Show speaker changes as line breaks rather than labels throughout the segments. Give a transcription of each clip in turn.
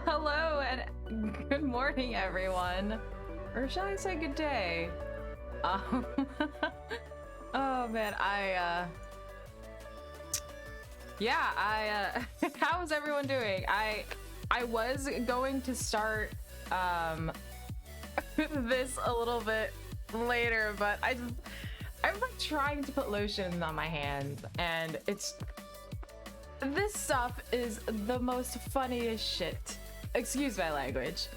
Hello and good morning, everyone. Or shall I say good day? Um, oh man, how's everyone doing? I was going to start this a little bit later, but I'm like trying to put lotion on my hands, and this stuff is the most funniest shit. Excuse my language.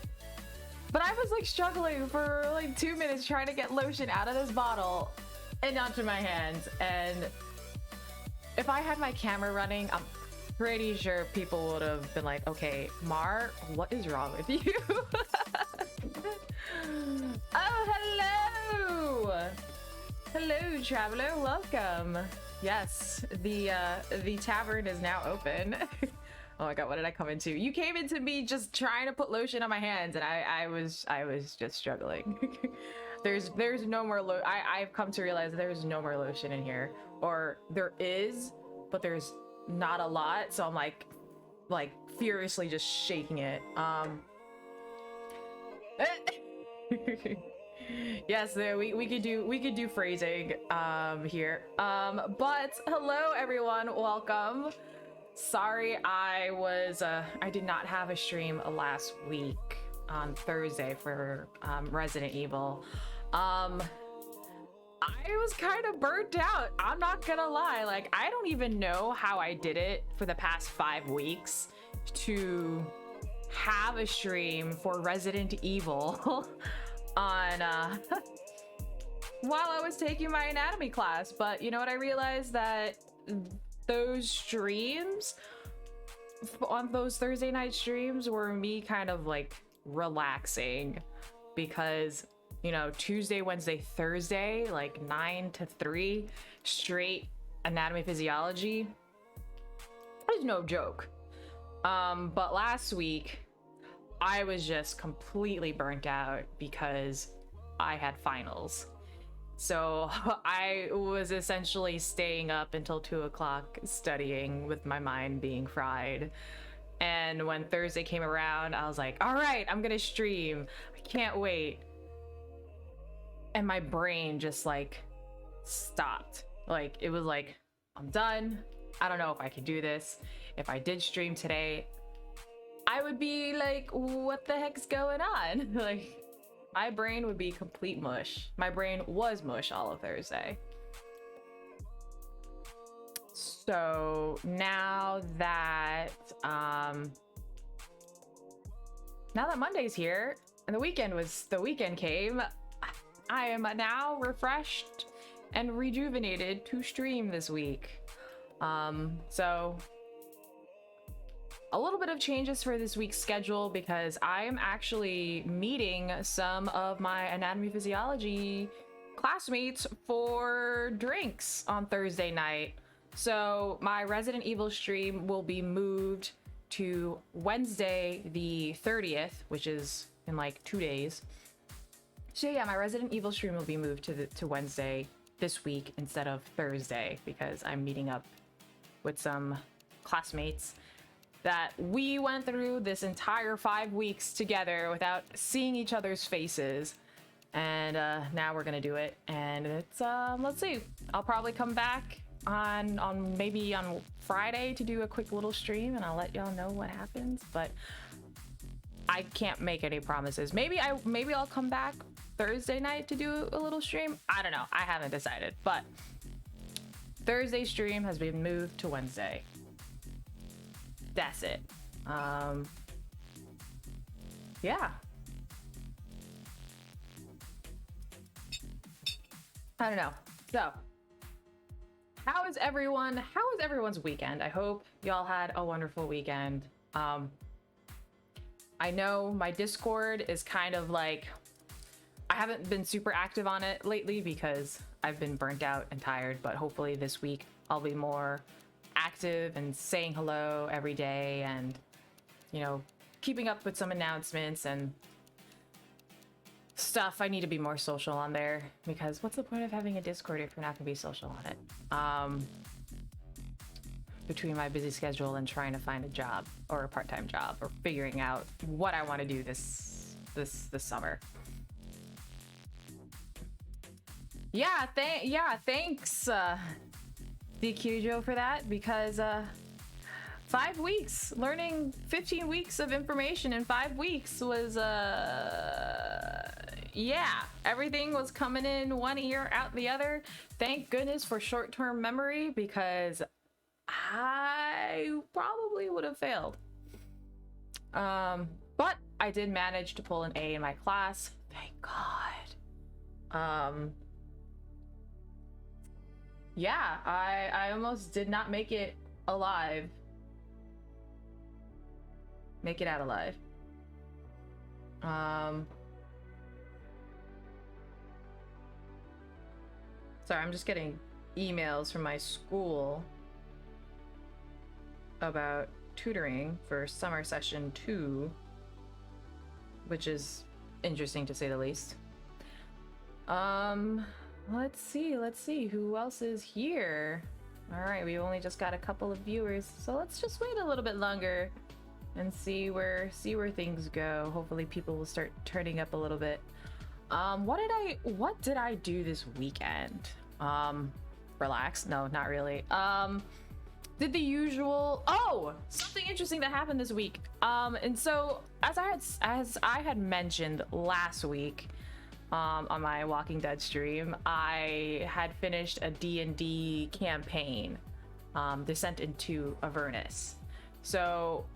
But I was like struggling for like 2 minutes trying to get lotion out of this bottle and onto my hands. And if I had my camera running, I'm pretty sure people would have been like, okay, Mar, what is wrong with you? Oh, hello! Hello, traveler, welcome. Yes, the tavern is now open. Oh my god, what did I come into? You came into me just trying to put lotion on my hands, and I was just struggling. There's no more I've come to realize there's no more lotion in here, or there is, but there's not a lot. So I'm like furiously just shaking it. Yes, we could do phrasing here. But hello everyone, welcome. Sorry, I did not have a stream last week on Thursday for Resident Evil. I was kind of burnt out, I'm not gonna lie. Like, I don't even know how I did it for the past 5 weeks to have a stream for Resident Evil on while I was taking my anatomy class. But you know what, I realized that those streams on those Thursday night streams were me kind of like relaxing, because you know, Tuesday, Wednesday, Thursday, like 9 to 3 straight anatomy physiology is no joke. But last week I was just completely burnt out because I had finals. So I was essentially staying up until 2 o'clock studying with my mind being fried. And when Thursday came around, I was like, all right, I'm gonna stream. I can't wait. And my brain just like stopped. Like, it was like, I'm done. I don't know if I can do this. If I did stream today, I would be like, what the heck's going on? Like, my brain would be complete mush. My brain was mush all of Thursday. So now that Monday's here and the weekend came, I am now refreshed and rejuvenated to stream this week. So a little bit of changes for this week's schedule, because I am actually meeting some of my anatomy physiology classmates for drinks on Thursday night. So my Resident Evil stream will be moved to Wednesday the 30th, which is in like 2 days. So yeah, my Resident Evil stream will be moved to Wednesday this week instead of Thursday, because I'm meeting up with some classmates that we went through this entire 5 weeks together without seeing each other's faces. And now we're gonna do it. And it's, let's see, I'll probably come back on maybe on Friday to do a quick little stream, and I'll let y'all know what happens. But I can't make any promises. Maybe I'll come back Thursday night to do a little stream. I don't know, I haven't decided. But Thursday stream has been moved to Wednesday. That's it. Yeah. I don't know. So, how is everyone's weekend? I hope y'all had a wonderful weekend. I know my Discord is kind of like, I haven't been super active on it lately because I've been burnt out and tired, but hopefully this week I'll be more active and saying hello every day, and you know, keeping up with some announcements and stuff. I need to be more social on there, because what's the point of having a Discord if you're not gonna be social on it? Between my busy schedule and trying to find a job or a part-time job, or figuring out what I want to do this summer. Yeah, thanks DQJo for that, because 5 weeks, learning 15 weeks of information in 5 weeks was yeah, everything was coming in one ear out the other. Thank goodness for short-term memory, because I probably would have failed. But I did manage to pull an A in my class, thank God. Yeah, I almost did not make it alive. Make it out alive. Sorry, I'm just getting emails from my school about tutoring for summer session 2, which is interesting to say the least. Um, let's see who else is here. All right, we only just got a couple of viewers, so let's just wait a little bit longer and see where things go. Hopefully people will start turning up a little bit. What did I do this weekend? Relax. No, not really. Did the usual. Oh, something interesting that happened this week. And so as I had mentioned last week, on my Walking Dead stream, I had finished a D&D campaign, Descent into Avernus. So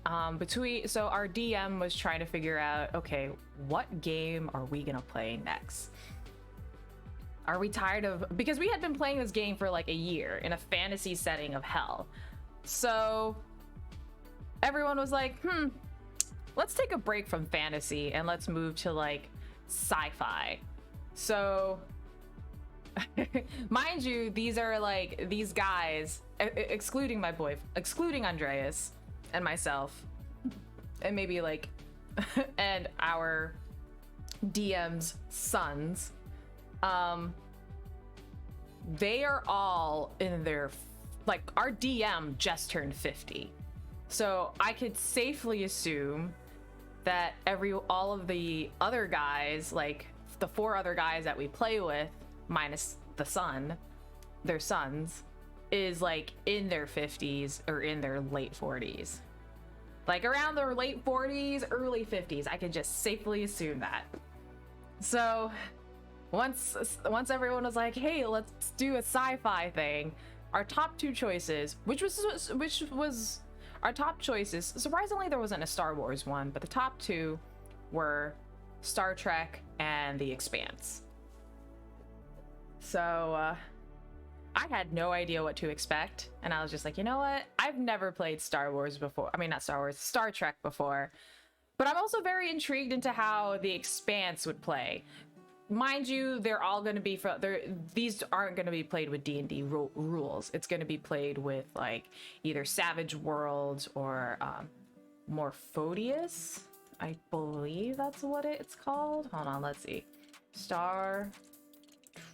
our DM was trying to figure out, okay, what game are we gonna play next? Are we tired of, because we had been playing this game for like a year in a fantasy setting of hell. So everyone was like, let's take a break from fantasy and let's move to like sci-fi. So mind you, these are like these guys, excluding Andreas and myself, and maybe like and our DM's sons, they are all in their, like, our DM just turned 50, so I could safely assume that all of the other guys, like the 4 other guys that we play with minus their sons, is like in their 50s or in their late 40s, like around their late 40s, early 50s. I could just safely assume that. So once everyone was like, hey, let's do a sci-fi thing, our top 2 choices, which was our top choices, surprisingly there wasn't a Star Wars one, but the top 2 were Star Trek and The Expanse. So I had no idea what to expect, and I was just like, you know what? I've never played Star Wars before. I mean, not Star Wars, Star Trek before. But I'm also very intrigued into how The Expanse would play. Mind you, they're all going to be these aren't going to be played with D&D rules. It's going to be played with like either Savage Worlds or Morphodius. I believe that's what it's called. Hold on, let's see. Star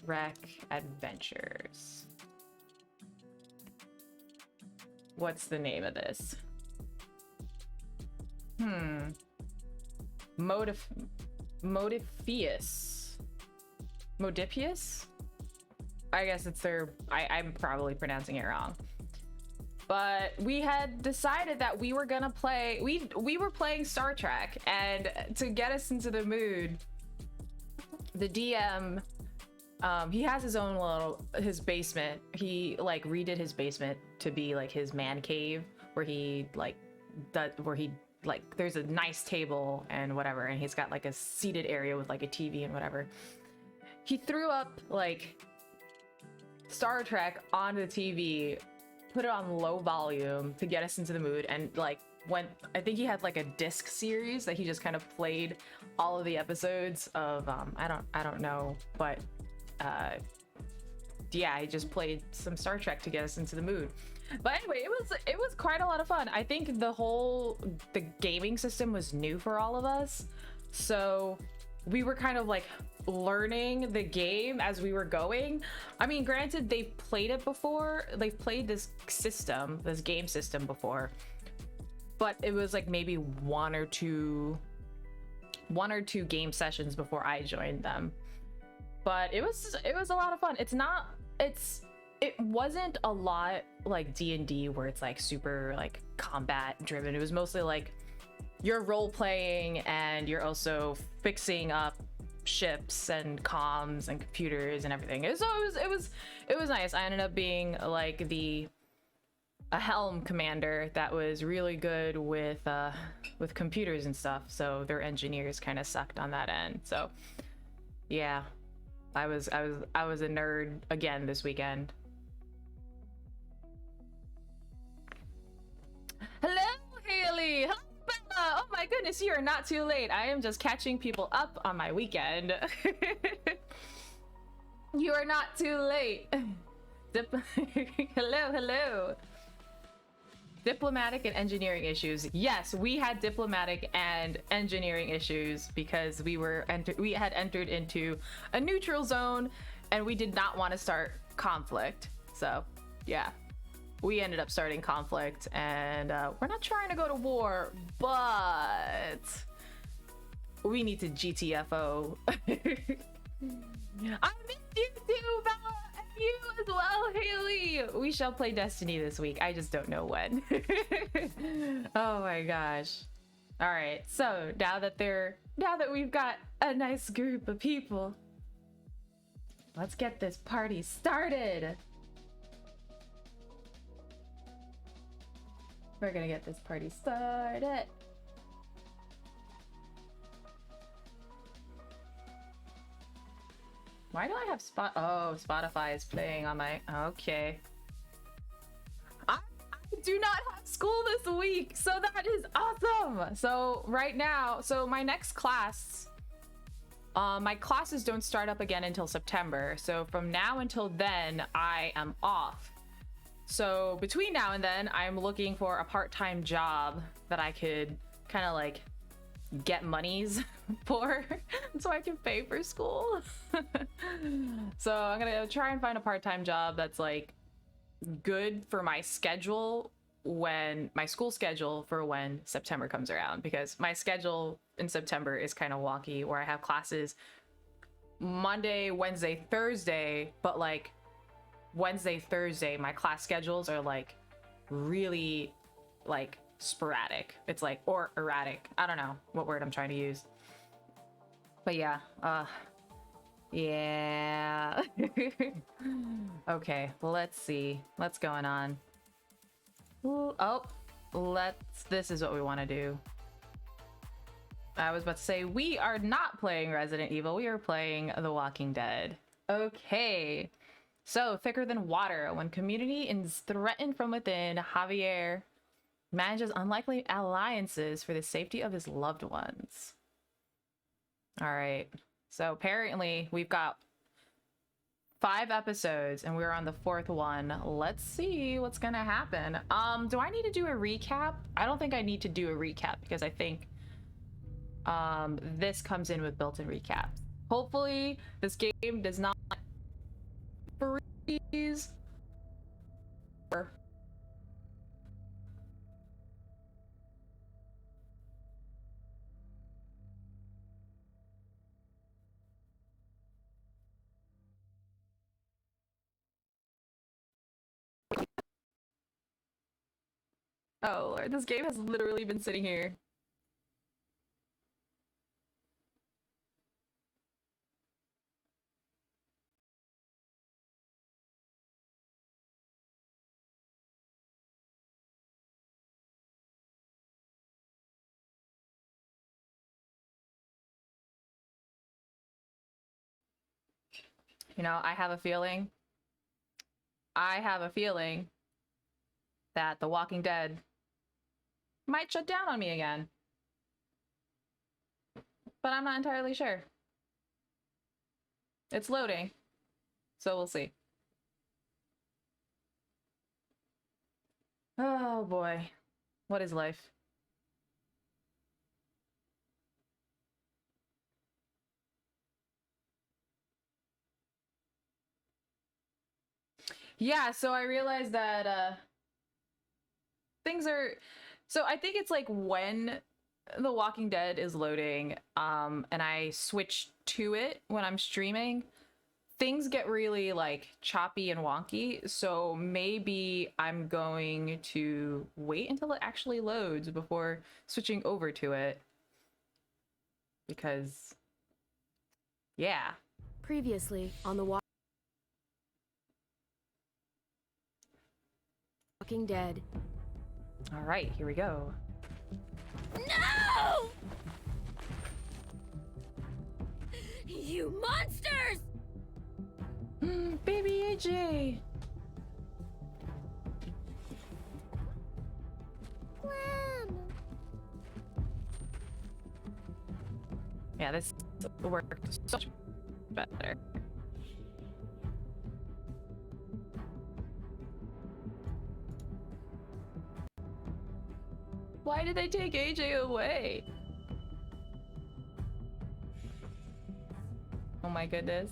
Trek Adventures. What's the name of this? Modifius? I guess it's their, I'm probably pronouncing it wrong. But we had decided that we were gonna play, we were playing Star Trek, and to get us into the mood, the DM, he has his own his basement. He like redid his basement to be like his man cave, where he there's a nice table and whatever, and he's got like a seated area with like a TV and whatever. He threw up like Star Trek on the TV, put it on low volume to get us into the mood, and like I think he had like a disc series that he just kind of played all of the episodes of I don't know, but yeah, he just played some Star Trek to get us into the mood. But anyway, it was quite a lot of fun. I think the gaming system was new for all of us, so we were kind of like learning the game as we were going. I mean, granted, they've played it before. They've played this game system before, but it was like maybe one or two game sessions before I joined them. But it was a lot of fun. It wasn't a lot like D&D where it's like super like combat driven. It was mostly like you're role playing and you're also fixing up ships and comms and computers and everything. So it was nice. I ended up being like a helm commander that was really good with computers and stuff. So their engineers kind of sucked on that end. So yeah, I was a nerd again this weekend. Hello, Haley. Hello, Bella. Oh my goodness, you are not too late. I am just catching people up on my weekend. You are not too late. Hello. Diplomatic and engineering issues. Yes, we had diplomatic and engineering issues because we had entered into a neutral zone and we did not want to start conflict. So, yeah. We ended up starting conflict, and we're not trying to go to war, but we need to GTFO. I missed you too, Bella, and you as well, Haley. We shall play Destiny this week. I just don't know when. Oh my gosh. All right, so now that we've got a nice group of people, let's get this party started. We're gonna get this party started. Why do I have Oh, Spotify is playing on my... Okay. I do not have school this week, so that is awesome! So right now, my next class... my classes don't start up again until September, so from now until then, I am off. So between now and then, I'm looking for a part-time job that I could kind of like get monies for so I can pay for school. So I'm gonna try and find a part-time job that's like good for my schedule, when my school schedule for when September comes around, because my schedule in September is kind of wonky where I have classes Monday, Wednesday, Thursday, but like Wednesday, Thursday, my class schedules are like really like sporadic. It's like, or erratic. I don't know what word I'm trying to use. But yeah, yeah. Okay, let's see. What's going on? Ooh, oh, this is what we want to do. I was about to say, we are not playing Resident Evil. We are playing The Walking Dead. Okay. So, thicker than water. When community is threatened from within, Javier manages unlikely alliances for the safety of his loved ones. All right. So apparently we've got 5 episodes and we're on the 4th one. Let's see what's gonna happen. Do I need to do a recap? I don't think I need to do a recap because I think this comes in with built-in recaps. Hopefully this game does not freeze. Oh Lord, this game has literally been sitting here. You know, I have a feeling that The Walking Dead might shut down on me again. But I'm not entirely sure. It's loading, so we'll see. Oh boy, what is life? Yeah, so I realized that things are, so I think it's like when The Walking Dead is loading and I switch to it when I'm streaming, things get really like choppy and wonky. So maybe I'm going to wait until it actually loads before switching over to it, because yeah.
Previously on The Walking Dead.
All right, here we go.
No! You monsters!
Baby AJ! Yeah, this worked so much better. Why did they take AJ away? Oh my goodness.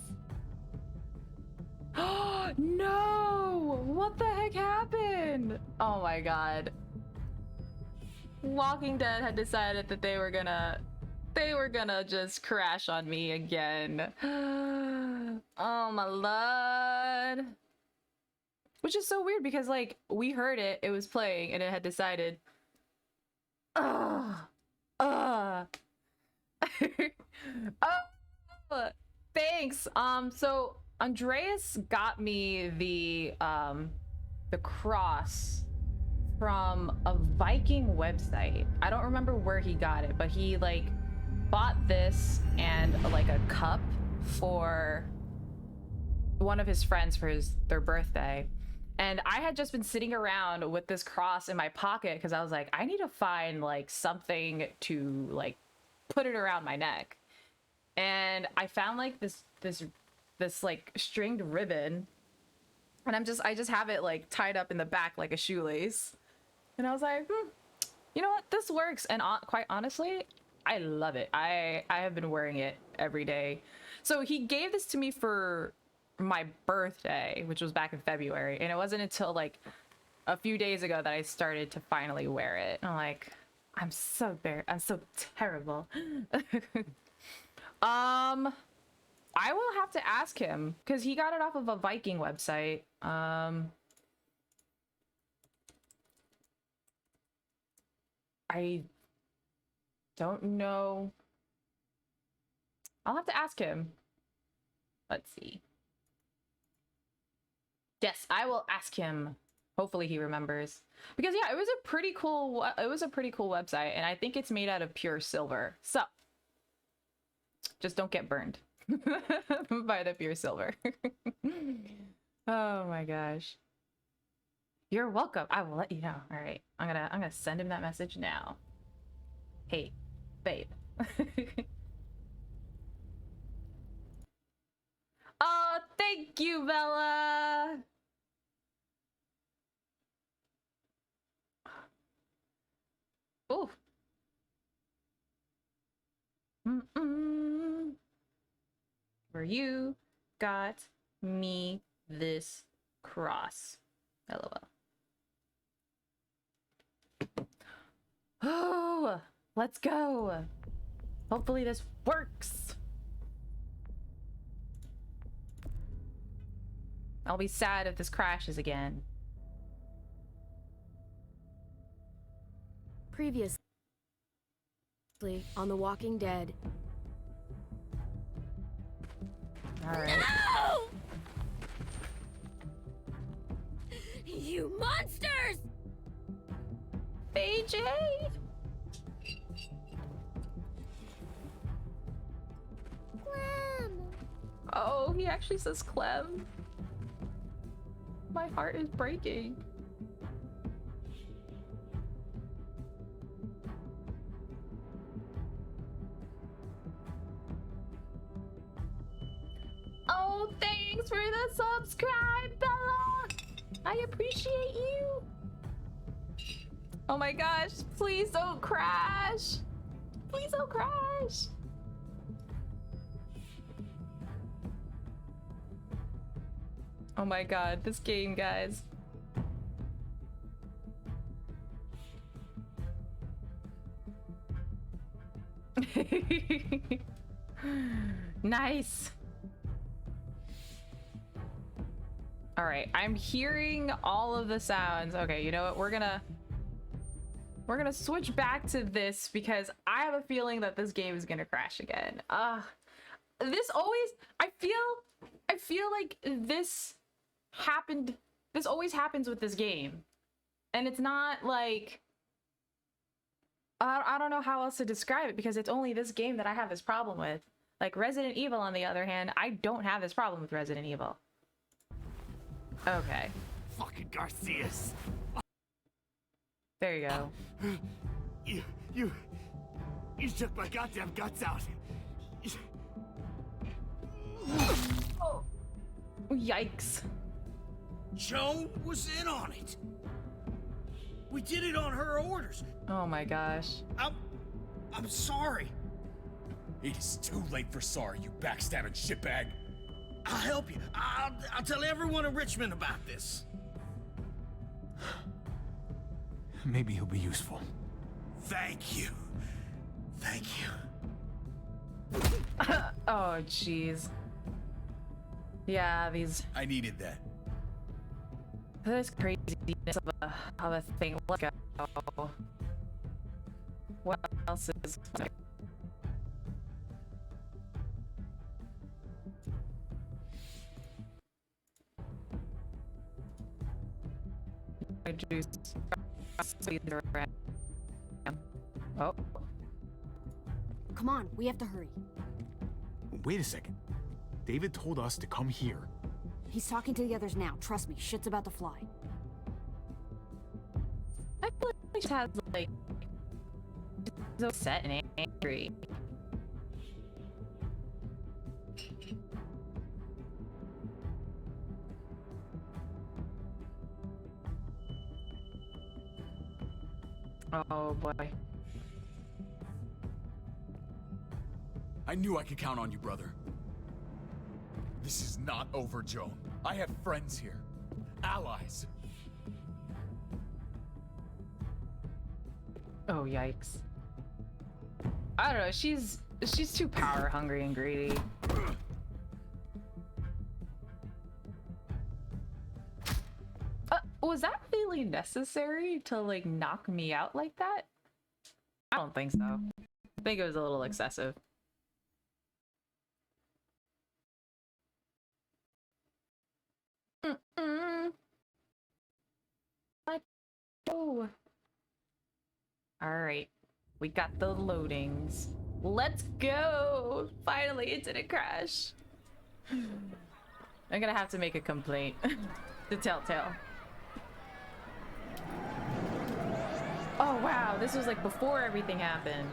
Oh no! What the heck happened? Oh my god. Walking Dead had decided that they were gonna just crash on me again. Oh my lord. Which is so weird because like we heard it, it was playing, and it had decided. Oh, thanks. So Andreas got me the cross from a Viking website. I don't remember where he got it, but he like bought this and like a cup for one of his friends for their birthday. And I had just been sitting around with this cross in my pocket because I was like, I need to find like something to like put it around my neck. And I found like this like stringed ribbon, and I just have it like tied up in the back like a shoelace. And I was like, you know what, this works. And quite honestly, I love it. I have been wearing it every day. So he gave this to me for my birthday, which was back in February, and it wasn't until like a few days ago that I started to finally wear it. And I'm like, I'm so terrible. I will have to ask him because he got it off of a Viking website. I don't know. I'll have to ask him. Let's see. Yes, I will ask him. Hopefully he remembers. Because yeah, it was a pretty cool website, and I think it's made out of pure silver. So just don't get burned by the pure silver. Oh my gosh. You're welcome. I will let you know. All right. I'm gonna send him that message now. Hey, babe. Oh, thank you, Bella. Oh. For you got me this cross. LOL. Oh, let's go. Hopefully this works. I'll be sad if this crashes again.
Previously on The Walking Dead.
All right.
No! You monsters!
AJ!
Clem!
Oh, he actually says Clem. My heart is breaking. Oh, thanks for the subscribe, Bella! I appreciate you. Oh my gosh, please don't crash. Please don't crash. Oh my god, this game, guys. Nice. All right, I'm hearing all of the sounds. Okay, you know what? We're gonna switch back to this because I have a feeling that this game is gonna crash again. This always, I feel like this always happens with this game. And it's not like, I don't know how else to describe it because it's only this game that I have this problem with. Like Resident Evil, on the other hand, I don't have this problem with Resident Evil. Okay.
Fucking Garcias.
There you go.
You took my goddamn guts out.
Oh. Yikes.
Joan was in on it.
We did it on her orders.
Oh my gosh.
I'm sorry.
It is too late for sorry, you backstabbing shitbag.
I'll help you. I'll tell everyone in Richmond about this.
Maybe he'll be useful.
Thank you. Thank you.
Oh jeez. Yeah,
I needed that.
this craziness of a thing. Let's go. What else is? Juice. Oh.
Come on, we have to hurry.
Wait a second. David told us to come here.
He's talking to the others now. Trust me, shit's about to fly.
I feel like he just has like so set and angry. Oh boy.
I knew I could count on you, brother. This is not over, Joan. I have friends here. Allies.
Oh yikes. I don't know, she's too power hungry and greedy. Was that really necessary to like knock me out like that? I don't think so. I think it was a little excessive. Oh. Alright. We got the loadings. Let's go! Finally, it didn't crash. I'm gonna have to make a complaint to Telltale. Oh wow, this was like before everything happened.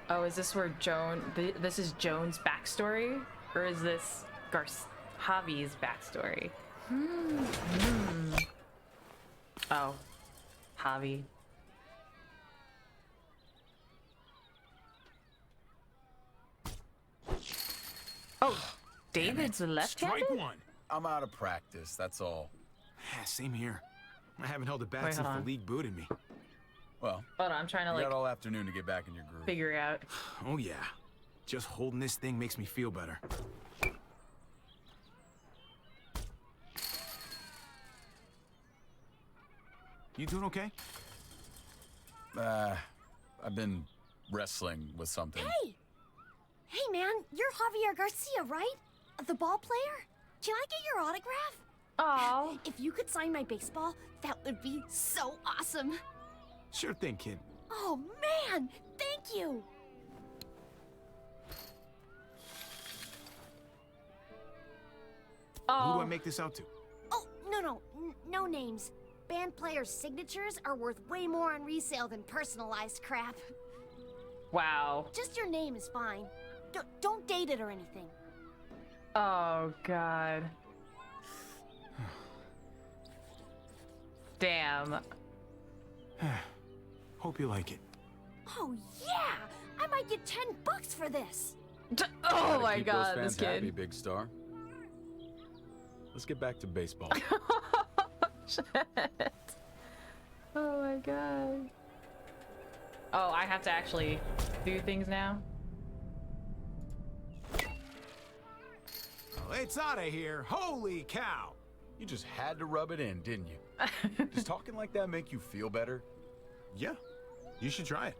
Oh, is this where this is Joan's backstory? Or is this Javi's backstory? Oh, Javi. Oh, David's left-handed?
Strike one.
I'm out of practice, that's all.
Yeah, same here. I haven't held a bat
Wait,
since
hold
the
on.
league booted me.
Well,
Hold on, I'm trying to
you
like
got all afternoon to get back in your groove.
figure out.
Oh yeah. Just holding this thing makes me feel better. You doing okay?
I've been wrestling with something.
Hey! Hey, man, you're Javier Garcia, right? The ball player? Can I get your autograph?
Oh,
If you could sign my baseball, that would be so awesome.
Sure thing, kid.
Oh, man! Thank you!
Who do
oh,
I make this out to?
Oh, no names. Band players' signatures are worth way more on resale than personalized crap.
wow.
Just your name is fine. Don't date it or anything.
Oh god. Damn.
Hope you like it.
Oh, yeah! I might get $10 for this.
Oh
Gotta
my
keep
god,
those
this
fans happy,
kid.
big star. Let's get back to baseball.
Shit. Oh my god. Oh, I have to actually do things now?
It's out of here. Holy cow.
You just had to rub it in, didn't you? Does talking like that make you feel better?
Yeah, you should try it.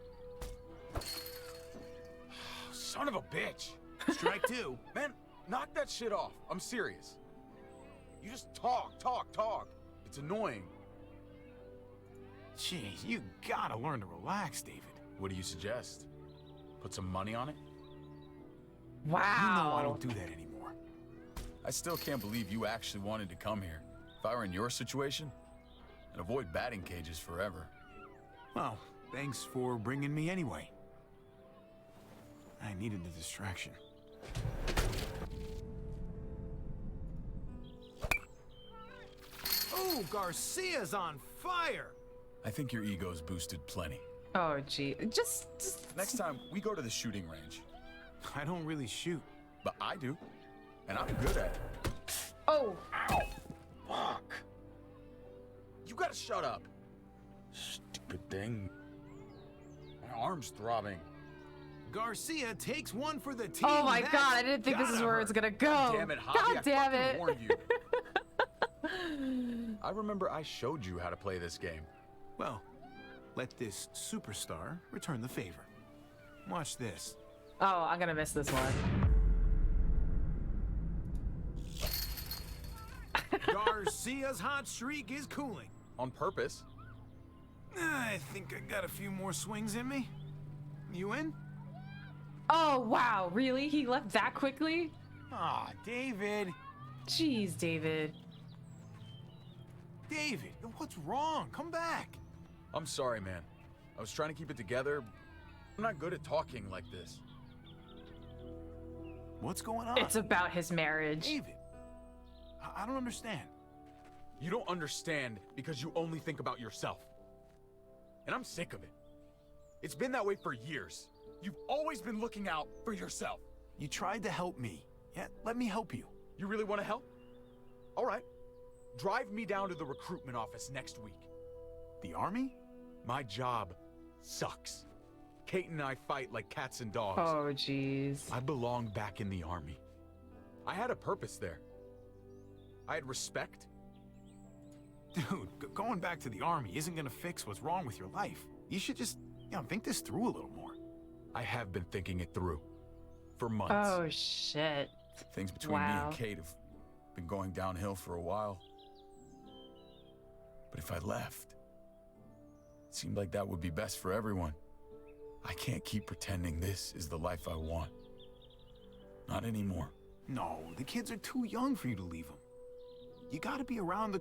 Son of a bitch!
Strike two.
Man, knock that shit off. I'm serious. You just talk. It's annoying.
Jeez, you gotta learn to relax, David.
What do you suggest? Put some money on it?
Wow.
You know I don't do that anymore.
I still can't believe you actually wanted to come here. If I were in your situation, I'd avoid batting cages forever.
Well, thanks for bringing me anyway. I needed the distraction. Oh, Garcia's on fire!
I think your ego's boosted plenty.
Oh, gee. Just
Next time, we go to the shooting range.
I don't really shoot.
But I do. And I'm good at it.
Oh.
Ow! Fuck. You gotta shut up. Stupid thing. My arm's throbbing.
Garcia takes one for the team.
Oh my
That's
god, I didn't think this is
gotta
where
hurt.
it's gonna go.
Damn it, Javi,
God
I
damn
fucking
it.
warned you. I remember I showed you how to play this game.
Well, let this superstar return the favor. Watch this.
Oh, I'm gonna miss this one.
Garcia's hot streak is cooling.
On purpose.
I think I got a few more swings in me. You in?
Oh, wow. Really? He left that quickly?
Ah, David.
Jeez, David.
David, what's wrong? Come back.
I'm sorry, man. I was trying to keep it together. I'm not good at talking like this.
What's going on?
It's about his marriage.
David. I don't understand.
You don't understand because you only think about yourself. And I'm sick of it. It's been that way for years. You've always been looking out for yourself.
You tried to help me. Yeah, let me help you.
You really want to help? All right. Drive me down to the recruitment office next week.
The army?
My job sucks. Kate and I fight like cats and dogs.
Oh, jeez.
I belong back in the army. I had a purpose there. I had respect.
Dude, going back to the army isn't gonna fix what's wrong with your life. You should just, think this through a little more.
I have been thinking it through. For months.
Oh, shit.
Things between me
Wow.
and Kate have been going downhill for a while. But if I left, it seemed like that would be best for everyone. I can't keep pretending this is the life I want. Not anymore.
No, the kids are too young for you to leave them. You gotta be around to,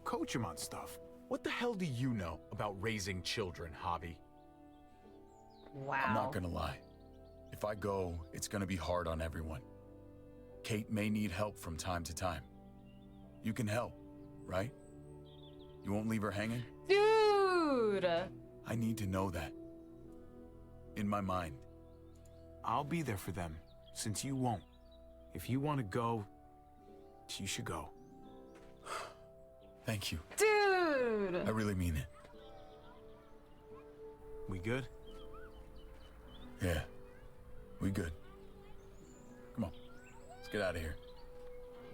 coach them on stuff.
What the hell do you know about raising children, Javi?
Wow.
I'm not gonna lie. If I go, it's gonna be hard on everyone. Kate may need help from time to time. You can help, right? You won't leave her hanging?
Dude!
I need to know that. In my mind.
I'll be there for them, since you won't. If you want to go, you should go.
Thank you.
Dude!
I really mean it.
We good?
Yeah. We good. Come on. Let's get out of here.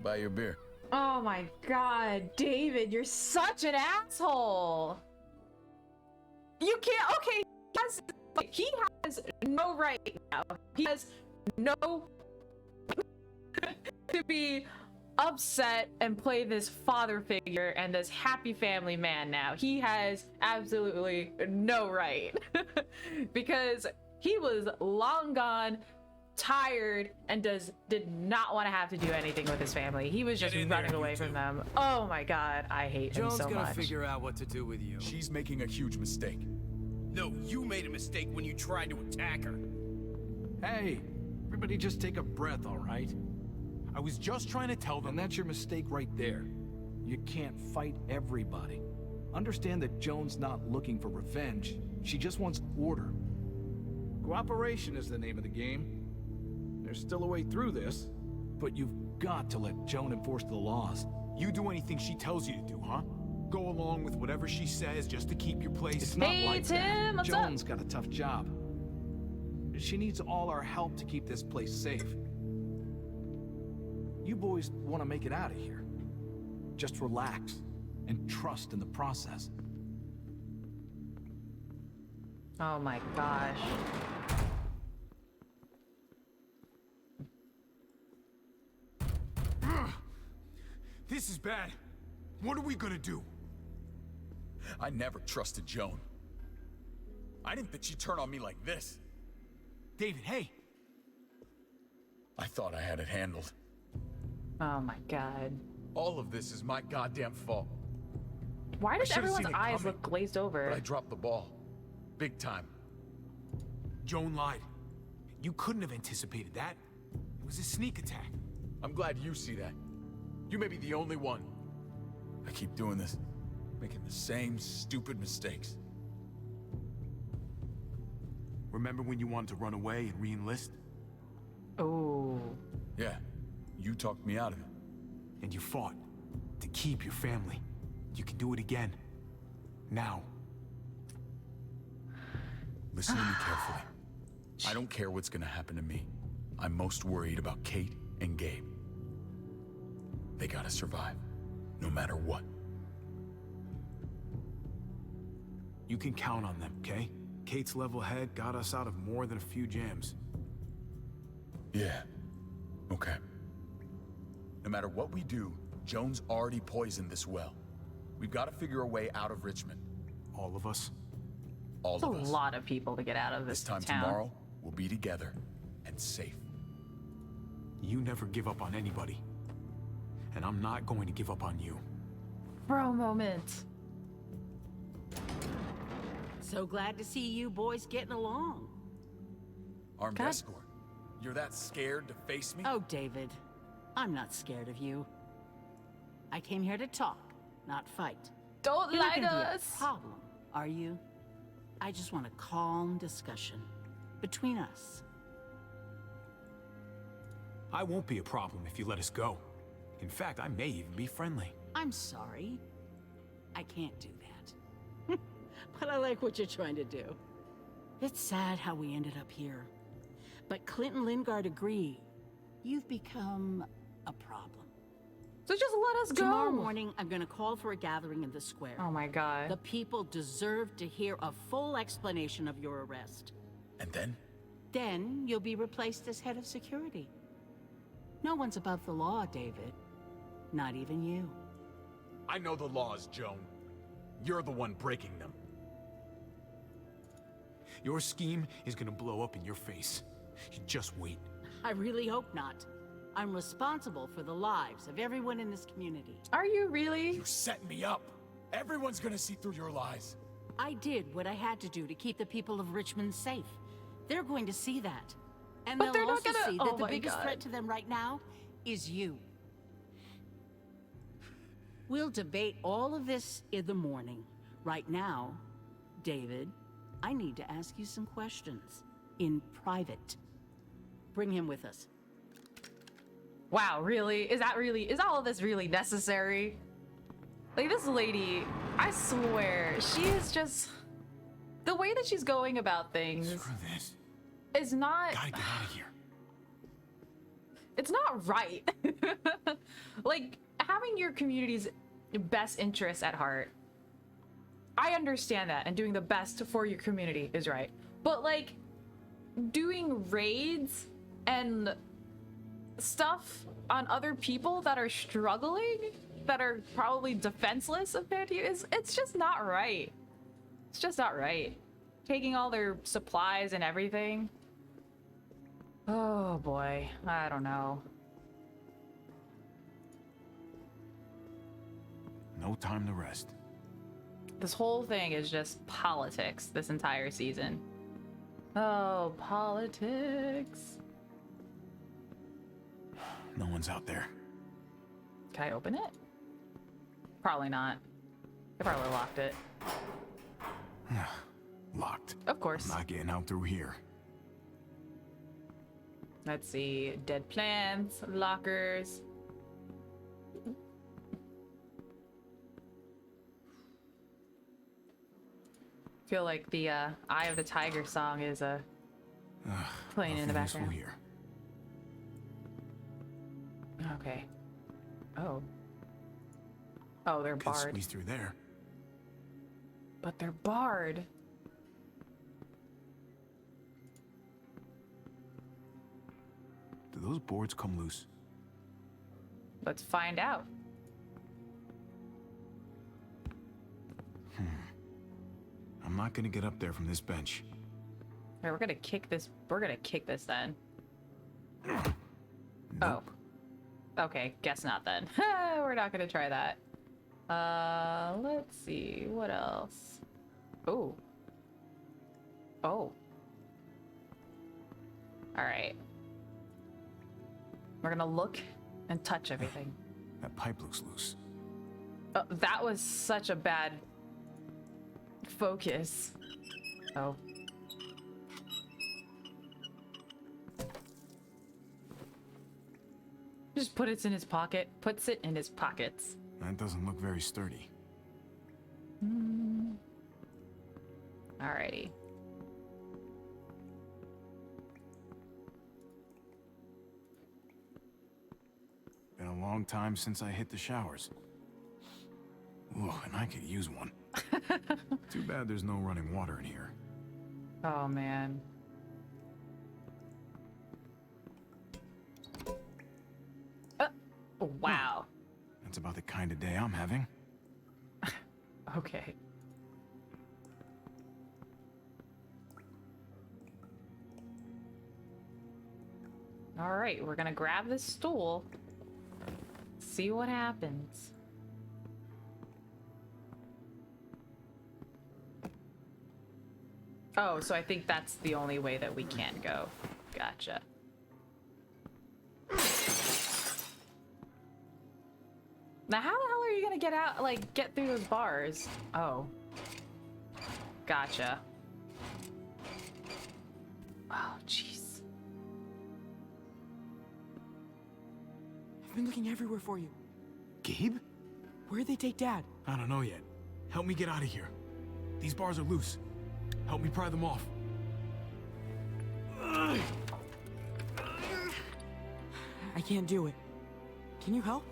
Buy you a beer.
Oh my god, David, you're such an asshole! You can't, okay, he has no right now. He has no to be upset and play this father figure and this happy family man now. He has absolutely no right. Because he was long gone, tired, and did not want to have to do anything with his family. He was just running away from them. Oh my god, I hate him so much.
Joan's gonna figure out what to do with you.
She's making a huge mistake.
No, you made a mistake when you tried to attack her.
Hey, everybody just take a breath, all right?
I was just trying to tell them.
And that's your mistake right there. You can't fight everybody. Understand that Joan's not looking for revenge. She just wants order. Cooperation is the name of the game. There's still a way through this, but you've got to let Joan enforce the laws.
You do anything she tells you to do, huh? Go along with whatever she says just to keep your place.
It's not
Hey,
like
Tim,
that.
what's
Joan's got a tough job. She needs all our help to keep this place safe. You boys want to make it out of here. Just relax and trust in the process.
Oh my gosh.
This is bad. What are we gonna do?
I never trusted Joan. I didn't think she'd turn on me like this.
David, hey.
I thought I had it handled.
Oh my god.
All of this is my goddamn fault.
Why does
should've
everyone's
seen it
eyes
coming.
look glazed
But I
over?
dropped the ball. Big time.
Joan lied. You couldn't have anticipated that. It was a sneak attack.
I'm glad you see that. You may be the only one. I keep doing this, making the same stupid mistakes.
Remember when you wanted to run away and re-enlist?
Oh.
Yeah, you talked me out of it.
And you fought to keep your family. You can do it again. Now.
Listen to me carefully. I don't care what's gonna happen to me. I'm most worried about Kate and Gabe. They gotta survive, no matter what.
You can count on them, okay? Kate's level head got us out of more than a few jams.
Yeah, okay. No matter what we do, Jones already poisoned this well. We've got to figure a way out of Richmond.
All of us?
All
It's a
of us.
lot of people to get out of
This
this
time
town.
tomorrow, we'll be together and safe.
You never give up on anybody. And I'm not going to give up on you.
For a moment.
So glad to see you boys getting along.
Armed
God.
escort. You're that scared to face me?
Oh, David, I'm not scared of you. I came here to talk, not fight.
Don't
You're not
lie to
gonna be
us.
a problem, are you? I just want a calm discussion between us.
I won't be a problem if you let us go. In fact, I may even be friendly.
I'm sorry. I can't do that. But I like what you're trying to do. It's sad how we ended up here. But Clint and Lingard agree. You've become a problem.
So just let us go.
Tomorrow morning, I'm gonna call for a gathering in the square.
Oh my god.
The people deserve to hear a full explanation of your arrest.
And then?
Then you'll be replaced as head of security. No one's above the law, David. Not even you.
I know the laws, Joan. You're the one breaking them. Your scheme is gonna blow up in your face. You just wait.
I really hope not. I'm responsible for the lives of everyone in this community.
Are you really?
You set me up. Everyone's gonna see through your lies.
I did what I had to do to keep the people of Richmond safe. They're going to see that. And
But they're
they'll
not
also
gonna-
see
oh
that the
my
biggest
God.
threat to them right now is you. We'll debate all of this in the morning. Right now, David, I need to ask you some questions. In private. Bring him with us.
Wow, really? Is all of this really necessary? Like, this lady, I swear, she is just... The way that she's going about things
Screw this.
is not...
Gotta get out of here.
It's not right. Like, having your community's best interests at heart, I understand that, and doing the best for your community is right. But, like, doing raids and stuff on other people that are struggling, that are probably defenseless compared to you, it's just not right. It's just not right. Taking all their supplies and everything. Oh boy, I don't know.
No time to rest.
This whole thing is just politics this entire season. Oh, politics.
No one's out there.
Can I open it? Probably not. They probably locked it.
Locked.
Of course.
Not getting out through here.
Let's see. Dead plants, lockers. Feel like the Eye of the Tiger song is playing in the
Nothing useful
background.
here.
Okay. Oh. Oh, they're
Could
barred.
squeeze through there.
But they're barred.
Do those boards come loose?
Let's find out.
I'm not gonna get up there from this bench.
All right, we're gonna kick this. We're gonna kick this then.
Nope.
Oh. Okay, guess not then. We're not gonna try that. Let's see. What else? Oh. Oh. All right. We're gonna look and touch everything.
That pipe looks loose.
That was such a bad focus. Oh. Just put it in his pocket. Puts it in his pockets.
That doesn't look very sturdy.
Alrighty.
Been a long time since I hit the showers. Ooh, and I could use one. Too bad there's no running water in here.
Oh man. Wow.
That's about the kind of day I'm having.
Okay. All right, we're gonna grab this stool. See what happens. Oh, so I think that's the only way that we can go. Gotcha. Now, how the hell are you gonna get out, like, get through those bars? Oh. Gotcha. Oh, jeez.
I've been looking everywhere for you.
Gabe?
Where'd they take Dad?
I don't know yet. Help me get out of here. These bars are loose. Help me pry them off.
I can't do it. Can you help?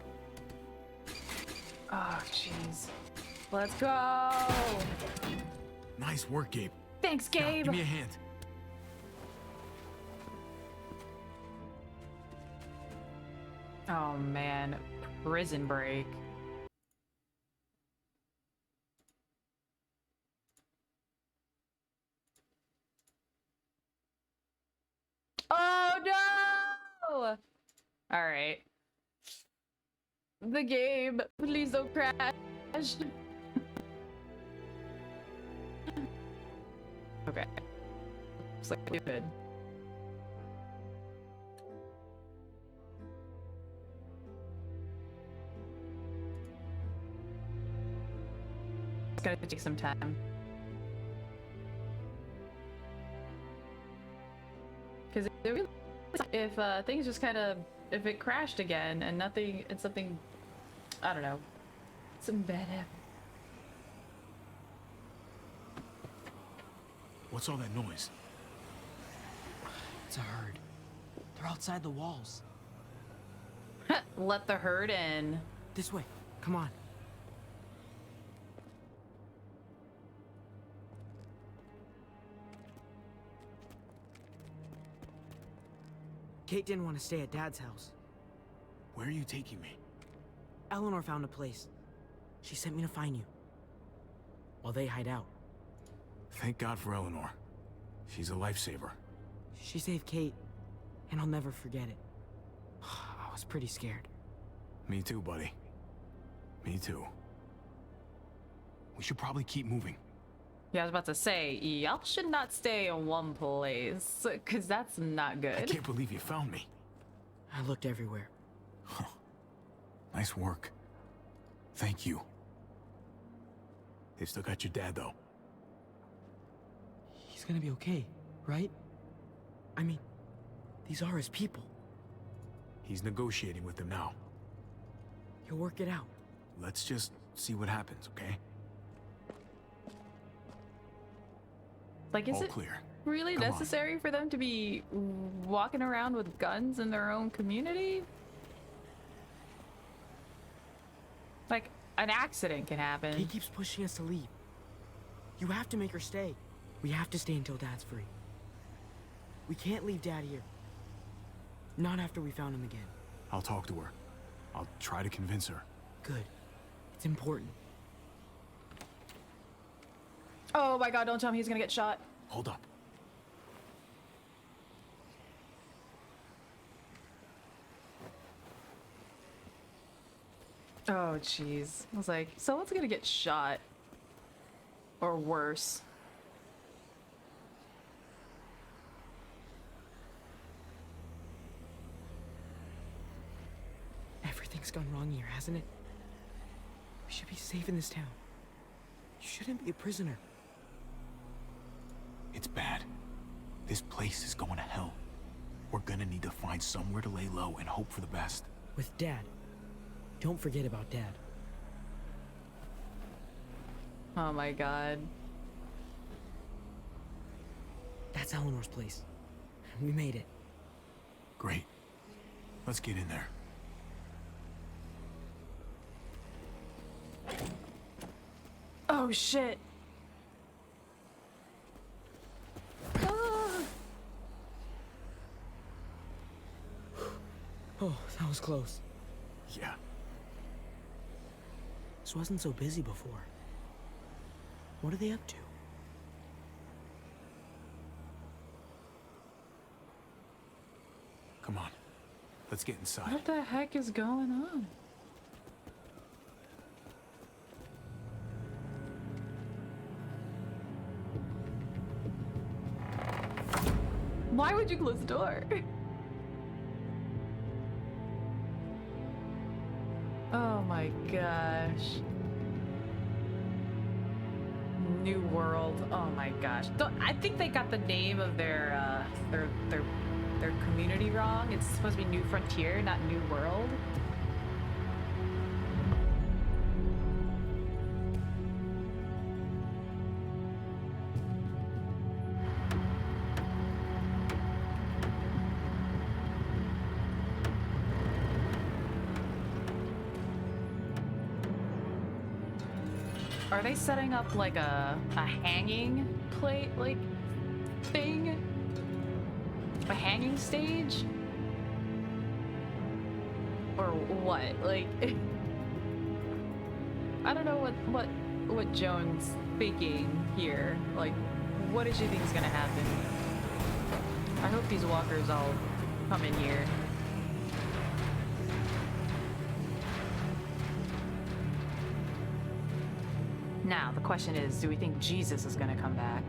Oh, jeez. Let's go!
Nice work, Gabe.
Thanks,
Now,
Gabe!
give me a hand.
Oh, man. Prison break. Oh, no! Alright. The game. Please don't crash. Okay. Looks like you're good. It's gonna take some time. Because if things just kind of, if it crashed again and nothing, it's something, I don't know, something bad happened.
What's all that noise?
It's a herd. They're outside the walls.
Let the herd in.
This way. Come on. Kate didn't want to stay at Dad's house.
Where are you taking me?
Eleanor found a place. She sent me to find you. While they hide out.
Thank God for Eleanor. She's a lifesaver.
She saved Kate, and I'll never forget it. I was pretty scared.
Me too, buddy. Me too. We should probably keep moving.
Yeah, I was about to say, y'all should not stay in one place, because that's not
I
good.
can't believe you found me.
I looked everywhere.
Nice work. Thank you. They still got your dad, though.
He's gonna be okay, right? I mean, these are his people.
He's negotiating with them now.
He'll work it out.
Let's just see what happens, okay?
Like, is
All
it
clear.
really
Come on.
necessary for them to be walking around with guns in their own community? Like, an accident can happen.
He keeps pushing us to leave. You have to make her stay. We have to stay until Dad's free. We can't leave Dad here. Not after we found him again.
I'll talk to her. I'll try to convince her.
Good. It's important.
Oh my god, don't tell me he's gonna get shot.
Hold up.
Oh jeez. I was like, someone's gonna get shot. Or worse.
Everything's gone wrong here, hasn't it? We should be safe in this town. You shouldn't be a prisoner.
It's bad. This place is going to hell. We're gonna need to find somewhere to lay low and hope for the best.
With Dad. Don't forget about Dad.
Oh my god.
That's Eleanor's place. We made it.
Great. Let's get in there.
Oh shit. Ah.
Oh, that was close.
Yeah.
This wasn't so busy before. What are they up to?
Come on. Let's get inside.
What the heck is going on? Why would you close the door? Oh my gosh. New World. Oh my gosh. I think they got the name of their community wrong. It's supposed to be New Frontier, not New World. Are they setting up like a hanging plate like thing? A hanging stage? Or what? Like I don't know what Joan's thinking here. Like what does she think is gonna happen? I hope these walkers all come in here. Now, the question is, do we think Jesus is gonna come back?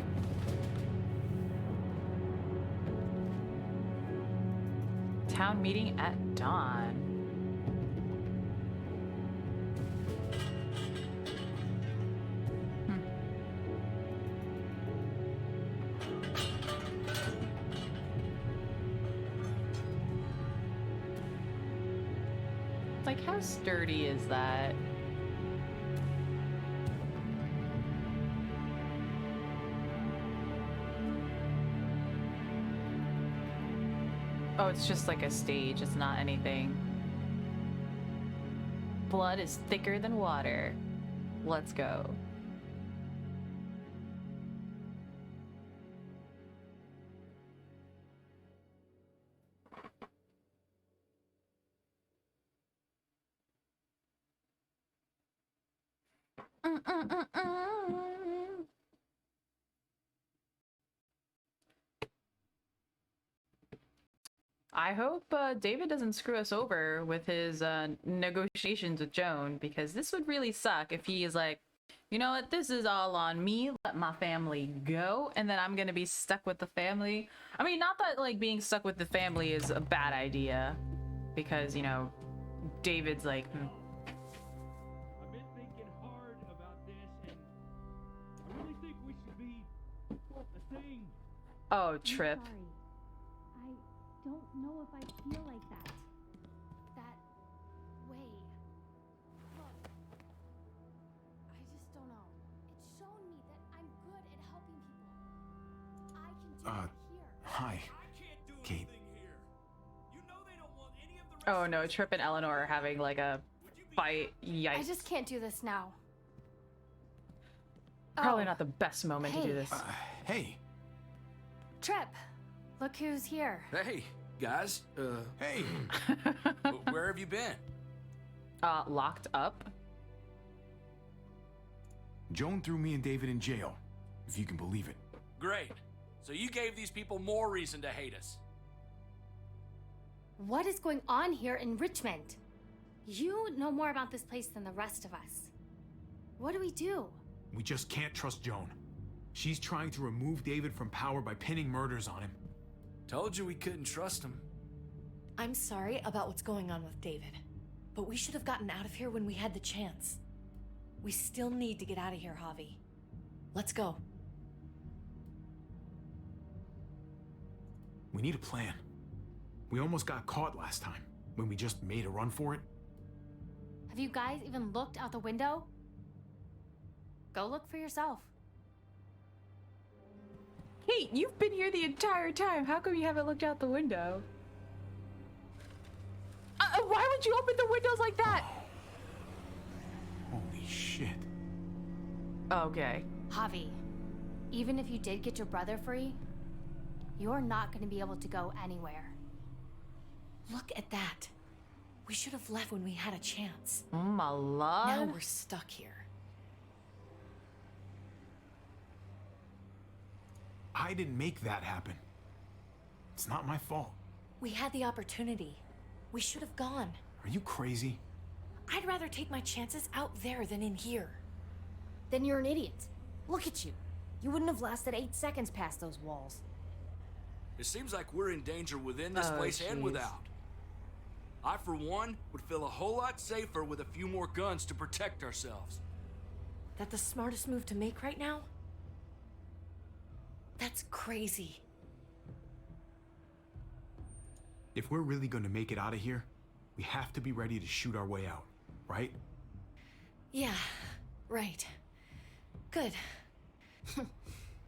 Town meeting at dawn. Like, how sturdy is that? Oh, it's just like a stage. It's not anything. Blood is thicker than water. Let's go. I hope David doesn't screw us over with his negotiations with Joan, because this would really suck if he is like, you know what, this is all on me, let my family go, and then I'm gonna be stuck with the family. I mean, not that like being stuck with the family is a bad idea, because, you know, David's like,
I've been thinking hard about this, and I really think we should be a thing.
oh, Trip.
I'm sorry. I don't know if I feel like that. That way. Look, I just don't know. It's shown me that I'm good at helping people. I can do it here.
Hi.
I can't do
Kate.
anything here. You know they don't want any of the
Oh no, Trip and Eleanor are having like a fight. Yikes.
I just can't do this now.
Probably
Oh,
not the best moment to do
hey.
this.
Hey.
Trip, look who's here.
Hey, guys.
Hey.
Where have you been?
Locked up?
Joan threw me and David in jail, if you can believe it.
Great. So you gave these people more reason to hate us.
What is going on here in Richmond? You know more about this place than the rest of us. What do we do?
We just can't trust Joan. She's trying to remove David from power by pinning murders on him.
Told you we couldn't trust him.
I'm sorry about what's going on with David, but we should have gotten out of here when we had the chance. We still need to get out of here, Javi. Let's go.
We need a plan. We almost got caught last time, when we just made a run for it.
Have you guys even looked out the window? Go look for yourself.
Kate, you've been here the entire time. How come you haven't looked out the window? Why would you open the windows like that?
Holy shit.
Okay.
Javi, even if you did get your brother free, you're not going to be able to go anywhere.
Look at that. We should have left when we had a chance.
Oh my lord.
Now we're stuck here.
I didn't make that happen. It's not my fault.
We had the opportunity. We should have gone.
Are you crazy?
I'd rather take my chances out there than in here.
Then you're an idiot. Look at you. You wouldn't have lasted 8 seconds past those walls.
It seems like we're in danger within this place and without. I, for one, would feel a whole lot safer with a few more guns to protect ourselves.
That the smartest move to make right now? That's crazy.
If we're really gonna make it out of here, we have to be ready to shoot our way out, right?
Yeah, right. Good.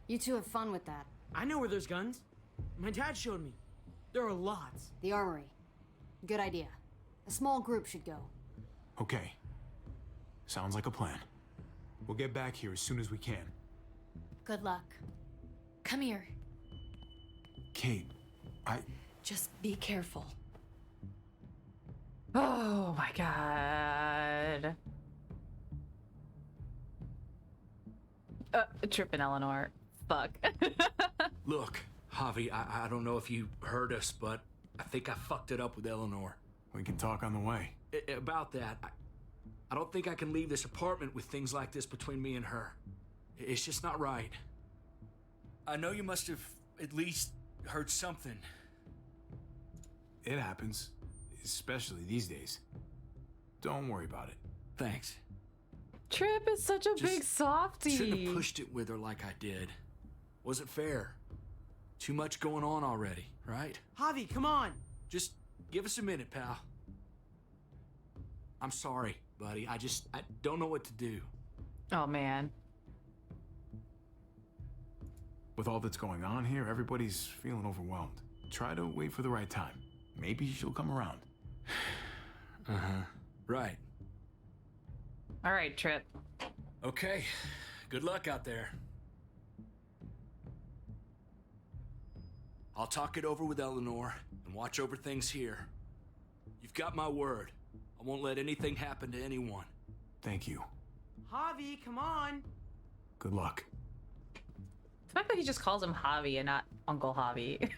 You two have fun with that.
I know where there's guns. My dad showed me. There are lots.
The armory. Good idea. A small group should go.
Okay. Sounds like a plan. We'll get back here as soon as we can.
Good luck.
Come here.
Kate,
Just be careful.
Oh my god. Tripping Eleanor. Fuck.
Look, Javi, I don't know if you heard us, but I think I fucked it up with Eleanor.
We can talk on the way.
About that, I don't think I can leave this apartment with things like this between me and her. It's just not right. I know you must have at least heard something.
It happens, especially these days. Don't worry about it.
Thanks.
Trip is such a big softie.
Shouldn't have pushed it with her like I did. Wasn't fair. Too much going on already, right?
Javi, come on!
Just give us a minute, pal. I'm sorry, buddy. I don't know what to do.
Oh man.
With all that's going on here, everybody's feeling overwhelmed. Try to wait for the right time. Maybe she'll come around.
Right.
All right, Trip.
Okay. Good luck out there. I'll talk it over with Eleanor and watch over things here. You've got my word. I won't let anything happen to anyone.
Thank you.
Javi, come on!
Good luck.
The fact that he just calls him Javi and not Uncle Javi.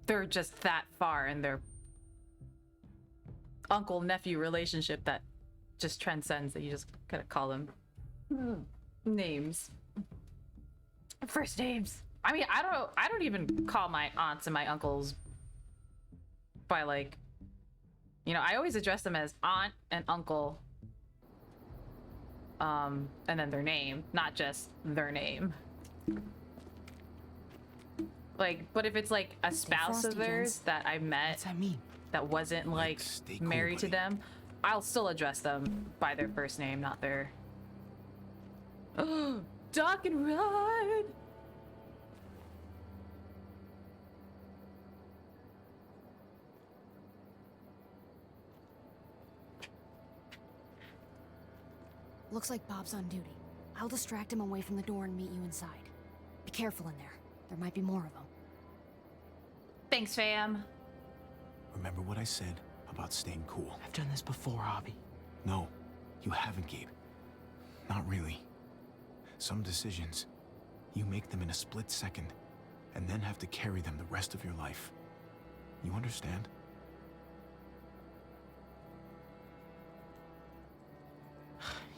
They're just that far in their uncle-nephew relationship that just transcends that you just gotta call them names. First names. I mean, I don't even call my aunts and my uncles by, like, you know, I always address them as aunt and uncle. And then their name, not just their name. Like, but if it's like a spouse of theirs that I met
What's that mean?
that wasn't like
Stay cool,
married to
buddy.
them, I'll still address them by their first name, not their Doc and Run.
Looks like Bob's on duty. I'll distract him away from the door and meet you inside. Be careful in there. There might be more of them.
Thanks, fam.
Remember what I said about staying cool?
I've done this before, Javi.
No, you haven't, Gabe. Not really. Some decisions, you make them in a split second, and then have to carry them the rest of your life. You understand?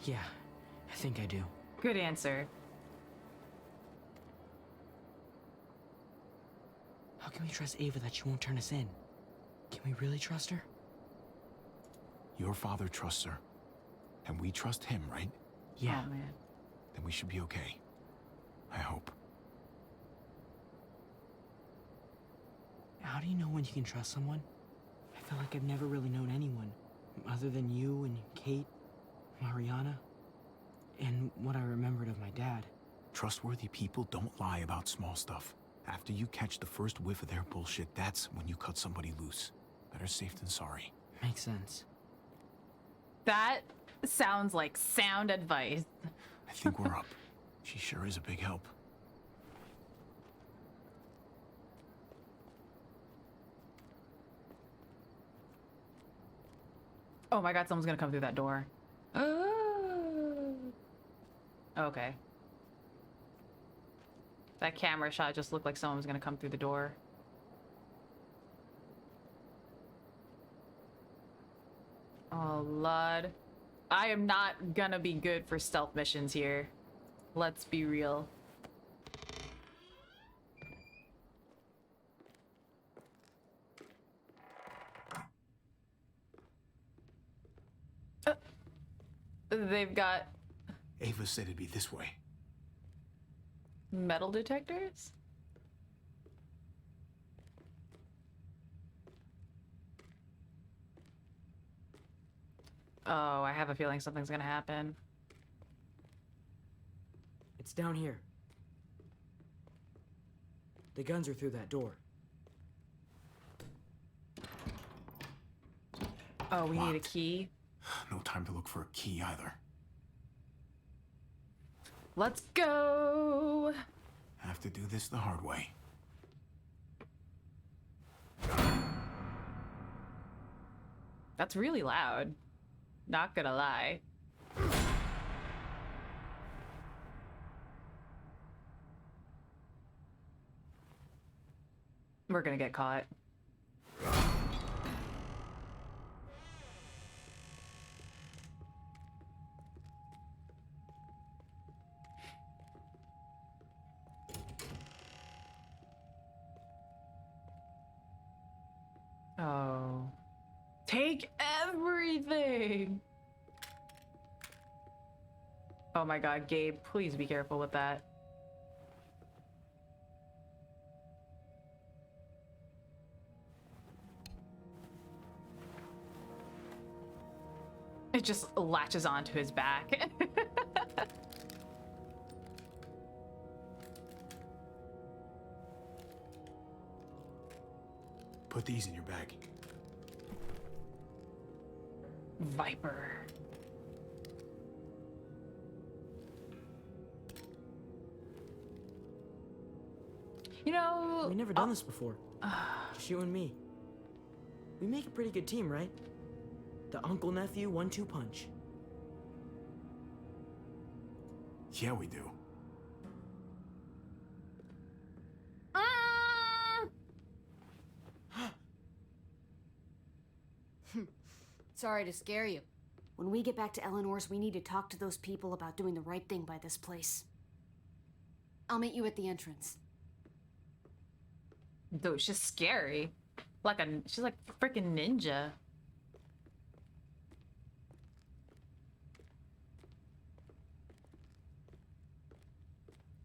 Yeah, I think I do.
Good answer.
How can we trust Ava that she won't turn us in? Can we really trust her?
Your father trusts her. And we trust him, right?
Yeah.
Oh, man.
Then we should be okay. I hope.
How do you know when you can trust someone? I feel like I've never really known anyone, other than you and Kate, Mariana, and what I remembered of my dad.
Trustworthy people don't lie about small stuff. After you catch the first whiff of their bullshit, that's when you cut somebody loose. Better safe than sorry.
Makes sense.
That sounds like sound advice.
I think we're up. She sure is a big help.
Oh my god, someone's gonna come through that door. Okay. That camera shot just looked like someone was gonna come through the door. Oh, Lord. I am not gonna be good for stealth missions here. Let's be real. They've got
Ava said it'd be this way.
metal detectors? Oh, I have a feeling something's gonna happen.
It's down here. The guns are through that door.
Oh, we need a
Locked.
key.
No time to look for a key either.
Let's go!
Have to do this the hard way.
That's really loud. Not gonna lie. We're gonna get caught. Oh. Take everything! Oh my god, Gabe, please be careful with that. It just latches onto his back.
Put these in your bag.
Viper. You know,
We've never done this before. Just you and me. We make a pretty good team, right? The uncle-nephew 1-2 punch.
Yeah, we do.
Sorry to scare you. When we get back to Eleanor's, we need to talk to those people about doing the right thing by this place. I'll meet you at the entrance.
Dude, she's scary. She's like a freaking ninja.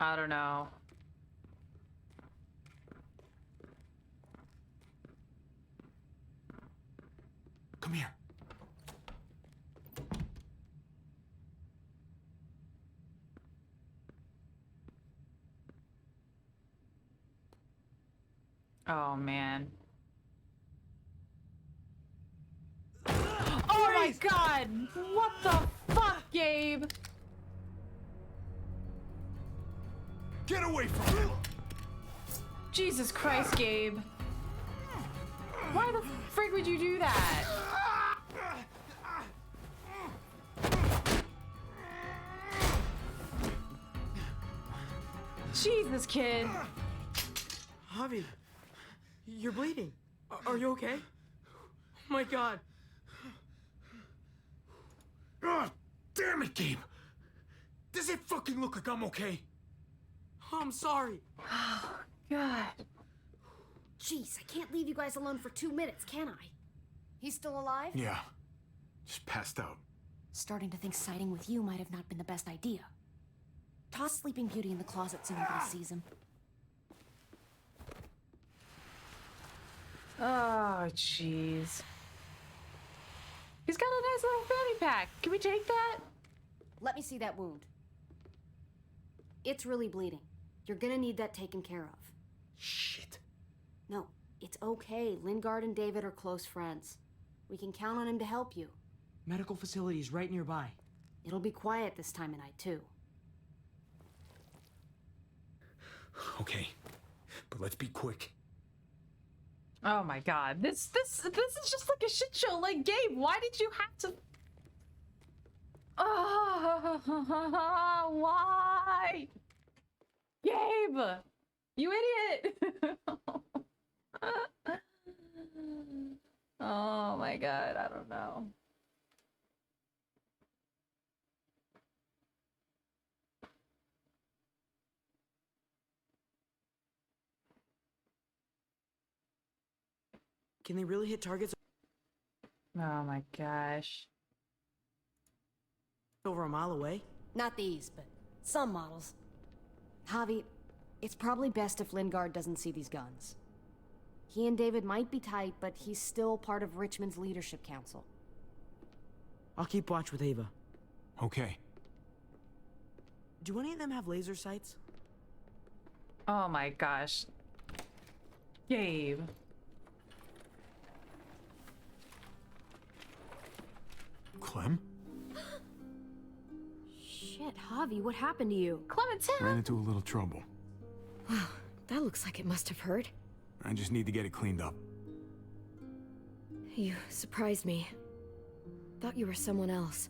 I don't know.
Come here.
Oh man. Oh my god! What the fuck, Gabe?
Get away from him!
Jesus Christ, Gabe. Why the frig would you do that? Jesus, kid.
Javi, you're bleeding. Are you okay? Oh my god.
Oh, damn it, Gabe! Does it fucking look like I'm okay?
I'm sorry.
Oh, God.
Jeez, I can't leave you guys alone for 2 minutes, can I? He's still alive?
Yeah. Just passed out.
Starting to think siding with you might have not been the best idea. Toss Sleeping Beauty in the closet so nobody sees him.
Oh, jeez. He's got a nice little fanny pack. Can we take that?
Let me see that wound. It's really bleeding. You're gonna need that taken care of.
Shit.
No, it's okay. Lingard and David are close friends. We can count on him to help you.
Medical facility's right nearby.
It'll be quiet this time of night, too.
Okay, but let's be quick.
Oh my god. This is just like a shit show. Like, Gabe, why did you have to... Oh, why? Gabe! You idiot! Oh my god, I don't know.
Can they really hit targets
Oh my gosh.
over a mile away?
Not these, but some models. Javi, it's probably best if Lingard doesn't see these guns. He and David might be tight, but he's still part of Richmond's leadership council.
I'll keep watch with Ava.
Okay.
Do any of them have laser sights?
Oh my gosh. Gabe.
Clem?
Shit, Javi, what happened to you?
Clementine!
Ran into a little trouble.
Wow, that looks like it must have hurt.
I just need to get it cleaned up.
You surprised me. Thought you were someone else.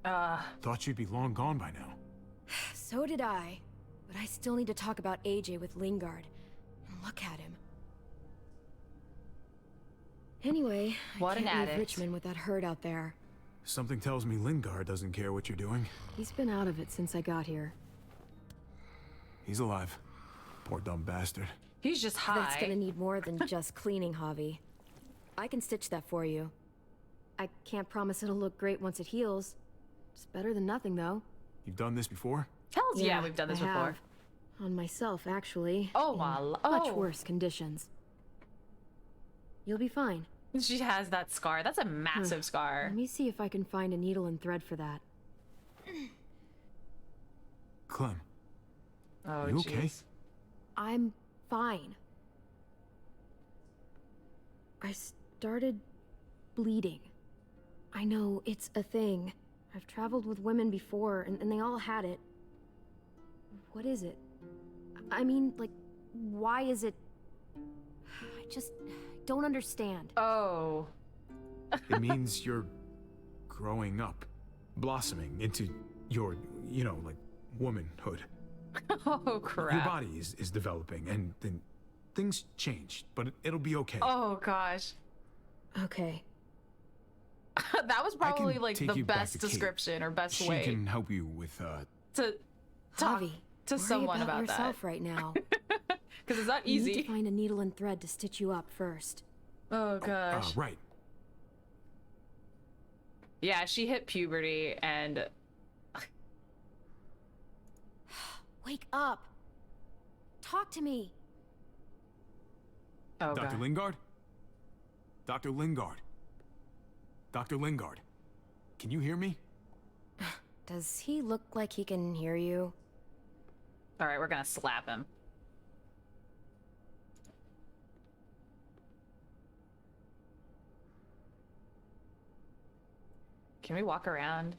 Thought you'd be long gone by now.
So did I. But I still need to talk about AJ with Lingard. And look at him. Anyway,
What
I
an
can't leave
addict.
Richmond with that herd out there.
Something tells me Lingard doesn't care what you're doing.
He's been out of it since I got here.
He's alive. Poor dumb bastard.
He's just high.
That's gonna need more than just cleaning, Javi. I can stitch that for you. I can't promise it'll look great once it heals. It's better than nothing, though.
You've done this before?
Hells yeah, we've done this
I
before.
have. On myself, actually.
Oh
in
my
much worse conditions. You'll be fine.
She has that scar. That's a massive scar.
Let me see if I can find a needle and thread for that.
Clem,
Oh,
you okay?
jeez.
I'm fine. I started bleeding. I know, it's a thing. I've traveled with women before, and they all had it. What is it? I mean, like, why is it... I just don't understand.
Oh.
It means you're growing up, blossoming into your, you know, like, womanhood.
Oh, crap.
Your body is developing, and then things change, but it'll be okay.
Oh, gosh.
Okay.
That was
I can
probably, like,
take
the
you back
best
to Kate.
description or best
She
way
can help you with,
to talk
Javi,
to
worry
someone
about
about
yourself
that.
right now.
Because it's not
You need
easy.
to find a needle and thread to stitch you up first.
Oh, gosh.
right.
Yeah, she hit puberty and...
Wake up! Talk to me!
Oh,
Dr.
God.
Lingard? Dr. Lingard. Dr. Lingard. Can you hear me?
Does he look like he can hear you?
Alright, we're gonna slap him. Can we walk around?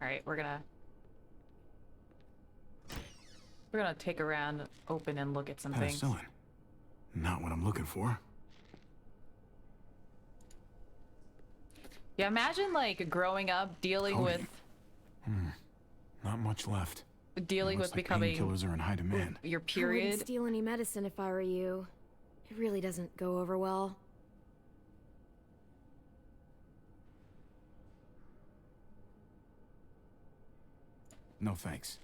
Alright, we're gonna take around, open, and look at some things.
Penicillin. Not what I'm looking for.
Yeah, imagine like growing up, dealing
Cody.
with
Not much left.
dealing
Looks
with
like
becoming
painkillers are in high demand.
your
I
period.
wouldn't steal any medicine if I were you. It really doesn't go over well.
No thanks.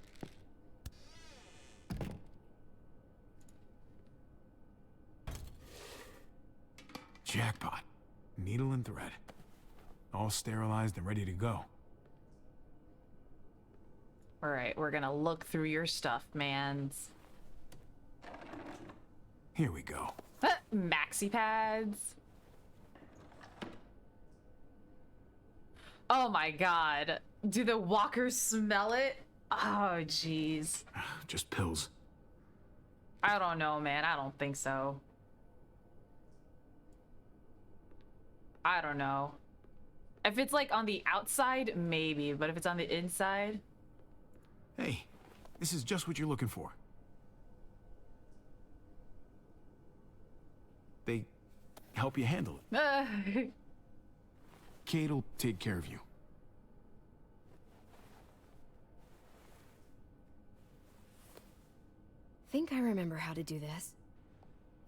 Jackpot. Needle and thread. All sterilized and ready to go.
All right, we're gonna look through your stuff, mans.
Here we go.
Maxi pads. Oh my god. Do the walkers smell it? Oh, jeez.
Just pills.
I don't know, man. I don't think so. I don't know. If it's like on the outside, maybe, but if it's on the inside...
Hey, this is just what you're looking for. They help you handle it. Kate'll take care of you.
Think I remember how to do this.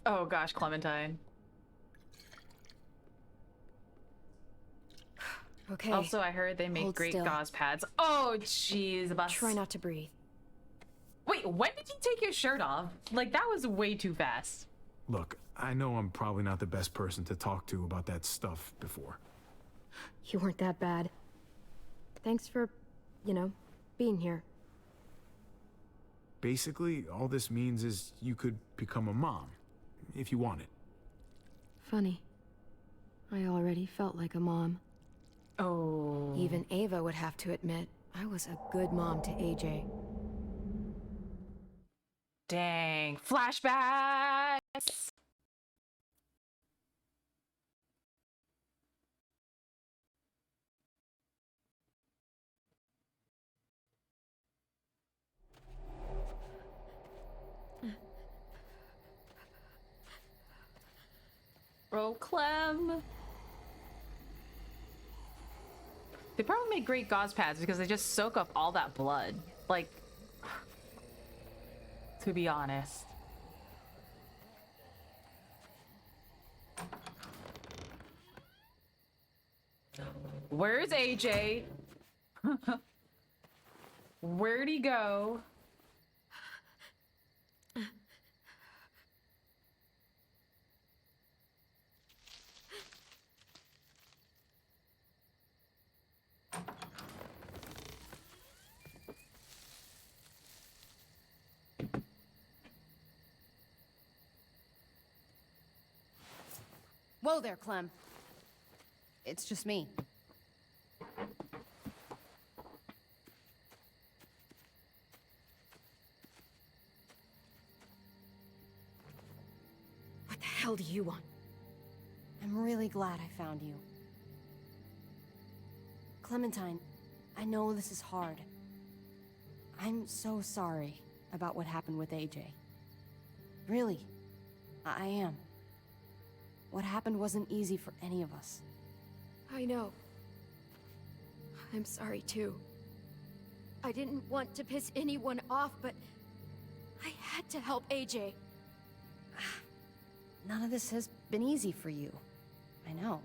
Oh gosh, Clementine.
Okay.
Also, I heard they make
Hold
great
still.
gauze pads. Oh, jeez.
Try not to breathe.
Wait, when did you take your shirt off? Like, that was way too fast.
Look, I know I'm probably not the best person to talk to about that stuff before.
You weren't that bad. Thanks for, you know, being here.
Basically, all this means is you could become a mom, if you wanted.
Funny. I already felt like a mom.
Oh.
Even Ava would have to admit, I was a good mom to AJ.
Dang. Flashbacks! Oh, Clem. They probably make great gauze pads because they just soak up all that blood. Like, to be honest. Where's AJ? Where'd he go?
Whoa there, Clem. It's just me.
What the hell do you want?
I'm really glad I found you. Clementine, I know this is hard. I'm so sorry about what happened with AJ. Really, I am. What happened wasn't easy for any of us.
I know. I'm sorry too. I didn't want to piss anyone off, but I had to help AJ.
None of this has been easy for you. I know.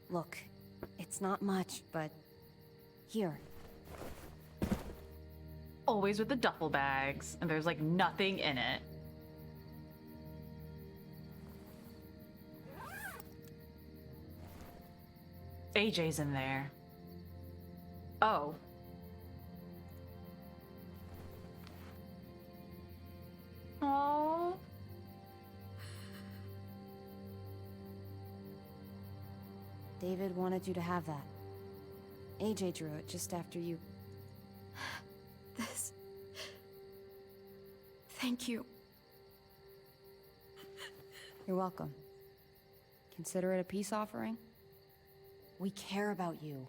Look, it's not much, but here.
Always with the duffel bags, and there's like nothing in it. AJ's in there. Oh. Oh.
David wanted you to have that. AJ drew it just after you...
This... Thank you.
You're welcome. Consider it a peace offering? We care about you.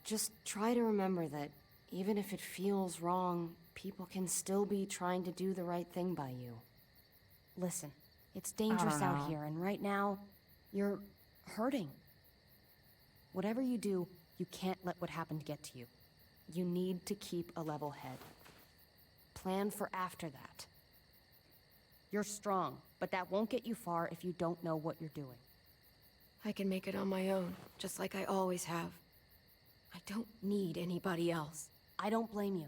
Just try to remember that even if it feels wrong, people can still be trying to do the right thing by you. Listen, it's dangerous out here, and right now, you're hurting. Whatever you do, you can't let what happened get to you. You need to keep a level head. Plan for after that. You're strong, but that won't get you far if you don't know what you're doing.
I can make it on my own, just like I always have. I don't need anybody else.
I don't blame you.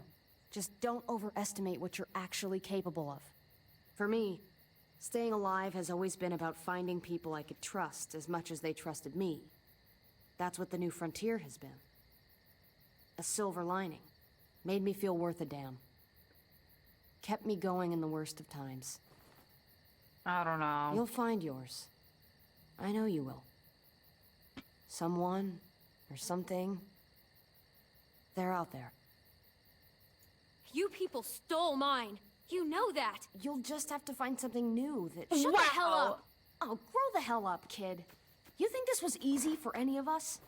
Just don't overestimate what you're actually capable of. For me, Staying alive has always been about finding people I could trust as much as they trusted me. That's what the new frontier has been. A silver lining. Made me feel worth a damn. Kept me going in the worst of times.
I don't know.
You'll find yours. I know you will. Someone, or something, they're out there.
You people stole mine. You know that.
You'll just have to find something new that...
Shut the hell up!
Oh, grow the hell up, kid. You think this was easy for any of us?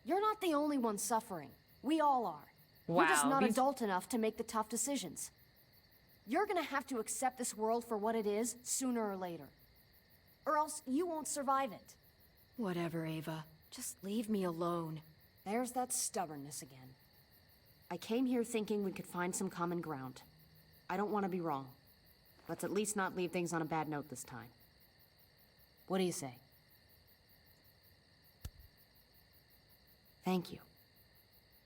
You're not the only one suffering. We all are. You're just not adult enough to make the tough decisions. You're gonna have to accept this world for what it is, sooner or later. Or else you won't survive it.
Whatever, Ava. Just leave me alone.
There's that stubbornness again. I came here thinking we could find some common ground. I don't want to be wrong. Let's at least not leave things on a bad note this time. What do you say? Thank you.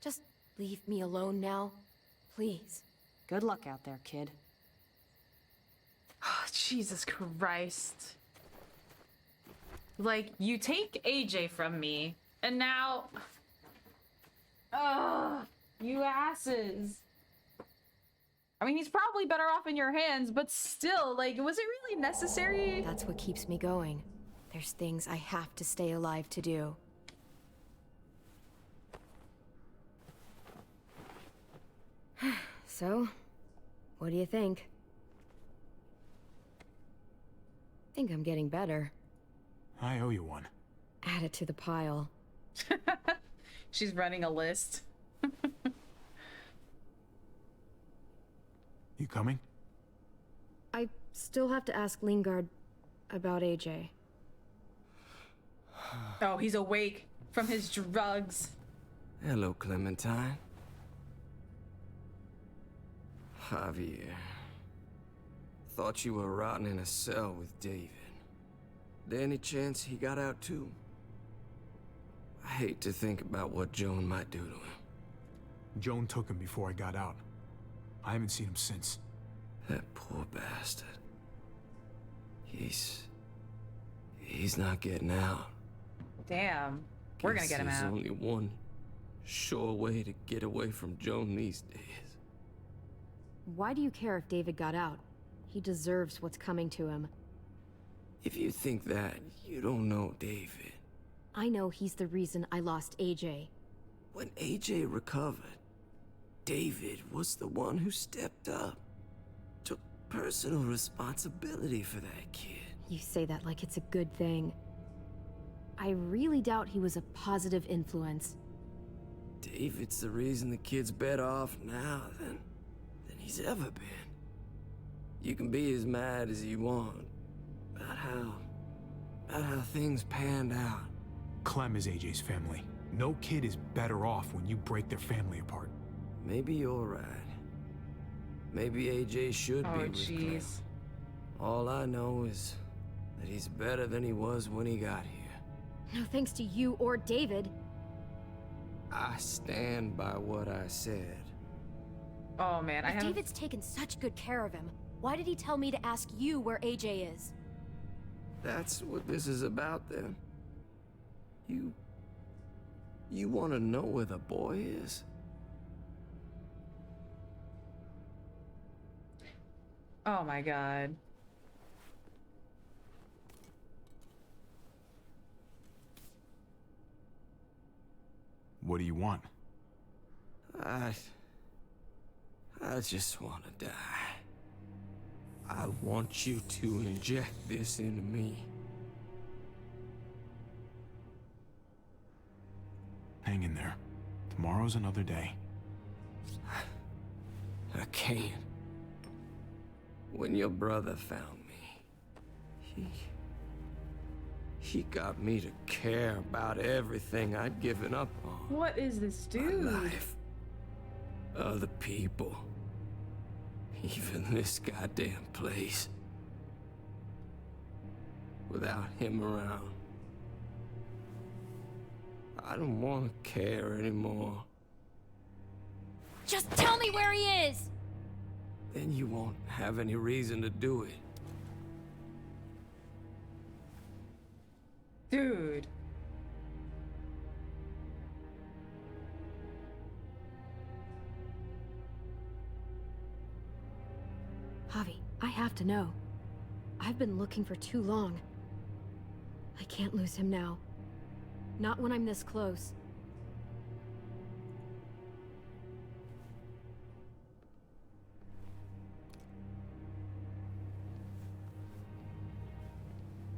Just leave me alone now, please.
Good luck out there, kid.
Oh, Jesus Christ. Like, you take AJ from me, and now... Ugh, you asses. I mean, he's probably better off in your hands, but still, like, was it really necessary?
That's what keeps me going. There's things I have to stay alive to do. So, what do you think? Think I'm getting better.
I owe you one.
Add it to the pile.
She's running a list.
You coming?
I still have to ask Lingard about AJ.
Oh, he's awake from his drugs.
Hello, Clementine. Javier. Thought you were rotting in a cell with David. There any chance he got out too? I hate to think about what Joan might do to him.
Joan took him before I got out. I haven't seen him since.
That poor bastard. He's not getting out.
Damn. We're gonna get him
There's
out.
only one sure way to get away from Joan these days.
Why do you care if David got out? He deserves what's coming to him.
If you think that, you don't know David.
I know he's the reason I lost AJ.
When AJ recovered, David was the one who stepped up. Took personal responsibility for that kid.
You say that like it's a good thing. I really doubt he was a positive influence.
David's the reason the kid's better off now than he's ever been. You can be as mad as you want about how things panned out.
Clem is AJ's family. No kid is better off when you break their family apart.
Maybe you're right. Maybe AJ should be with Clem. All I know is that he's better than he was when he got here.
No thanks to you or David.
I stand by what I said.
Oh man,
If David's taken such good care of him, why did he tell me to ask you where AJ is?
That's what this is about then. You want to know where the boy is?
Oh my god.
What do you want?
I just want to die. I want you to inject this into me.
Hang in there. Tomorrow's another day.
I can't. When your brother found me, he got me to care about everything I'd given up on.
What is this dude?
My life. Other people. Even this goddamn place. Without him around, I don't want to care anymore.
Just tell me where he is!
Then you won't have any reason to do it.
Dude.
Javi, I have to know. I've been looking for too long. I can't lose him now. Not when I'm this close.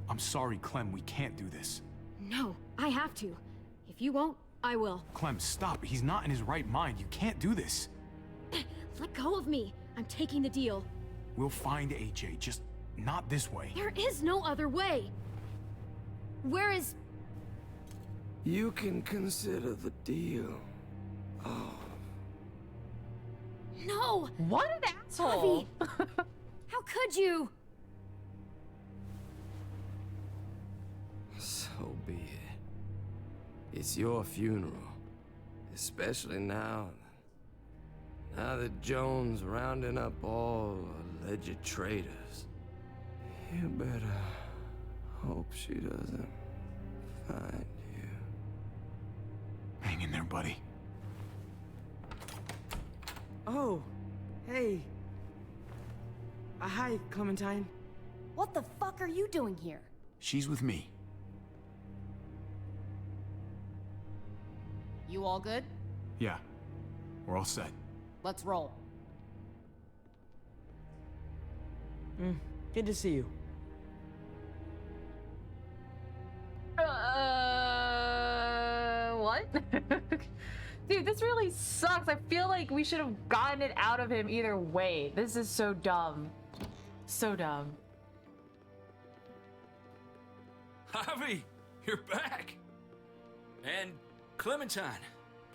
I'm sorry, Clem, we can't do this.
No, I have to. If you won't, I will.
Clem, stop. He's not in his right mind. You can't do this.
Let go of me. I'm taking the deal.
We'll find AJ, just not this way.
There is no other way. Where is...
You can consider the deal. Oh.
No!
What an asshole!
Javi! How could you?
So be it. It's your funeral. Especially now. Now that Joan's rounding up all alleged traitors. You better hope she doesn't find you.
Hang in there, buddy.
Oh, hey. Hi, Clementine.
What the fuck are you doing here?
She's with me.
You all good?
Yeah, we're all set.
Let's roll.
Good to see you.
What? Dude, this really sucks. I feel like we should have gotten it out of him either way. This is so dumb. So dumb.
Javi, you're back. And Clementine.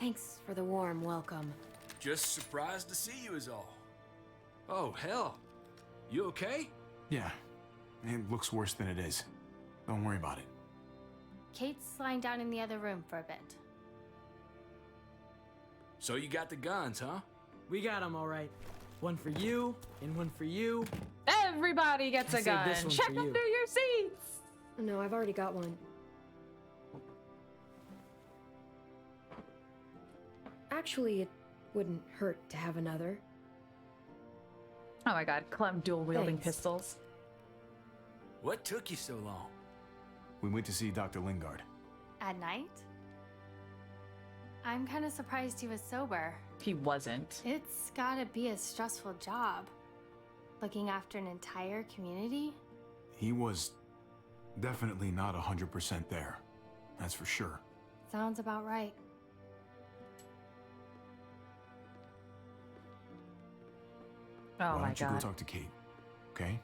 Thanks for the warm welcome.
Just surprised to see you is all. Oh, hell. You okay?
Yeah, it looks worse than it is. Don't worry about it.
Kate's lying down in the other room for a bit.
So you got the guns, huh?
We got them all right. One for you, and one for you.
Everybody gets
I
a
saved
gun.
this one
Check
for you.
under your seats.
No, I've already got one. Actually, it wouldn't hurt to have another.
Oh my god, Clem dual wielding
Thanks.
pistols.
What took you so long?
We went to see Dr. Lingard.
At night? I'm kind of surprised he was sober.
He wasn't.
It's gotta be a stressful job. Looking after an entire community?
He was definitely not 100% there. That's for sure.
Sounds about right.
Oh
Why
my
don't you go
god.
talk to Kate, okay?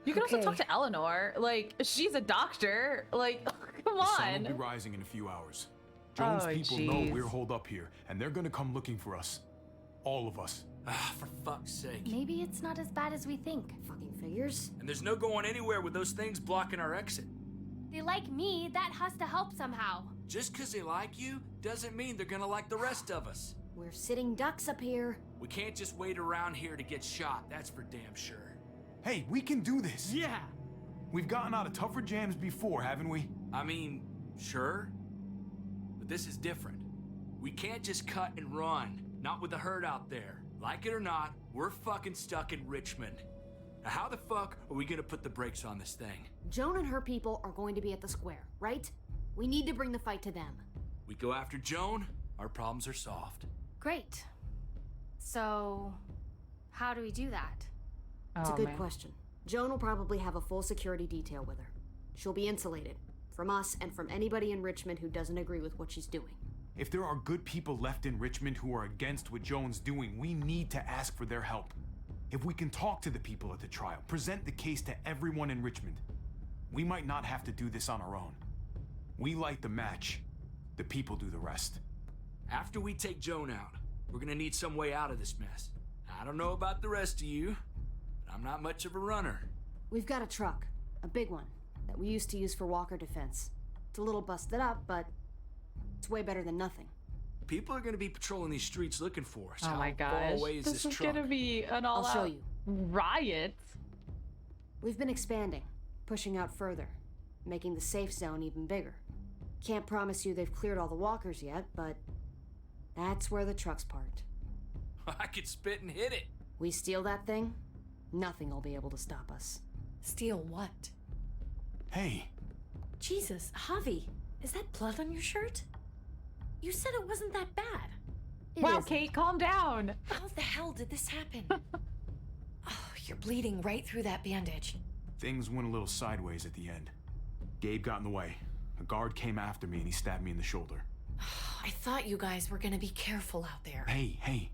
You can also
Okay.
talk to Eleanor. Like, she's a doctor. Like, come
The sun will be
on.
rising in a few hours. Joan's
Oh,
people know
jeez.
we're holed up here, and they're gonna come looking for us. All of us.
Ah, for fuck's sake.
Maybe it's not as bad as we think.
Fucking figures.
And there's no going anywhere with those things blocking our exit.
They like me, that has to help somehow.
Just 'cause they like you doesn't mean they're gonna like the rest of us.
We're sitting ducks up here.
We can't just wait around here to get shot, that's for damn sure.
Hey, we can do this!
Yeah!
We've gotten out of tougher jams before, haven't we?
I mean, sure. But this is different. We can't just cut and run, not with the herd out there. Like it or not, we're fucking stuck in Richmond. Now how the fuck are we gonna put the brakes on this thing?
Joan and her people are going to be at the square, right? We need to bring the fight to them.
We go after Joan, our problems are solved.
Great. So, how do we do that?
It's a
Oh,
good
man.
question. Joan will probably have a full security detail with her. She'll be insulated from us and from anybody in Richmond who doesn't agree with what she's doing.
If there are good people left in Richmond who are against what Joan's doing, we need to ask for their help. If we can talk to the people at the trial, present the case to everyone in Richmond, we might not have to do this on our own. We light the match, the people do the rest.
After we take Joan out, we're gonna need some way out of this mess. I don't know about the rest of you, but I'm not much of a runner.
We've got a truck, a big one, that we used to use for walker defense. It's a little busted up, but it's way better than nothing.
People are gonna be patrolling these streets looking for us.
Oh my
How
gosh.
far away is
This
this
is
truck?
gonna be an
I'll show
all-out
you.
riot.
We've been expanding, pushing out further. making the safe zone even bigger. Can't promise you they've cleared all the walkers yet, but that's where the truck's parked.
I could spit and hit it.
We steal that thing, nothing will be able to stop us.
Steal what?
Hey.
Jesus, Javi, is that blood on your shirt? You said it wasn't that bad.
Wow, Kate, calm down.
How the hell did this happen? Oh, you're bleeding right through that bandage.
Things went a little sideways at the end. Gabe got in the way. A guard came after me and he stabbed me in the shoulder.
I thought you guys were gonna be careful out there.
Hey.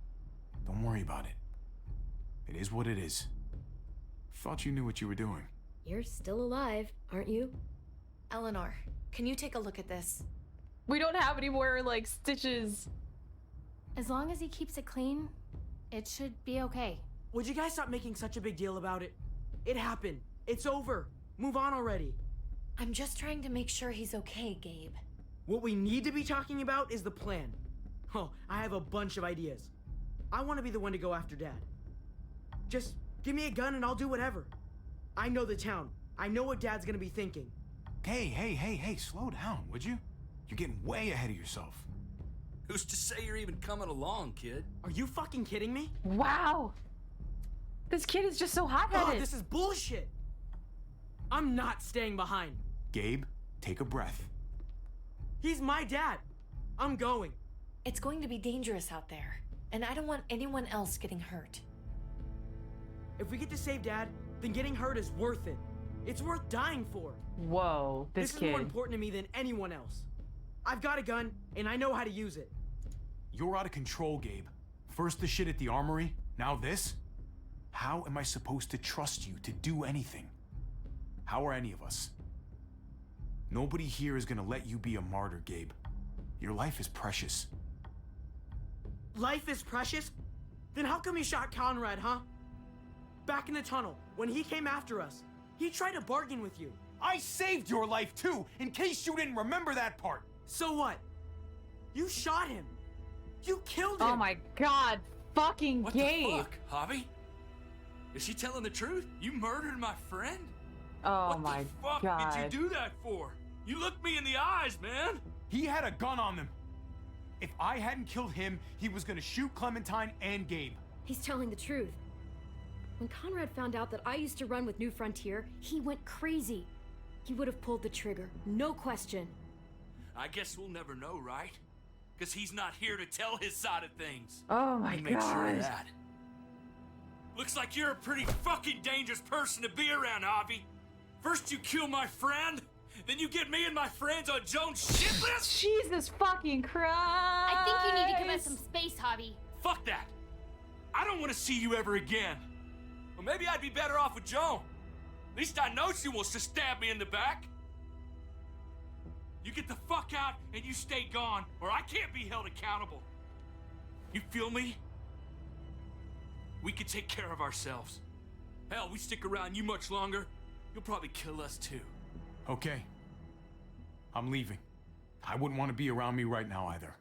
Don't worry about it. It is what it is. Thought you knew what you were doing.
You're still alive, aren't you?
Eleanor, can you take a look at this?
We don't have any more, like, stitches.
As long as he keeps it clean, it should be okay.
Would you guys stop making such a big deal about it? It happened. It's over. Move on already.
I'm just trying to make sure he's okay, Gabe.
What we need to be talking about is the plan. Oh, I have a bunch of ideas. I want to be the one to go after Dad. Just give me a gun and I'll do whatever. I know the town. I know what Dad's gonna be thinking.
Hey, slow down, would you? You're getting way ahead of yourself.
Who's to say you're even coming along, kid?
Are you fucking kidding me?
Wow. This kid is just so hot-headed.
Oh, this is bullshit. I'm not staying behind.
Gabe, take a breath.
He's my dad. I'm going.
It's going to be dangerous out there, and I don't want anyone else getting hurt.
If we get to save Dad, then getting hurt is worth it. It's worth dying for.
Whoa, this
is
kid.
more important to me than anyone else. I've got a gun, and I know how to use it.
You're out of control, Gabe. First the shit at the armory, now this? How am I supposed to trust you to do anything? How are any of us? Nobody here is gonna let you be a martyr, Gabe. Your life is precious.
Life is precious? Then how come you shot Conrad, huh? Back in the tunnel, when he came after us, he tried to bargain with you.
I saved your life too, in case you didn't remember that part.
So what? You shot him. You killed him.
Oh my god, fucking
What
Gabe.
the fuck, Javi? Is she telling the truth? You murdered my friend?
Oh my
What the fuck
god.
did you do that for? You looked me in the eyes, man.
He had a gun on them. If I hadn't killed him, he was gonna shoot Clementine and Gabe.
He's telling the truth. When Conrad found out that I used to run with New Frontier, he went crazy. He would have pulled the trigger, no question.
I guess we'll never know, right? Because he's not here to tell his side of things.
Oh my
You make sure of
god.
that. Looks like you're a pretty fucking dangerous person to be around, Javi. First you kill my friend, then you get me and my friends on Jones' shit list?
Jesus fucking Christ.
I think you need to give us some space, Javi.
Fuck that. I don't want to see you ever again. Well, maybe I'd be better off with Joan. At least I know she wants to stab me in the back. You get the fuck out and you stay gone, or I can't be held accountable. You feel me? We can take care of ourselves. Hell, we stick around you much longer, you'll probably kill us too.
Okay. I'm leaving. I wouldn't want to be around me right now either.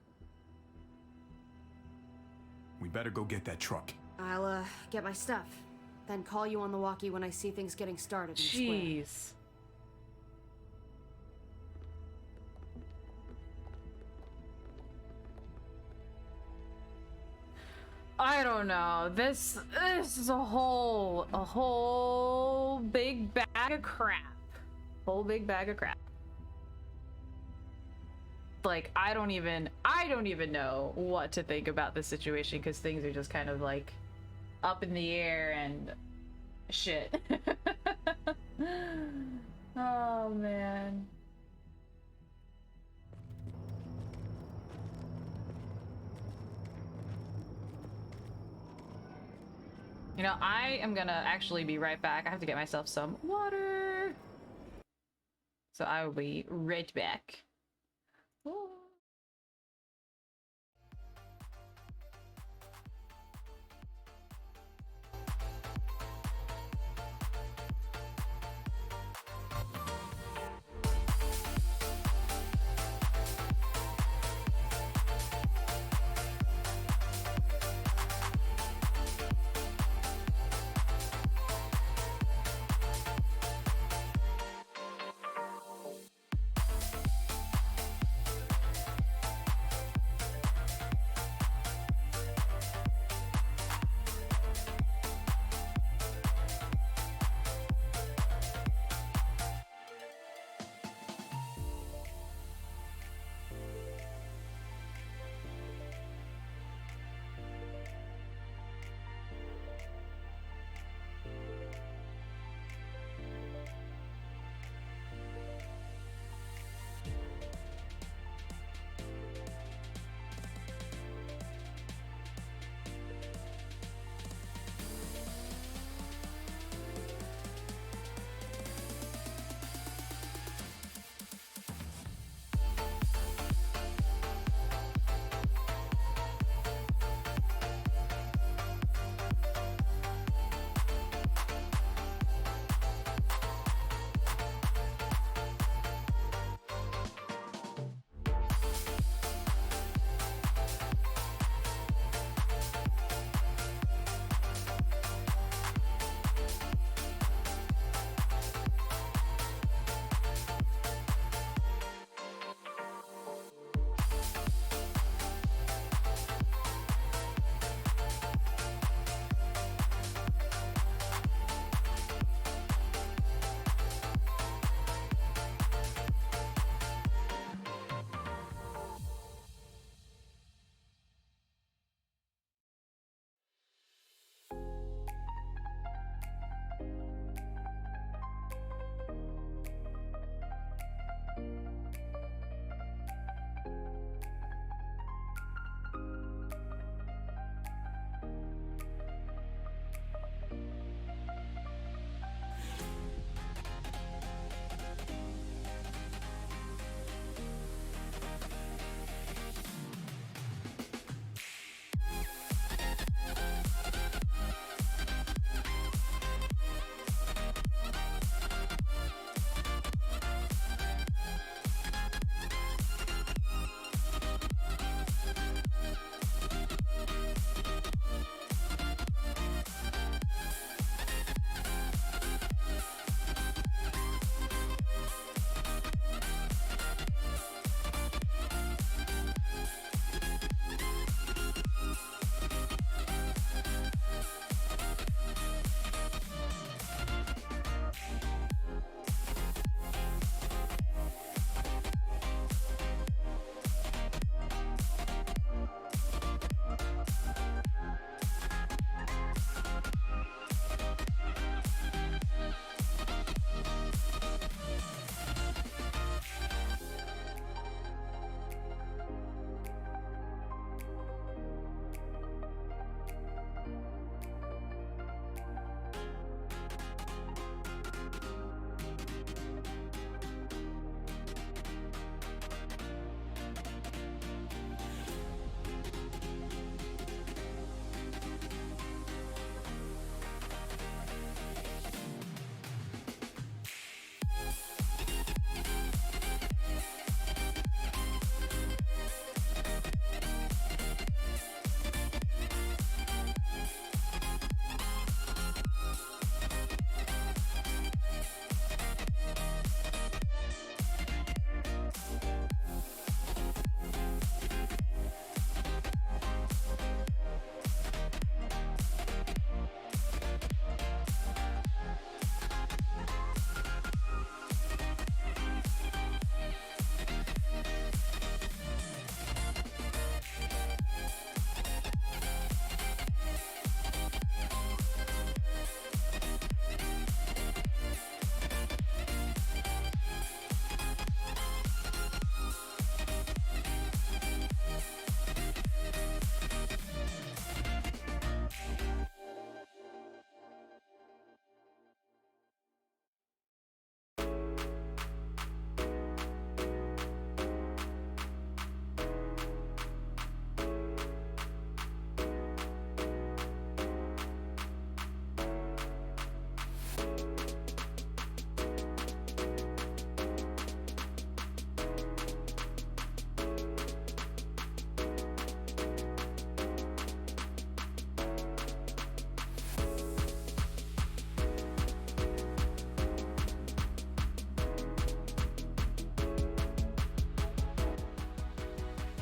We better go get that truck.
I'll, get my stuff. Then call you on the walkie when I see things getting started in the square.
Jeez. I don't know. This is a whole big bag of crap. Whole big bag of crap. Like I don't even know what to think about this situation because things are just kind of like up in the air and shit. Oh man. You know, I am gonna actually be right back. I have to get myself some water. So I will be right back. Oh.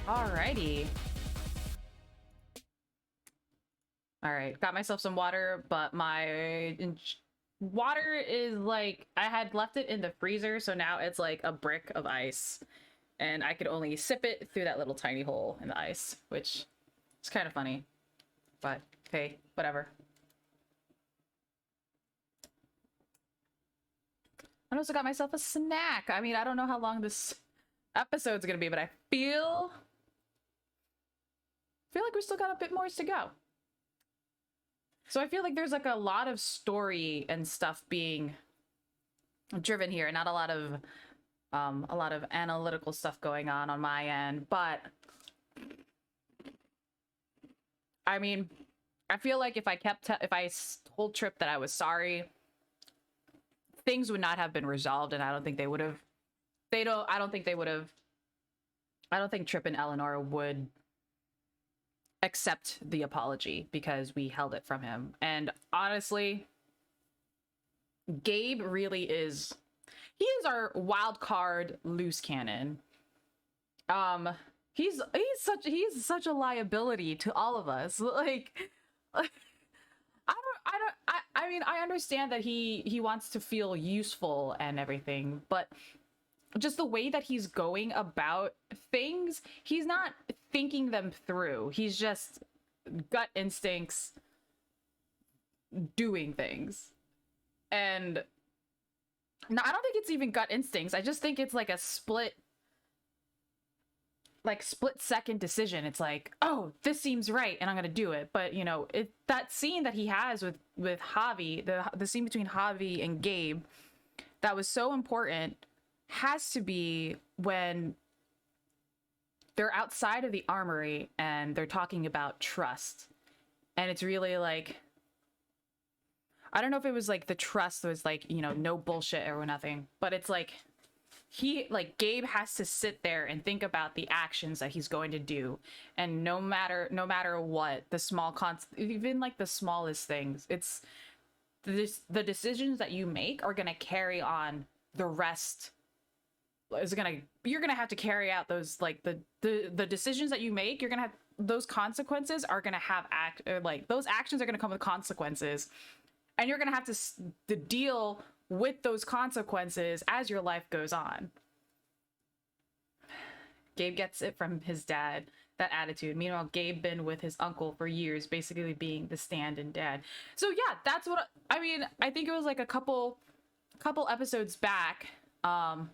Alrighty. Alright, got myself some water, but my water is like, I had left it in the freezer, so now it's like a brick of ice. And I could only sip it through that little tiny hole in the ice, which is kind of funny. But, hey, whatever. I also got myself a snack. I mean, I don't know how long this episode's gonna be, but I feel like we still got a bit more to go. So I feel like there's like a lot of story and stuff being driven here, not a lot of analytical stuff going on my end. But I mean, I feel like if I told Trip that I was sorry, things would not have been resolved, and I don't think they would have. I don't think Trip and Eleanor would accept the apology because we held it from him. And honestly, Gabe really is, he is our wild card loose cannon. He's such a liability to all of us. Like I mean, I understand that he wants to feel useful and everything, but just the way that he's going about things, he's not thinking them through. He's just gut instincts doing things. And no, I don't think it's even gut instincts. I just think it's like a split second decision. It's like, oh, this seems right and I'm gonna do it. But you know, that scene that he has with Javi, the scene between Javi and Gabe, that was so important, has to be when they're outside of the armory and they're talking about trust. And it's really like, I don't know if it was like the trust was like, you know, no bullshit or nothing, but it's like Gabe has to sit there and think about the actions that he's going to do, and no matter what, the small even like the smallest things, it's the decisions that you make are gonna carry on the rest. You're gonna have to carry out those, like the decisions that you make. You're gonna have those consequences are gonna have those actions are gonna come with consequences, and you're gonna have to deal with those consequences as your life goes on. Gabe gets it from his dad, that attitude. Meanwhile, Gabe been with his uncle for years, basically being the stand-in dad. So yeah, that's what I mean. I think it was like a couple episodes back. I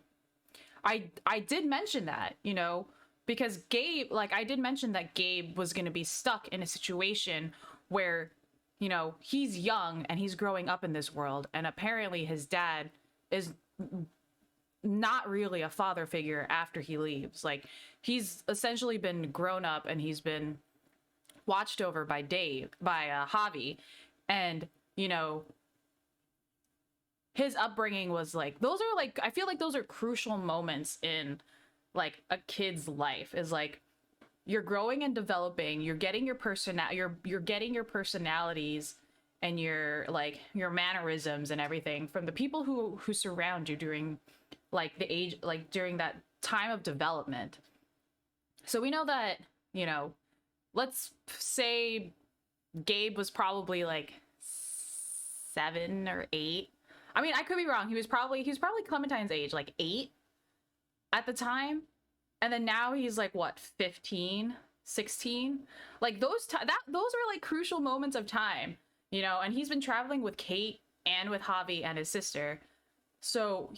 did mention that, you know, because Gabe, like I did mention that Gabe was going to be stuck in a situation where, you know, he's young and he's growing up in this world, and apparently his dad is not really a father figure after he leaves. Like, he's essentially been grown up and he's been watched over by Javi, and you know, his upbringing was like, those are like, I feel like those are crucial moments in like a kid's life, is like, you're growing and developing, you're getting your you're getting your personalities and your mannerisms and everything from the people who surround you during like the age, like during that time of development. So we know that, you know, let's say Gabe was probably like 7 or 8. I mean, I could be wrong. He was probably Clementine's age, like 8 at the time. And then now he's like, what, 15, 16? Like those are like crucial moments of time, you know, and he's been traveling with Kate and with Javi and his sister. So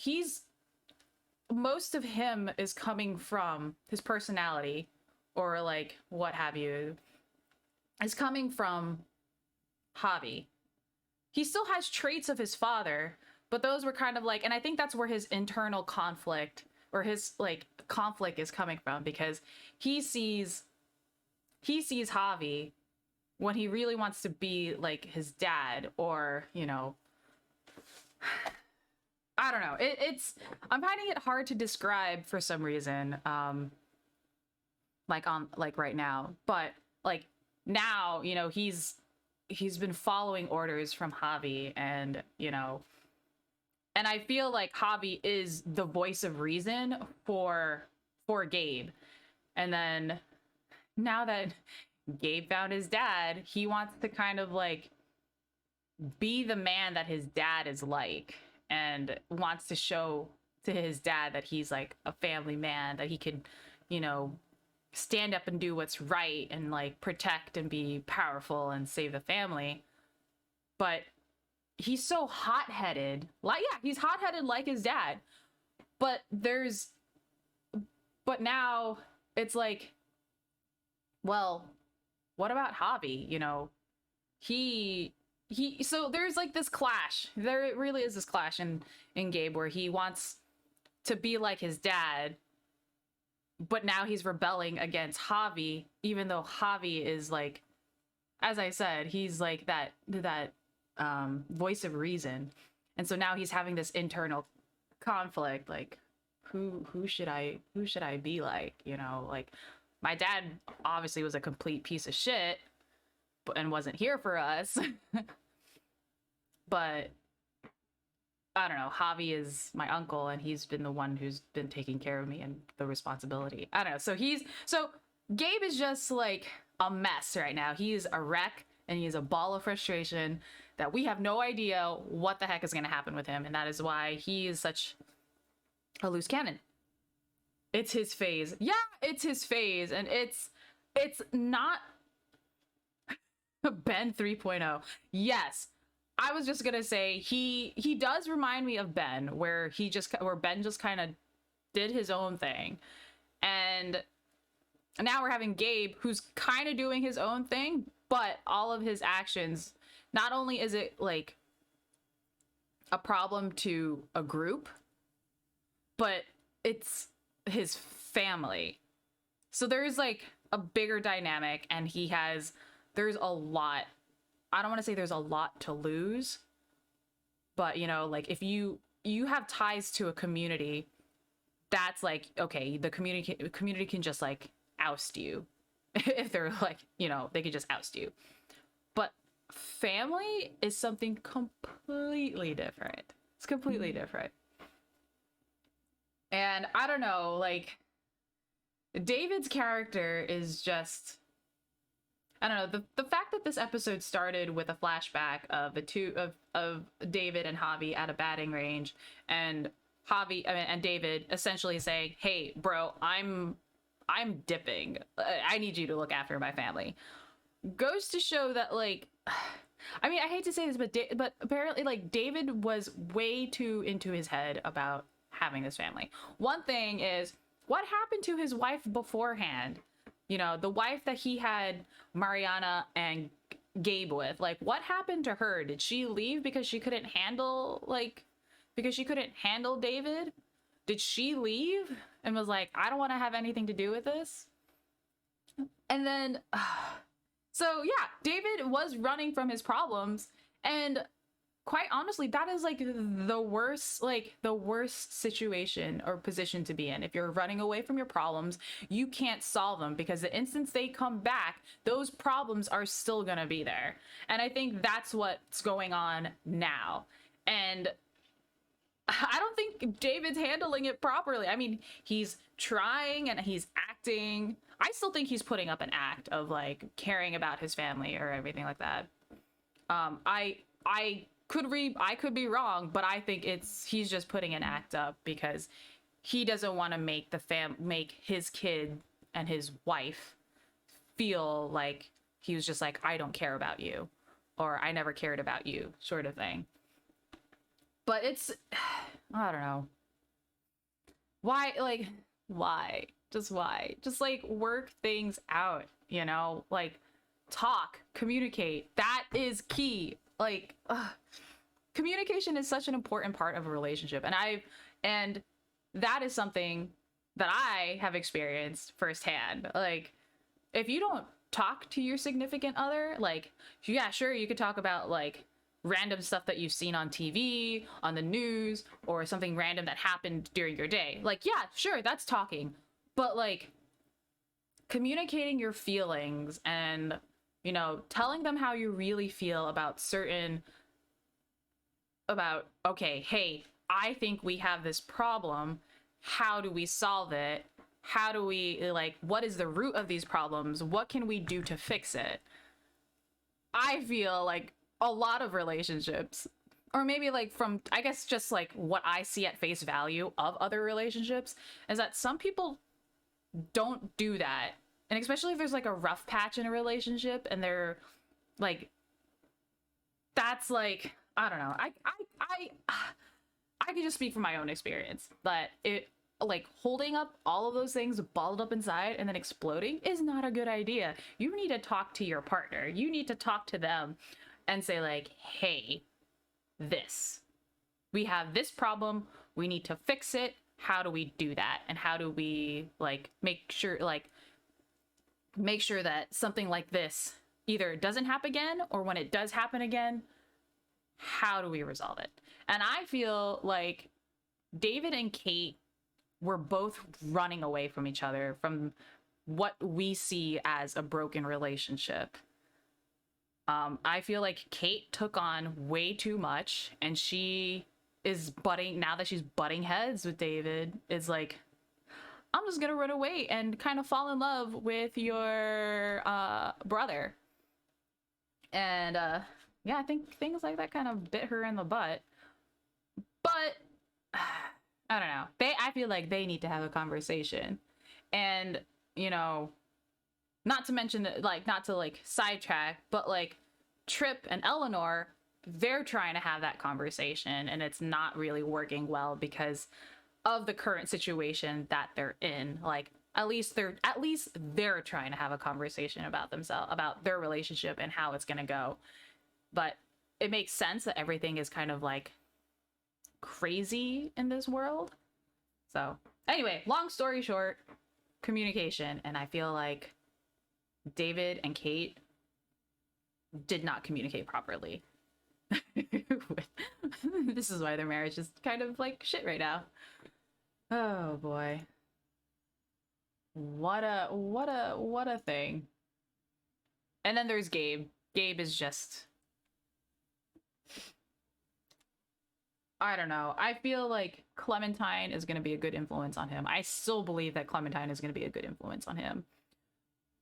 most of him is coming from his personality, or like what have you, is coming from Javi. He still has traits of his father, but those were kind of like, and I think that's where his internal conflict, or his like conflict, is coming from, because he sees Javi when he really wants to be like his dad, or, you know, I don't know. I'm finding it hard to describe for some reason, like right now, but like now, you know, he's been following orders from Javi, and, you know, and I feel like Javi is the voice of reason for Gabe. And then now that Gabe found his dad, he wants to kind of like be the man that his dad is like, and wants to show to his dad that he's like a family man, that he could, you know, stand up and do what's right and like protect and be powerful and save the family. But he's so hot-headed. Like, yeah, he's hot-headed like his dad. But now it's like, well, what about Javi? You know, so there's like this clash. There really is this clash in Gabe where he wants to be like his dad, but now he's rebelling against Javi, even though Javi is like, as I said, he's like that voice of reason. And so now he's having this internal conflict, like, who should I be like, you know? Like, my dad obviously was a complete piece of shit and wasn't here for us. But I don't know, Javi is my uncle, and he's been the one who's been taking care of me and the responsibility. I don't know. So Gabe is just like a mess right now. He's a wreck, and he's a ball of frustration that we have no idea what the heck is going to happen with him. And that is why he is such a loose cannon. It's his phase. Yeah, it's his phase. And it's not Ben 3.0. Yes. I was just gonna say he does remind me of Ben, where Ben just kind of did his own thing, and now we're having Gabe, who's kind of doing his own thing, but all of his actions, not only is it like a problem to a group, but it's his family. So there's like a bigger dynamic, and there's a lot. I don't want to say there's a lot to lose, but you know, like if you have ties to a community, that's like, okay, the community can just like oust you if they're like, you know, they could just oust you. But family is something completely different. It's completely different. And I don't know, like David's character is just, I don't know, the fact that this episode started with a flashback of of David and Javi at a batting range, and David essentially saying, "Hey, bro, I'm dipping. I need you to look after my family," goes to show that, like, I mean, I hate to say this, but apparently, like, David was way too into his head about having this family. One thing is, what happened to his wife beforehand? You know, the wife that he had Mariana and Gabe with, like, what happened to her? Did she leave because she couldn't handle David? Did she leave and was like, I don't want to have anything to do with this? And then, so yeah, David was running from his problems, and quite honestly, that is like the worst situation or position to be in. If you're running away from your problems, you can't solve them, because the instant they come back, those problems are still gonna be there. And I think that's what's going on now. And I don't think David's handling it properly. I mean, he's trying and he's acting. I still think he's putting up an act of like caring about his family or everything like that. I could be wrong, but I think he's just putting an act up because he doesn't want to make his kid and his wife feel like he was just like, I don't care about you, or I never cared about you, sort of thing. But I don't know. Why? Just why? Just like work things out, you know? Like talk, communicate. That is key. Like, communication is such an important part of a relationship. And that is something that I have experienced firsthand. Like, if you don't talk to your significant other, like, yeah, sure, you could talk about like random stuff that you've seen on TV, on the news, or something random that happened during your day. Like, yeah, sure, that's talking. But like communicating your feelings and, you know, telling them how you really feel about okay, hey, I think we have this problem. How do we solve it? how do we, like, what is the root of these problems? What can we do to fix it? I feel like a lot of relationships, or maybe like from, I guess, just like what I see at face value of other relationships, is that some people don't do that. And especially if there's like a rough patch in a relationship and they're like, that's like, I don't know. I can just speak from my own experience, but it, like, holding up all of those things balled up inside and then exploding is not a good idea. You need to talk to your partner. You need to talk to them and say like, hey, we have this problem. We need to fix it. How do we do that? And how do we like make sure that something like this either doesn't happen again, or when it does happen again, how do we resolve it? And I feel like David and Kate were both running away from each other, from what we see as a broken relationship. I feel like Kate took on way too much, and she is now that she's butting heads with David, is like, I'm just gonna run away and kind of fall in love with your brother. And yeah, I think things like that kind of bit her in the butt. But I don't know. I feel like they need to have a conversation. And, you know, not to mention that, like, not to like sidetrack, but like Tripp and Eleanor, they're trying to have that conversation and it's not really working well because of the current situation that they're in. Like, at least they're trying to have a conversation about themselves, about their relationship and how it's gonna go. But it makes sense that everything is kind of like crazy in this world. So anyway, long story short, communication. And I feel like David and Kate did not communicate properly. This is why their marriage is kind of like shit right now. Oh boy. What a thing. And then there's Gabe. Gabe is just, I don't know. I feel like Clementine is going to be a good influence on him. I still believe that Clementine is going to be a good influence on him.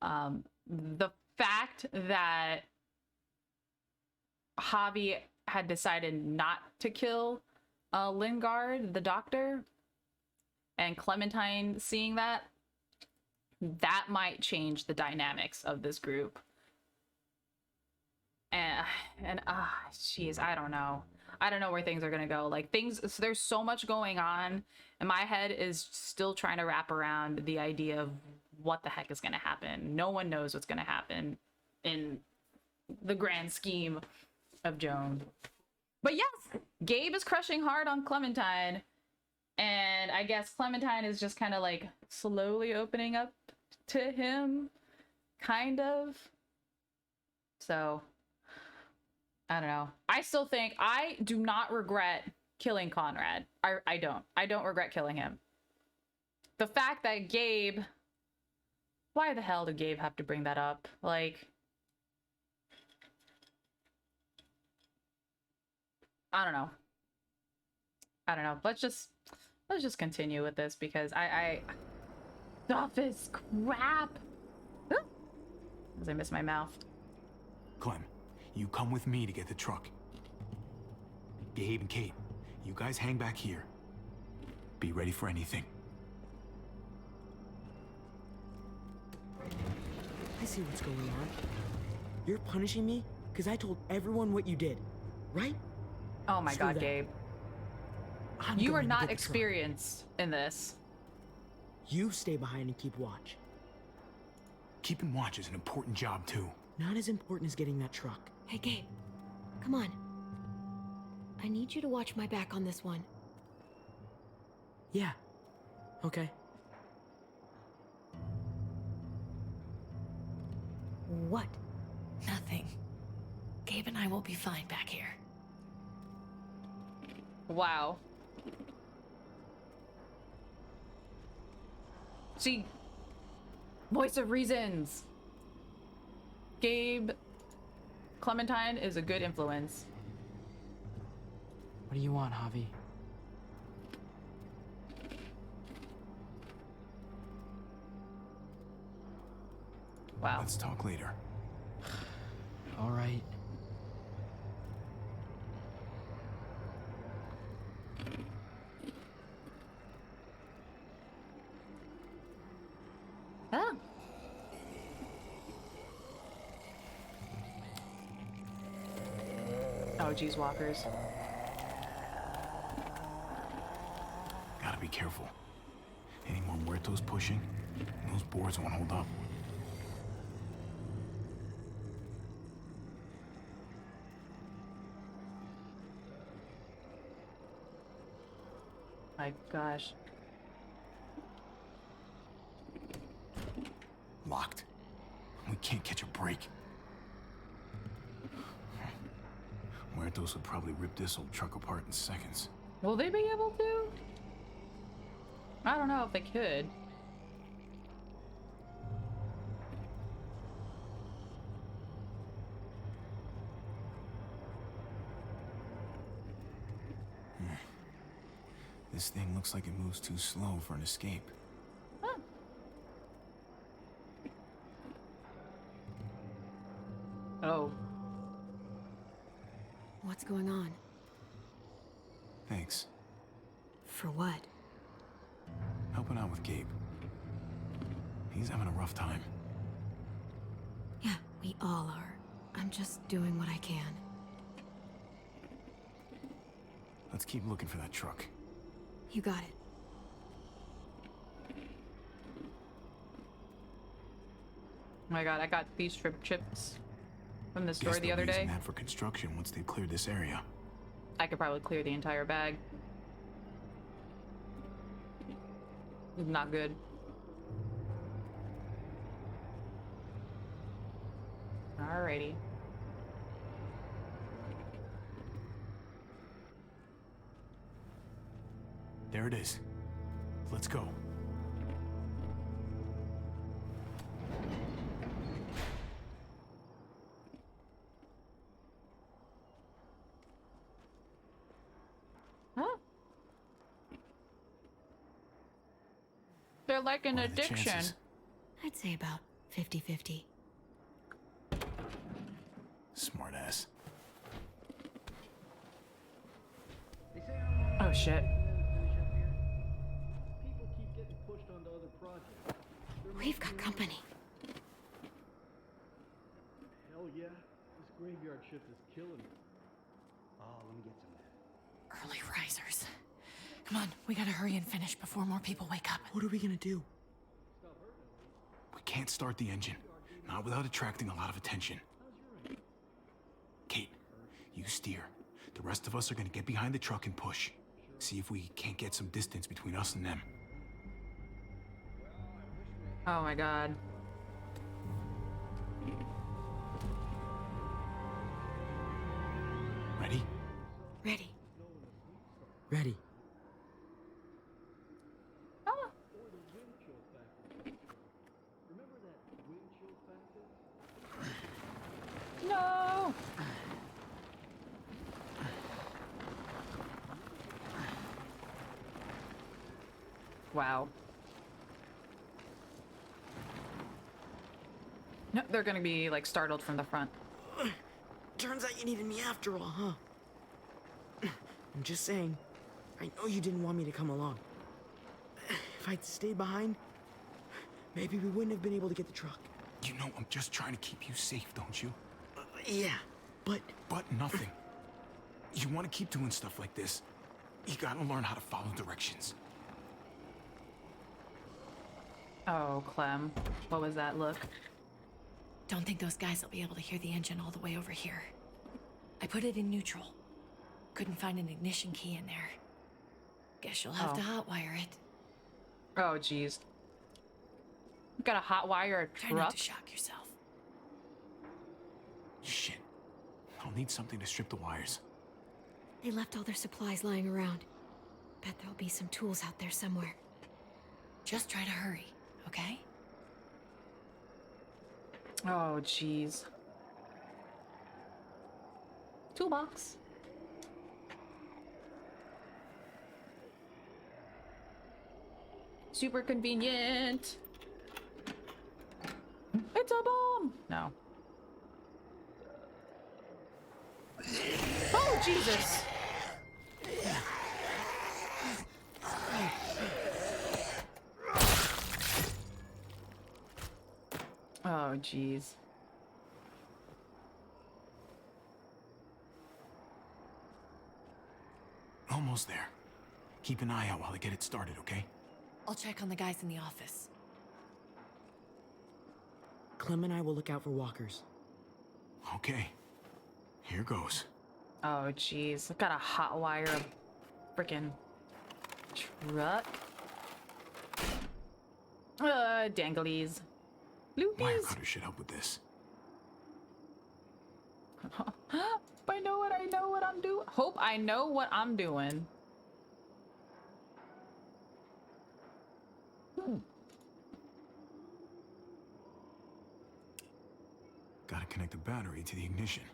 The fact that Javi had decided not to kill Lingard, the doctor, and Clementine seeing that might change the dynamics of this group. And jeez, I don't know. I don't know where things are gonna go. Like, there's so much going on, and my head is still trying to wrap around the idea of what the heck is gonna happen. No one knows what's gonna happen in the grand scheme of Joan. But yes, Gabe is crushing hard on Clementine, and I guess Clementine is just kind of like slowly opening up to him, kind of. So I don't know. I still think I do not regret killing Conrad. I don't regret killing him. The fact that Gabe, why the hell did Gabe have to bring that up? Like, I don't know. Let's just continue with this because stuff is crap. As I miss my mouth.
Clem, you come with me to get the truck. Gabe and Kate, you guys hang back here. Be ready for anything.
I see what's going on. You're punishing me because I told everyone what you did, right?
Oh my God,
that.
Gabe. You are not experienced in this.
You stay behind and keep watch.
Keeping watch is an important job, too.
Not as important as getting that truck.
Hey, Gabe. Come on. I need you to watch my back on this one.
Yeah. Okay.
What?
Nothing. Gabe and I will be fine back here.
Wow. See, voice of reasons. Gabe, Clementine is a good influence.
What do you want, Javi?
Wow.
Let's talk later.
All right.
Ah. Oh, geez, walkers.
Gotta be careful. Any more muertos pushing, those boards won't hold up.
My gosh.
Locked. We can't catch a break. Muertos would probably rip this old truck apart in seconds.
Will they be able to? I don't know if they could.
This thing looks like it moves too slow for an escape.
Huh. Oh.
What's going on?
Thanks.
For what?
Helping out with Gabe. He's having a rough time.
Yeah, we all are. I'm just doing what I can.
Let's keep looking for that truck.
You got it.
Oh my god, I got these strip chips from the store
Guess
the
they'll
other
be using
day.
that for construction once they've cleared this area.
I could probably clear the entire bag. Not good. Alrighty.
There it is. Let's go.
Huh? They're like an
What are the
addiction.
chances?
I'd say about 50-50.
Smart ass.
Oh shit.
People keep getting pushed onto other projects.
We've got company.
Hell yeah. This graveyard shift is killing me. Oh, let me get some of that.
Early risers. Come on, we gotta hurry and finish before more people wake up.
What are we gonna do?
We can't start the engine. Not without attracting a lot of attention. Kate, you steer. The rest of us are gonna get behind the truck and push. See if we can't get some distance between us and them.
Oh my god.
Ready?
Ready.
Ready.
Ah. No. Wow. No, they're gonna be like startled from the front.
Turns out you needed me after all, huh? I'm just saying, I know you didn't want me to come along. If I'd stayed behind, maybe we wouldn't have been able to get the truck.
You know I'm just trying to keep you safe, don't you?
Yeah, but...
But nothing. You want to keep doing stuff like this, you gotta learn how to follow directions.
Oh, Clem. What was that look?
Don't think those guys will be able to hear the engine all the way over here. I put it in neutral. Couldn't find an ignition key in there. Guess you'll have to hotwire it.
Oh, jeez. You got a hot wire a
Try not
truck?
to shock yourself.
Shit. I'll need something to strip the wires.
They left all their supplies lying around. Bet there'll be some tools out there somewhere.
Just try to hurry, okay?
Oh, jeez. Toolbox. Super convenient. It's It's a bomb! No. Oh, Jesus! Oh, jeez.
Almost there. Keep an eye out while I get it started, okay?
I'll check on the guys in the office.
Clem and I will look out for walkers.
Okay. Here goes.
Oh, jeez. I've got a hot wire a frickin' truck. Danglies. Loopies.
Wire cutter should help with this.
I know what I'm doing. Hope I know what I'm doing.
Gotta connect the battery to the ignition.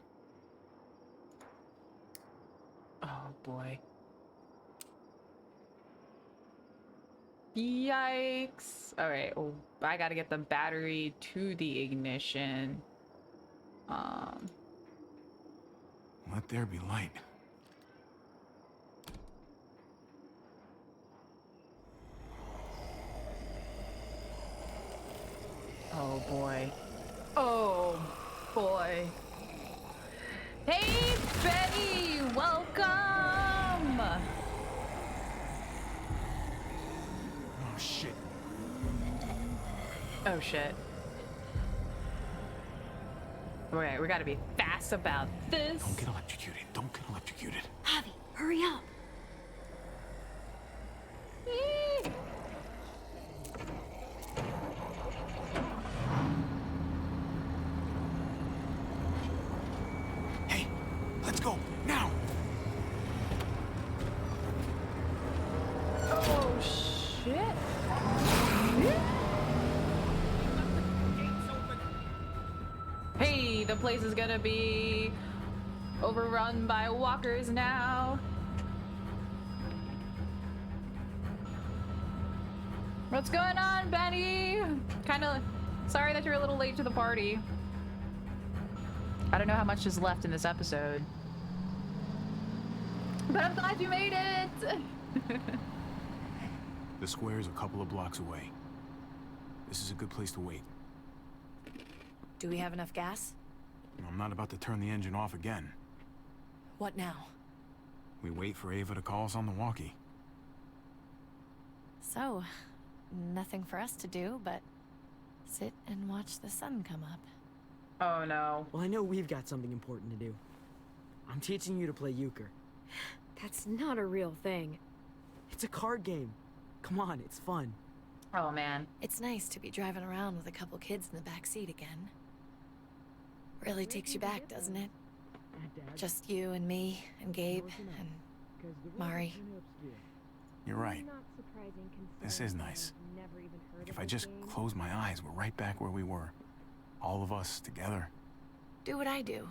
Oh boy. Yikes. Alright, oh, I gotta get the battery to the ignition.
Let there be light.
Oh boy. Oh boy. Hey Betty, welcome!
Oh shit.
Oh shit. Okay, we gotta be fast about this.
Don't get electrocuted. Don't get electrocuted.
Javi, hurry up.
Hey, let's go now.
Oh shit. Hey, the place is gonna be overrun by walkers now. What's going on, Benny? Kinda sorry that you're a little late to the party. I don't know how much is left in this episode. But I'm glad you made it!
The square is a couple of blocks away. This is a good place to wait.
Do we have enough gas?
I'm not about to turn the engine off again.
What now?
We wait for Ava to call us on the walkie.
So, nothing for us to do but sit and watch the sun come up.
Oh no.
Well, I know we've got something important to do. I'm teaching you to play euchre.
That's not a real thing.
It's a card game. Come on, it's fun.
Oh man.
It's nice to be driving around with a couple kids in the back seat again. Really takes you back, doesn't it? Just you and me and Gabe and Mari.
You're right. This is nice. Like if I just close my eyes, we're right back where we were. All of us together.
Do what I do.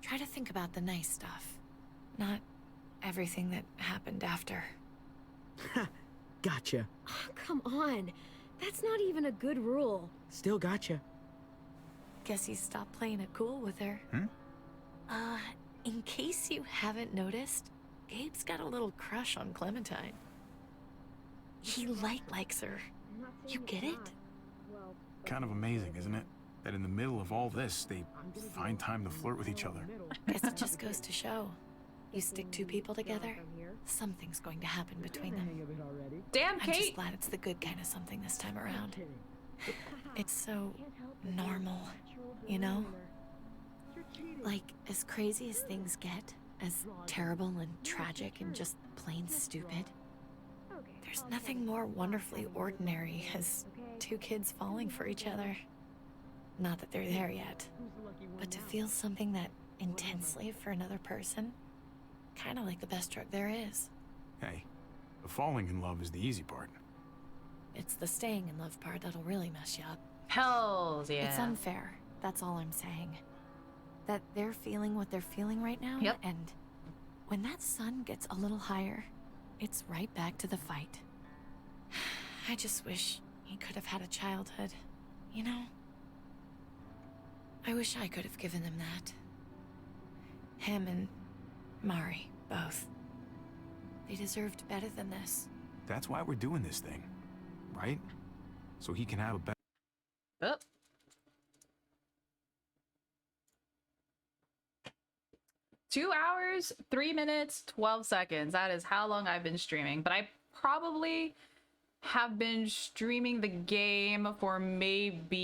Try to think about the nice stuff. Not everything that happened after.
Gotcha.
Oh, come on. That's not even a good rule.
Still gotcha.
Guess he stopped playing it cool with her. In case you haven't noticed, Gabe's got a little crush on Clementine. He likes her. You get it?
Kind of amazing, isn't it? That in the middle of all this, they find time to flirt with each other.
Guess it just goes to show. You stick two people together, something's going to happen between them.
Damn,
I'm just
Kate!
glad it's the good kind of something this time around. It's so normal, you know? Like, as crazy as things get, as terrible and tragic and just plain stupid, there's nothing more wonderfully ordinary as two kids falling for each other. Not that they're there yet, but to feel something that intensely for another person, kind of like the best drug there is.
Hey, the falling in love is the easy part.
It's the staying in love part that'll really mess you up.
Hells yeah.
It's unfair, that's all I'm saying. That they're feeling what they're feeling right now,
Yep.
and when that sun gets a little higher, it's right back to the fight. I just wish he could have had a childhood, you know? I wish I could have given them that. Him and Mari, both. They deserved better than this.
That's why we're doing this thing, right? So he can have a better...
Oh. Two hours, 3 minutes, 12 seconds. That is how long I've been streaming. But I probably have been streaming the game for maybe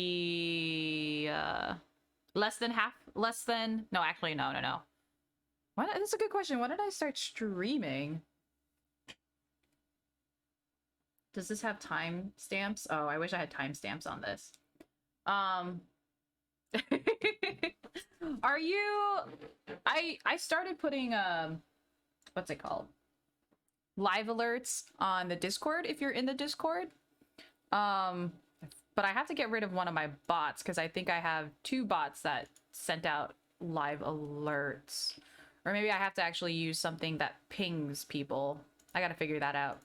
less than half. No, actually, no. That's a good question. When did I start streaming? Does this have time stamps? Oh, I wish I had time stamps on this. Are you... I started putting what's it called? Live alerts on the Discord if you're in the Discord. But I have to get rid of one of my bots because I think I have 2 bots that sent out live alerts. Or maybe I have to actually use something that pings people. I gotta figure that out.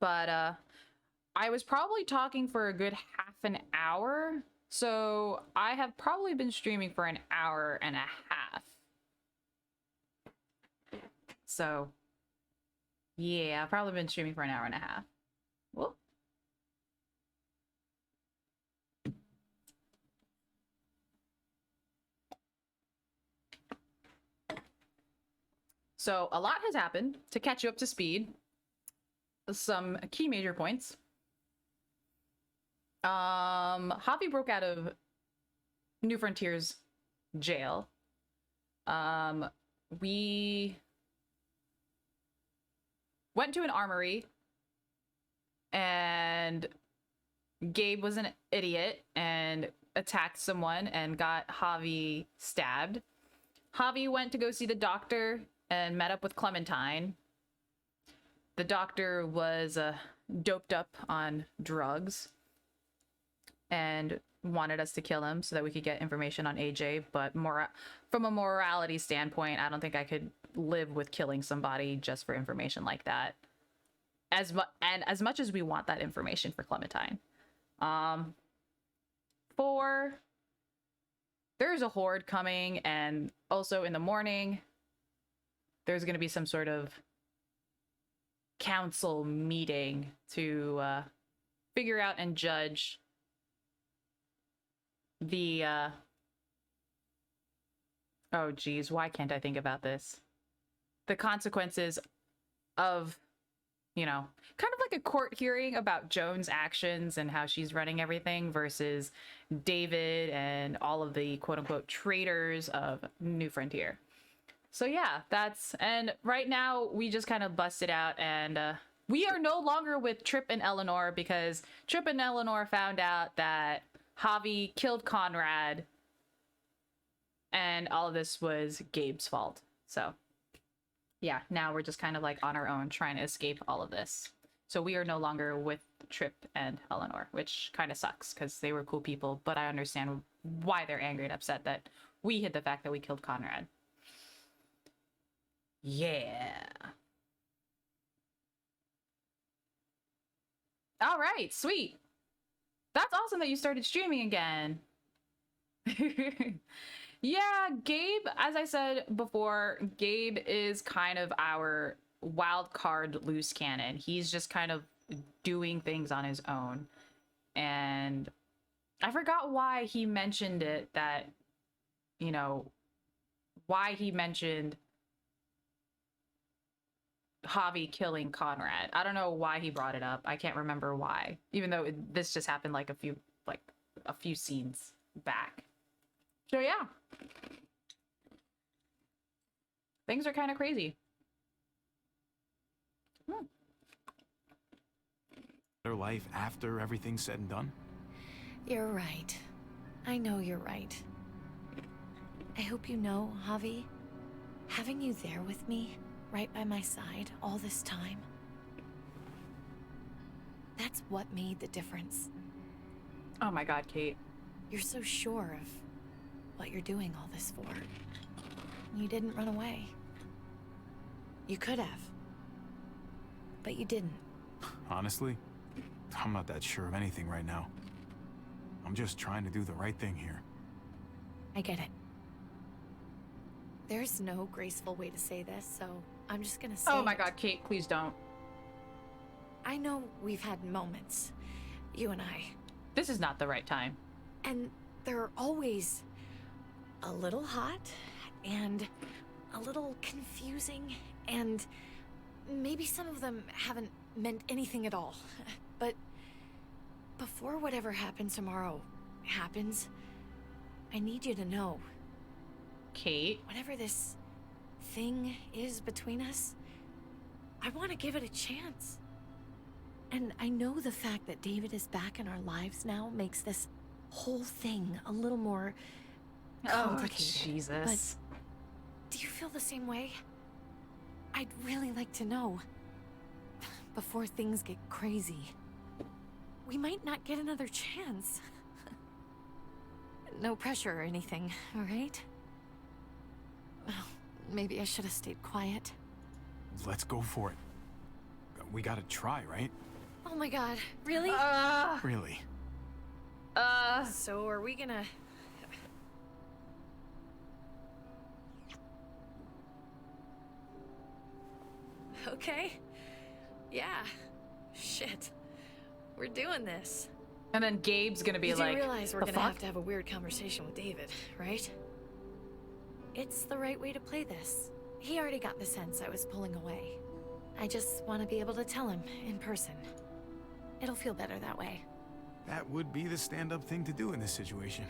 But I was probably talking for a good half an hour. So I have probably been streaming for an hour and a half. So yeah, I've probably been streaming for an hour and a half. Whoop. So a lot has happened to catch you up to speed. Some key major points. Javi broke out of New Frontiers jail. We went to an armory and Gabe was an idiot and attacked someone and got Javi stabbed. Javi went to go see the doctor and met up with Clementine. The doctor was doped up on drugs and wanted us to kill him so that we could get information on AJ, but from a morality standpoint, I don't think I could live with killing somebody just for information like that. As much as we want that information for Clementine. 4, there's a horde coming, and also in the morning, there's going to be some sort of council meeting to figure out and judge the oh geez, why can't I think about this? The consequences of, you know, kind of like a court hearing about Joan's actions and how she's running everything versus David and all of the quote-unquote traitors of New Frontier. So yeah, and right now we just kind of busted out, and we are no longer with Tripp and Eleanor because Tripp and Eleanor found out that Javi killed Conrad and all of this was Gabe's fault. So yeah, now we're just kind of like on our own trying to escape all of this. So we are no longer with Tripp and Eleanor, which kind of sucks because they were cool people, but I understand why they're angry and upset that we hid the fact that we killed Conrad. Yeah. All right, sweet. That's awesome that you started streaming again. Yeah, Gabe, as I said before, Gabe is kind of our wild card loose cannon. He's just kind of doing things on his own. And I forgot why he mentioned it, that, you know, why he mentioned Javi killing Conrad. I don't know why he brought it up. I can't remember why, even though this just happened like a few scenes back. So yeah, things are kind of crazy.
Their life after everything's said and done?
You're right. I know you're right. I hope you know, Javi, having you there with me, right by my side all this time, that's what made the difference.
Oh my god, Kate.
You're so sure of what you're doing all this for. You didn't run away. You could have. But you didn't.
Honestly, I'm not that sure of anything right now. I'm just trying to do the right thing here.
I get it. There's no graceful way to say this, so I'm just gonna say
Oh my
it.
god, Kate, please don't.
I know we've had moments, you and I.
This is not the right time.
And they're always a little hot and a little confusing, and maybe some of them haven't meant anything at all. But before whatever happens tomorrow happens, I need you to know.
Kate?
Whatever this thing is between us, I want to give it a chance. And I know the fact that David is back in our lives now makes this whole thing a little more complicated.
Oh, Jesus.
But do you feel the same way? I'd really like to know. Before things get crazy. We might not get another chance. No pressure or anything, all right? Oh, maybe I should have stayed quiet.
Let's go for it. We gotta try, right?
Oh my god, really?
Really?
So are we gonna... Okay. Yeah. Shit. We're doing this.
And then Gabe's gonna be
You
like,
do realize we're
"The
gonna
fuck?"
have to have a weird conversation with David, right? It's the right way to play this. He already got the sense I was pulling away. I just want to be able to tell him in person. It'll feel better that way.
That would be the stand-up thing to do in this situation.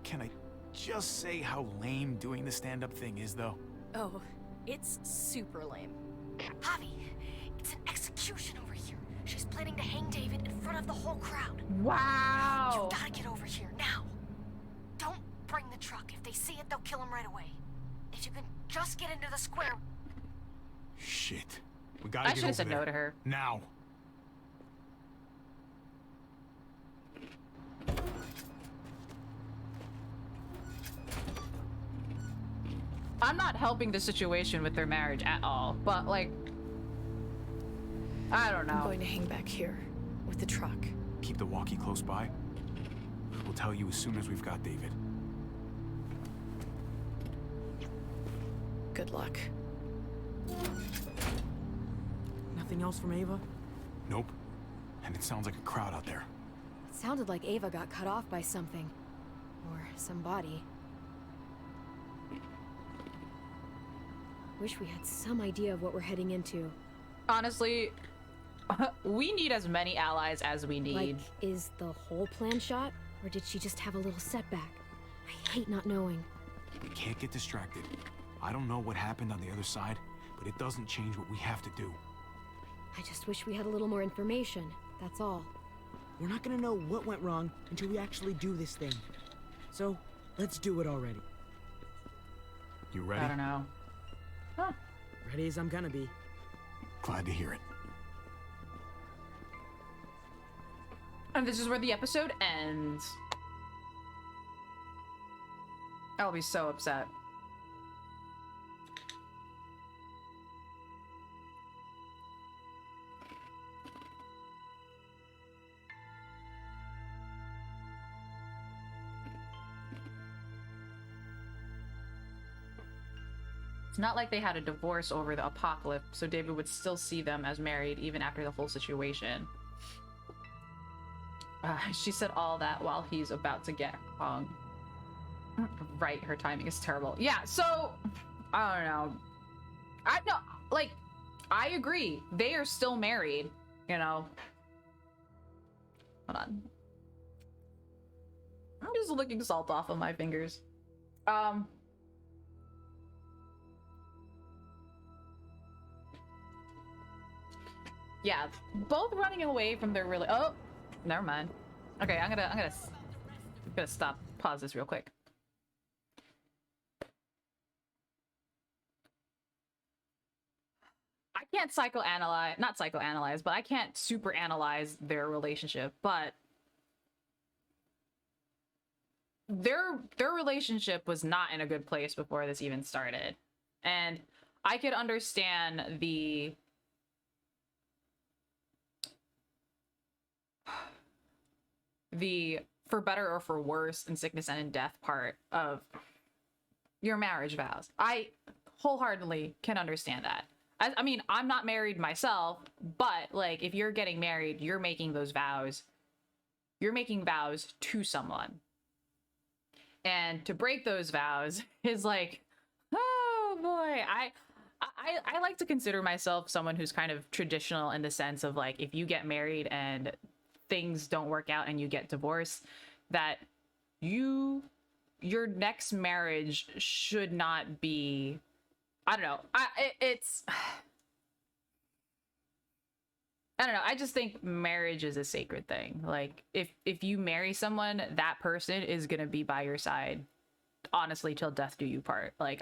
Can I just say how lame doing the stand-up thing is, though?
Oh, it's super lame.
Javi, it's an execution over here. She's planning to hang David in front of the whole crowd.
Wow.
You gotta get over here now. Don't bring the truck. If they see it, they'll kill him right away. If you can just get into the square.
Shit. We gotta
I
get
should
over
have said
there.
no to her.
Now.
I'm not helping the situation with their marriage at all, but like, I don't know.
I'm going to hang back here with the truck.
Keep the walkie close by. We'll tell you as soon as we've got David.
Good luck.
Nothing else from Ava?
Nope. And it sounds like a crowd out there.
It sounded like Ava got cut off by something. Or somebody. Wish we had some idea of what we're heading into.
Honestly, we need as many allies as we need.
Like, is the whole plan shot? Or did she just have a little setback? I hate not knowing.
We can't get distracted. I don't know what happened on the other side, but it doesn't change what we have to do.
I just wish we had a little more information, that's all.
We're not gonna know what went wrong until we actually do this thing. So, let's do it already.
You ready?
I don't know. Huh.
Ready as I'm gonna be.
Glad to hear it.
And this is where the episode ends. I'll be so upset. It's not like they had a divorce over the apocalypse, so David would still see them as married even after the whole situation. She said all that while he's about to get hung. Right, her timing is terrible. Yeah, so, I don't know. I agree. They are still married, you know. Hold on. I'm just licking salt off of my fingers. Yeah, both running away from their really. Oh, never mind. Okay, I'm gonna stop. Pause this real quick. I can't not psychoanalyze, but I can't super analyze their relationship. But their relationship was not in a good place before this even started, and I could understand the for better or for worse, in sickness and in death part of your marriage vows. I wholeheartedly can understand that. I mean, I'm not married myself, but like if you're getting married, you're making those vows. You're making vows to someone. And to break those vows is like, oh boy. I like to consider myself someone who's kind of traditional in the sense of like, if you get married and things don't work out and you get divorced, that your next marriage should not be, I don't know. I don't know. I just think marriage is a sacred thing. Like if you marry someone, that person is going to be by your side honestly till death do you part. Like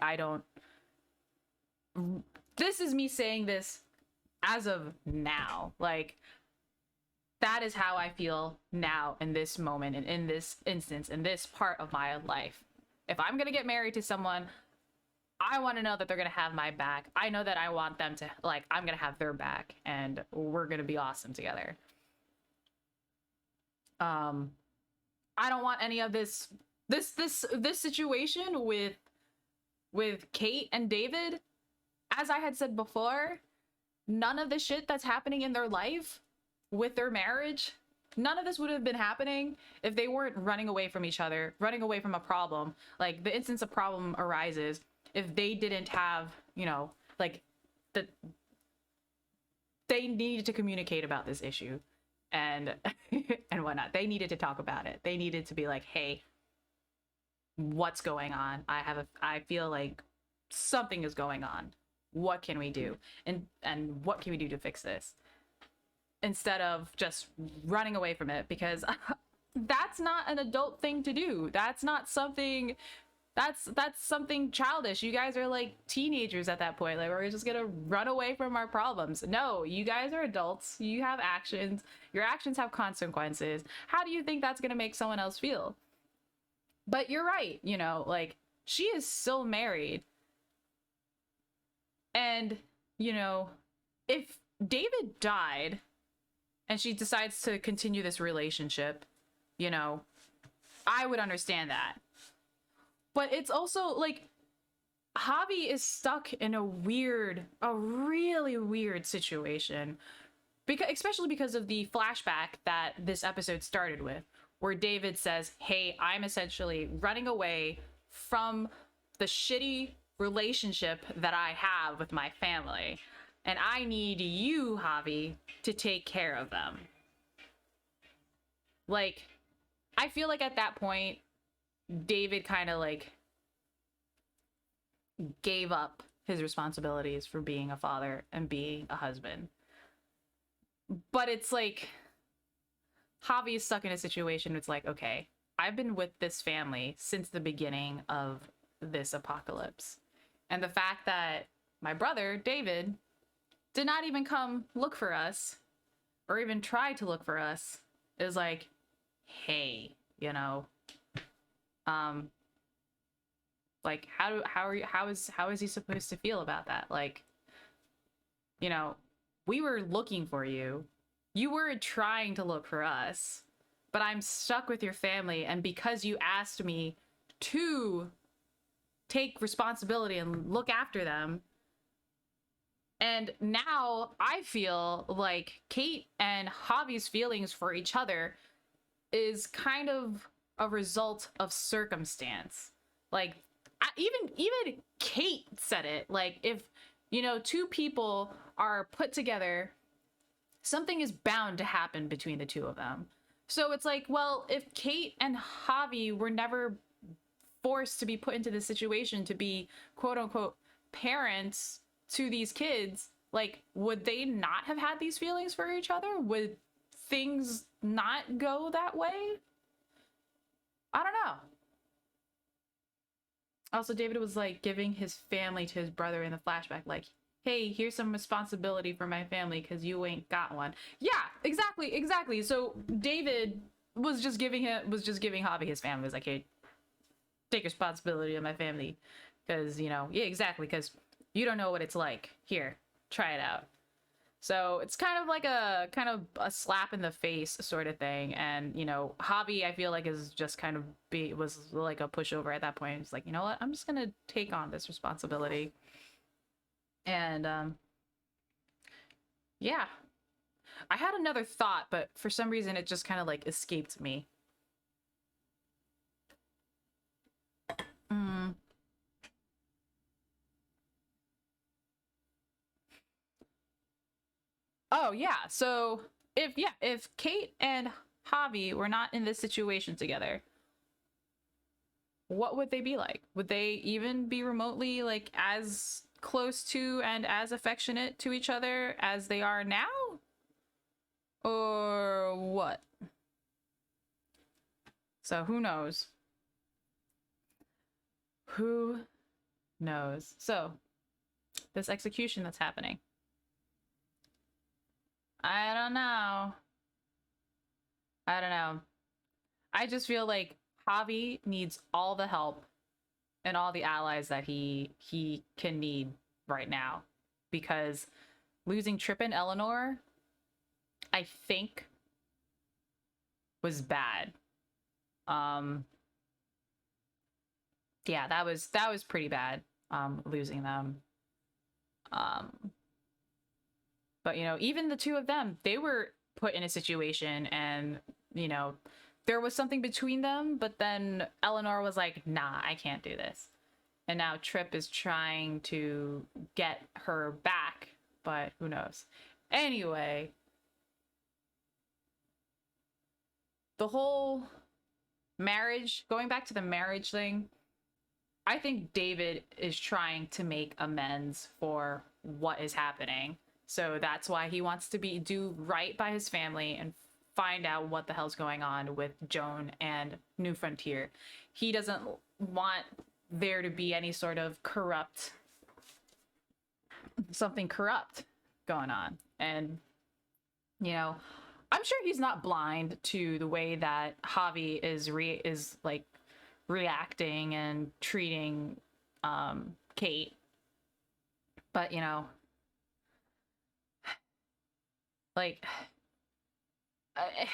this is me saying this as of now. Like that is how I feel now in this moment and in this instance, in this part of my life. If I'm going to get married to someone, I want to know that they're going to have my back. I know that I want them to, like, I'm going to have their back and we're going to be awesome together. I don't want any of this situation with Kate and David. As I had said before, none of the shit that's happening in their life with their marriage, none of this would have been happening if they weren't running away from each other, running away from a problem. Like the instance a problem arises, if they didn't have, you know, like they needed to communicate about this issue and and whatnot. They needed to talk about it. They needed to be like, hey, what's going on? I feel like something is going on. What can we do? And what can we do to fix this? Instead of just running away from it, because that's not an adult thing to do. That's not something, that's something childish. You guys are like teenagers at that point. Like, we're just gonna run away from our problems. No, you guys are adults. You have actions. Your actions have consequences. How do you think that's gonna make someone else feel? But you're right, you know, like, she is still married. And, you know, if David died and she decides to continue this relationship, you know, I would understand that. But it's also like Javi is stuck in a really weird situation, because especially because of the flashback that this episode started with, where David says, hey, I'm essentially running away from the shitty relationship that I have with my family, and I need you, Javi, to take care of them. Like, I feel like at that point, David kind of like gave up his responsibilities for being a father and being a husband. But it's like Javi is stuck in a situation where it's like, okay, I've been with this family since the beginning of this apocalypse. And the fact that my brother, David, did not even come look for us or even try to look for us is like, hey, you know, like how is he supposed to feel about that? Like, you know, we were looking for you. You were trying to look for us, but I'm stuck with your family, and because you asked me to take responsibility and look after them, and now I feel like Kate and Javi's feelings for each other is kind of a result of circumstance. Like, even Kate said it. Like, if, you know, two people are put together, something is bound to happen between the two of them. So it's like, well, if Kate and Javi were never forced to be put into this situation to be quote unquote parents to these kids, like, would they not have had these feelings for each other? Would things not go that way? I don't know. Also, David was like giving his family to his brother in the flashback, like, hey, here's some responsibility for my family because you ain't got one. Yeah, exactly. So David was just giving Javi his family. He was like, hey, take responsibility of my family because, you know, yeah, exactly, because you don't know what it's like. Here, try it out. So it's kind of like a slap in the face sort of thing. And you know, Javi, I feel like is just kind of was like a pushover at that point. It's like, you know what, I'm just gonna take on this responsibility. And yeah, I had another thought, but for some reason it just kind of like escaped me. Oh yeah, so if Kate and Javi were not in this situation together, what would they be like? Would they even be remotely like as close to and as affectionate to each other as they are now? Or what? So who knows? Who knows? So this execution that's happening. I don't know. I just feel like Javi needs all the help and all the allies that he can need right now, because losing Tripp and Eleanor, I think, was bad. Yeah, that was pretty bad, losing them. But you know, even the two of them, they were put in a situation, and you know, there was something between them, but then Eleanor was like, nah, I can't do this. And now Tripp is trying to get her back, but who knows? Anyway, the whole marriage, going back to the marriage thing, I think David is trying to make amends for what is happening. So that's why he wants to do right by his family and find out what the hell's going on with Joan and New Frontier. He doesn't want there to be any sort of something corrupt going on. And, you know, I'm sure he's not blind to the way that Javi is reacting and treating Kate. But, you know, like, if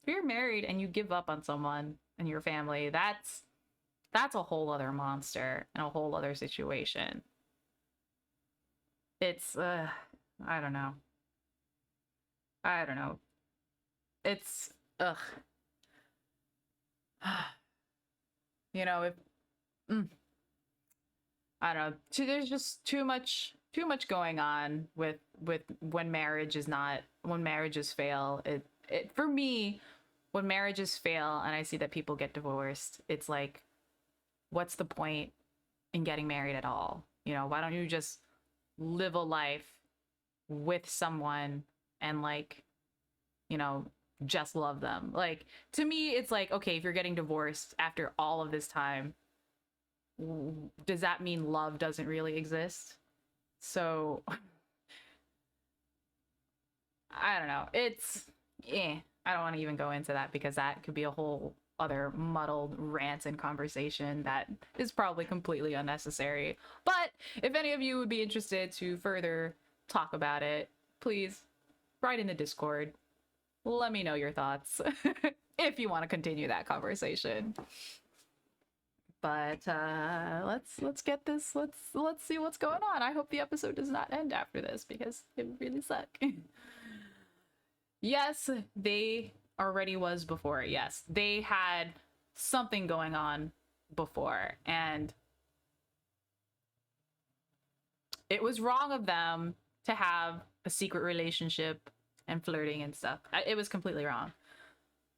you're married and you give up on someone and your family, that's a whole other monster and a whole other situation. It's I don't know. It's you know, I don't know. There's just too much going on with when marriages fail. It for me, when marriages fail and I see that people get divorced, it's like, what's the point in getting married at all? You know, why don't you just live a life with someone and, like, you know, just love them? Like, to me, it's like, okay, if you're getting divorced after all of this time, does that mean love doesn't really exist? So I don't know. I don't want to even go into that, because that could be a whole other muddled rant and conversation that is probably completely unnecessary. But if any of you would be interested to further talk about it, please write in the Discord. Let me know your thoughts if you want to continue that conversation. But let's get this. Let's see what's going on. I hope the episode does not end after this, because it would really suck. Yes, they already was before. Yes, they had something going on before, and it was wrong of them to have a secret relationship and flirting and stuff. It was completely wrong.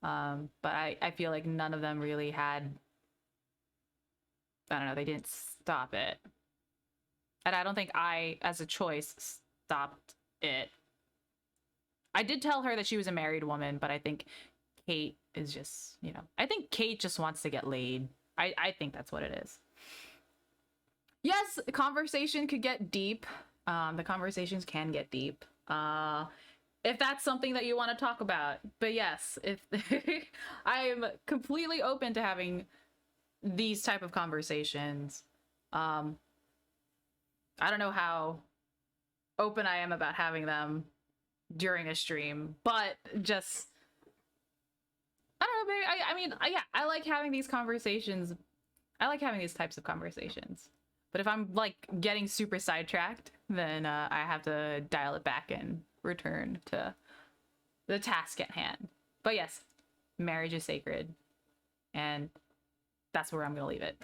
But I feel like none of them really had, I don't know, they didn't stop it. And I don't think I, as a choice, stopped it. I did tell her that she was a married woman, but I think Kate is just, you know, I think Kate just wants to get laid. I think that's what it is. Yes, the conversation could get deep. The conversations can get deep. If that's something that you want to talk about. But yes, if I am completely open to having these type of conversations. I don't know how open I am about having them during a stream, but just I don't know, maybe I mean, yeah, I like having these conversations. I like having these types of conversations. But if I'm like getting super sidetracked, then I have to dial it back and return to the task at hand. But yes, marriage is sacred, and that's where I'm gonna leave it.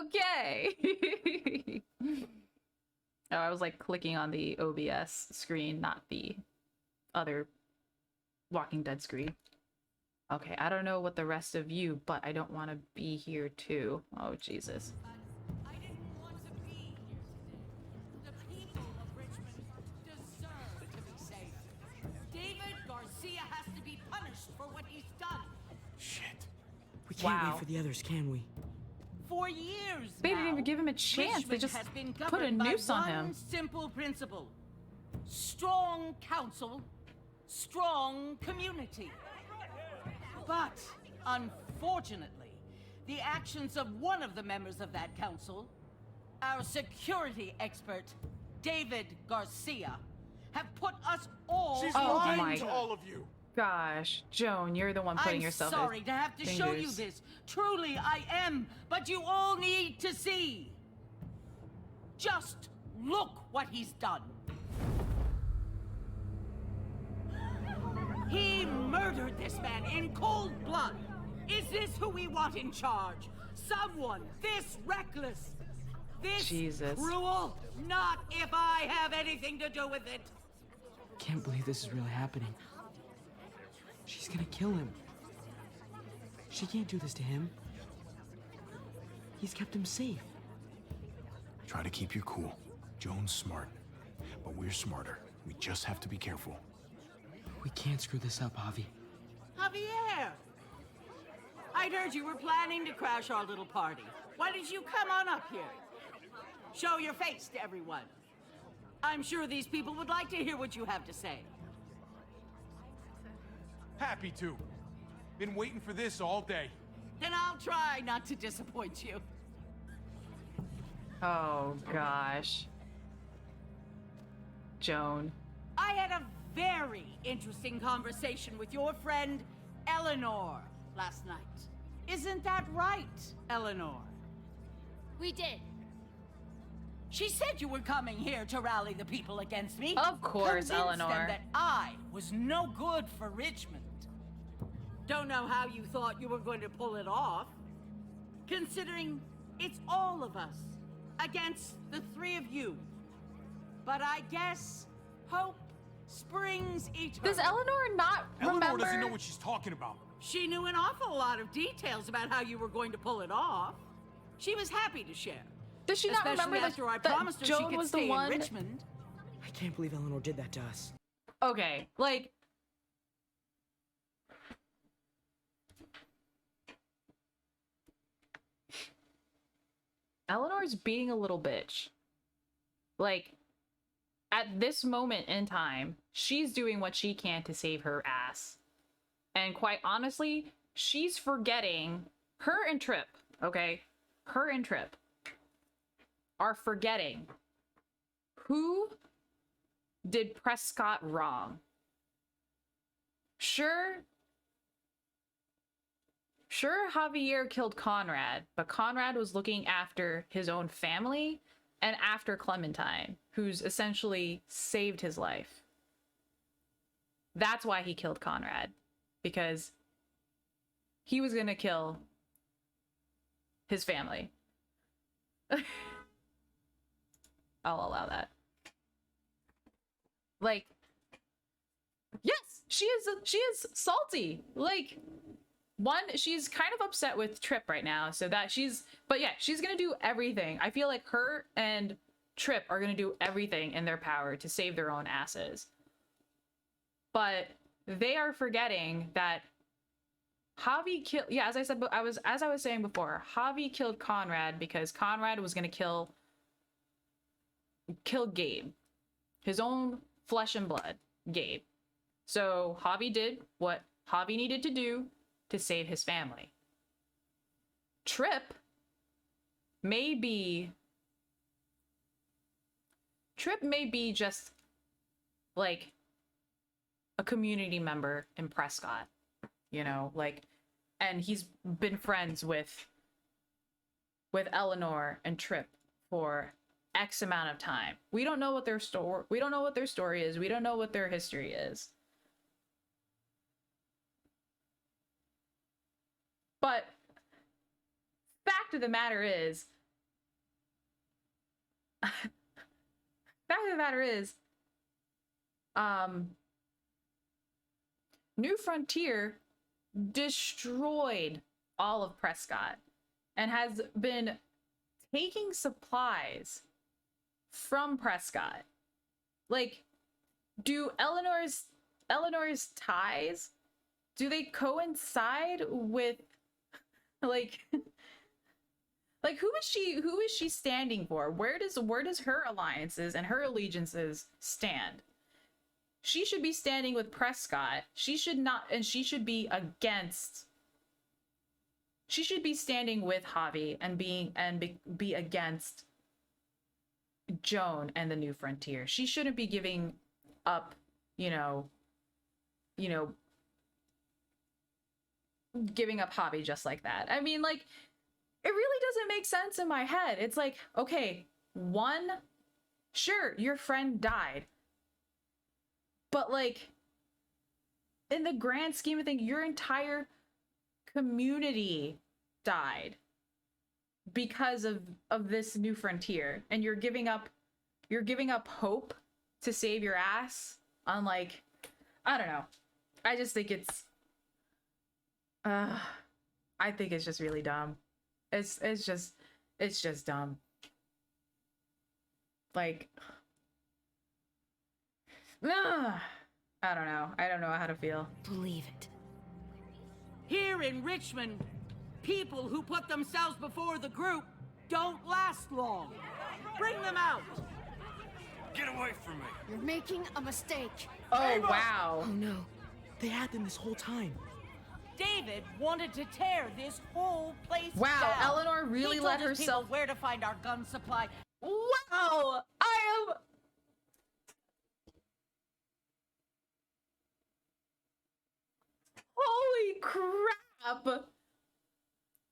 Okay. Oh, I was like clicking on the OBS screen, not the other Walking Dead screen. Okay, I don't know what the rest of you, but I don't want to be here too. Oh, Jesus.
I didn't want to be here today. The people of Richmond deserve to be safe. David Garcia has to be punished for what he's done.
Shit.
We can't
Wow.
wait for the others, can we?
For years
They didn't
now,
even give him a chance. They
Richmond
just
has been
put a
governed by
noose on
one
him.
simple principle: strong council, strong community. But unfortunately, the actions of one of the members of that council, our security expert, David Garcia, have put us all
She's
Oh
lying
my
to all of you.
gosh. Joan, you're the one putting
I'm
yourself
sorry
as
to have to show you
fingers.
this. Truly, I am. But you all need to see. Just look what he's done. He murdered this man in cold blood. Is this who we want in charge? Someone this reckless, this
Jesus.
cruel? Not if I have anything to do with it.
Can't believe this is really happening. She's gonna kill him. She can't do this to him. He's kept him safe.
Try to keep your cool. Joan's smart, but we're smarter. We just have to be careful.
We can't screw this up, Javi.
Javier! I'd heard you were planning to crash our little party. Why did you come on up here? Show your face to everyone. I'm sure these people would like to hear what you have to say.
Happy to. Been waiting for this all day.
Then I'll try not to disappoint you.
Oh gosh. Joan.
I had a very interesting conversation with your friend Eleanor last night. Isn't that right, Eleanor?
We did.
She said you were coming here to rally the people against me.
Of course,
Convince
Eleanor.
them that I was no good for Richmond. Don't know how you thought you were going to pull it off, considering it's all of us against the three of you. But I guess hope springs eternal.
Does Eleanor not
Eleanor
remember?
doesn't know what she's talking about.
She knew an awful lot of details about how you were going to pull it off. She was happy to share.
Does she not
Especially
remember that,
after I
that
promised her she
Joan
could
was
stay
the one?
in Richmond?
I can't believe Eleanor did that to us.
Okay, like Eleanor's being a little bitch. Like, at this moment in time, she's doing what she can to save her ass. And quite honestly, she's forgetting her and Trip, okay? Her and Trip are forgetting who did Prescott wrong. Sure, Javier killed Conrad, but Conrad was looking after his own family and after Clementine, who's essentially saved his life. That's why he killed Conrad, because he was gonna kill his family. I'll allow that. Like, yes, she is salty. Like, one, she's kind of upset with Trip right now, so that but yeah, she's gonna do everything. I feel like her and Trip are gonna do everything in their power to save their own asses. But they are forgetting that Javi killed, yeah, as I was saying before, Javi killed Conrad because Conrad was gonna kill Gabe. His own flesh and blood, Gabe. So Javi did what Javi needed to do to save his family. Trip may be just like a community member in Prescott, you know, like, and he's been friends with Eleanor and Tripp for X amount of time. We don't know what their story is. We don't know what their history is. But fact of the matter is, New Frontier destroyed all of Prescott and has been taking supplies from Prescott. Like, do Eleanor's ties, do they coincide with like who is she standing for? Where does her alliances and her allegiances stand? She should be standing with Prescott. She should not, and she should be standing with Javi and be against Joan and the New Frontier. She shouldn't be giving up, giving up Javi just like that. I mean, like, it really doesn't make sense in my head. It's like, okay, sure, your friend died. But, like, in the grand scheme of things, your entire community died because of this New Frontier. And you're giving up hope to save your ass on, like, I don't know. I just think it's I think it's just really dumb. It's just dumb. Like, I don't know. I don't know how to feel.
Believe it. Here in Richmond, people who put themselves before the group don't last long. Bring them out.
Get away from me.
You're making a mistake.
Oh, wow.
Oh no. They had them this whole time.
David wanted to tear this whole place
Wow,
down.
Eleanor really
He
let
told his
herself...
people where to find our gun supply.
Wow! Holy crap!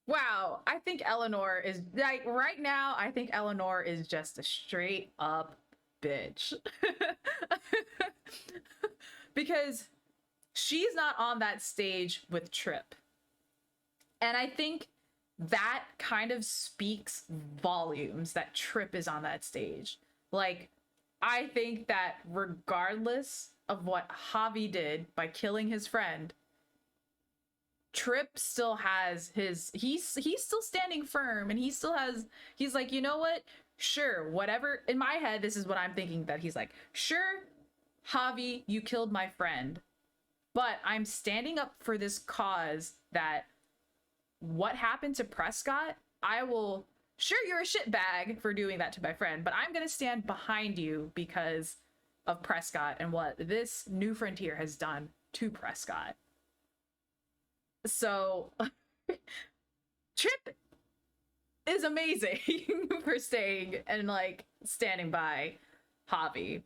Wow, I think Eleanor is, like, right now, I think Eleanor is just a straight up bitch. Because she's not on that stage with Tripp. And I think that kind of speaks volumes that Tripp is on that stage. Like, I think that regardless of what Javi did by killing his friend, Tripp still has he's still standing firm, and he's like, you know what? Sure, whatever. In my head, this is what I'm thinking, that he's like, sure, Javi, you killed my friend, but I'm standing up for this cause that what happened to Prescott, sure, you're a shitbag for doing that to my friend, but I'm gonna stand behind you because of Prescott and what this New Frontier has done to Prescott. So, Tripp is amazing for staying and, like, standing by Javi,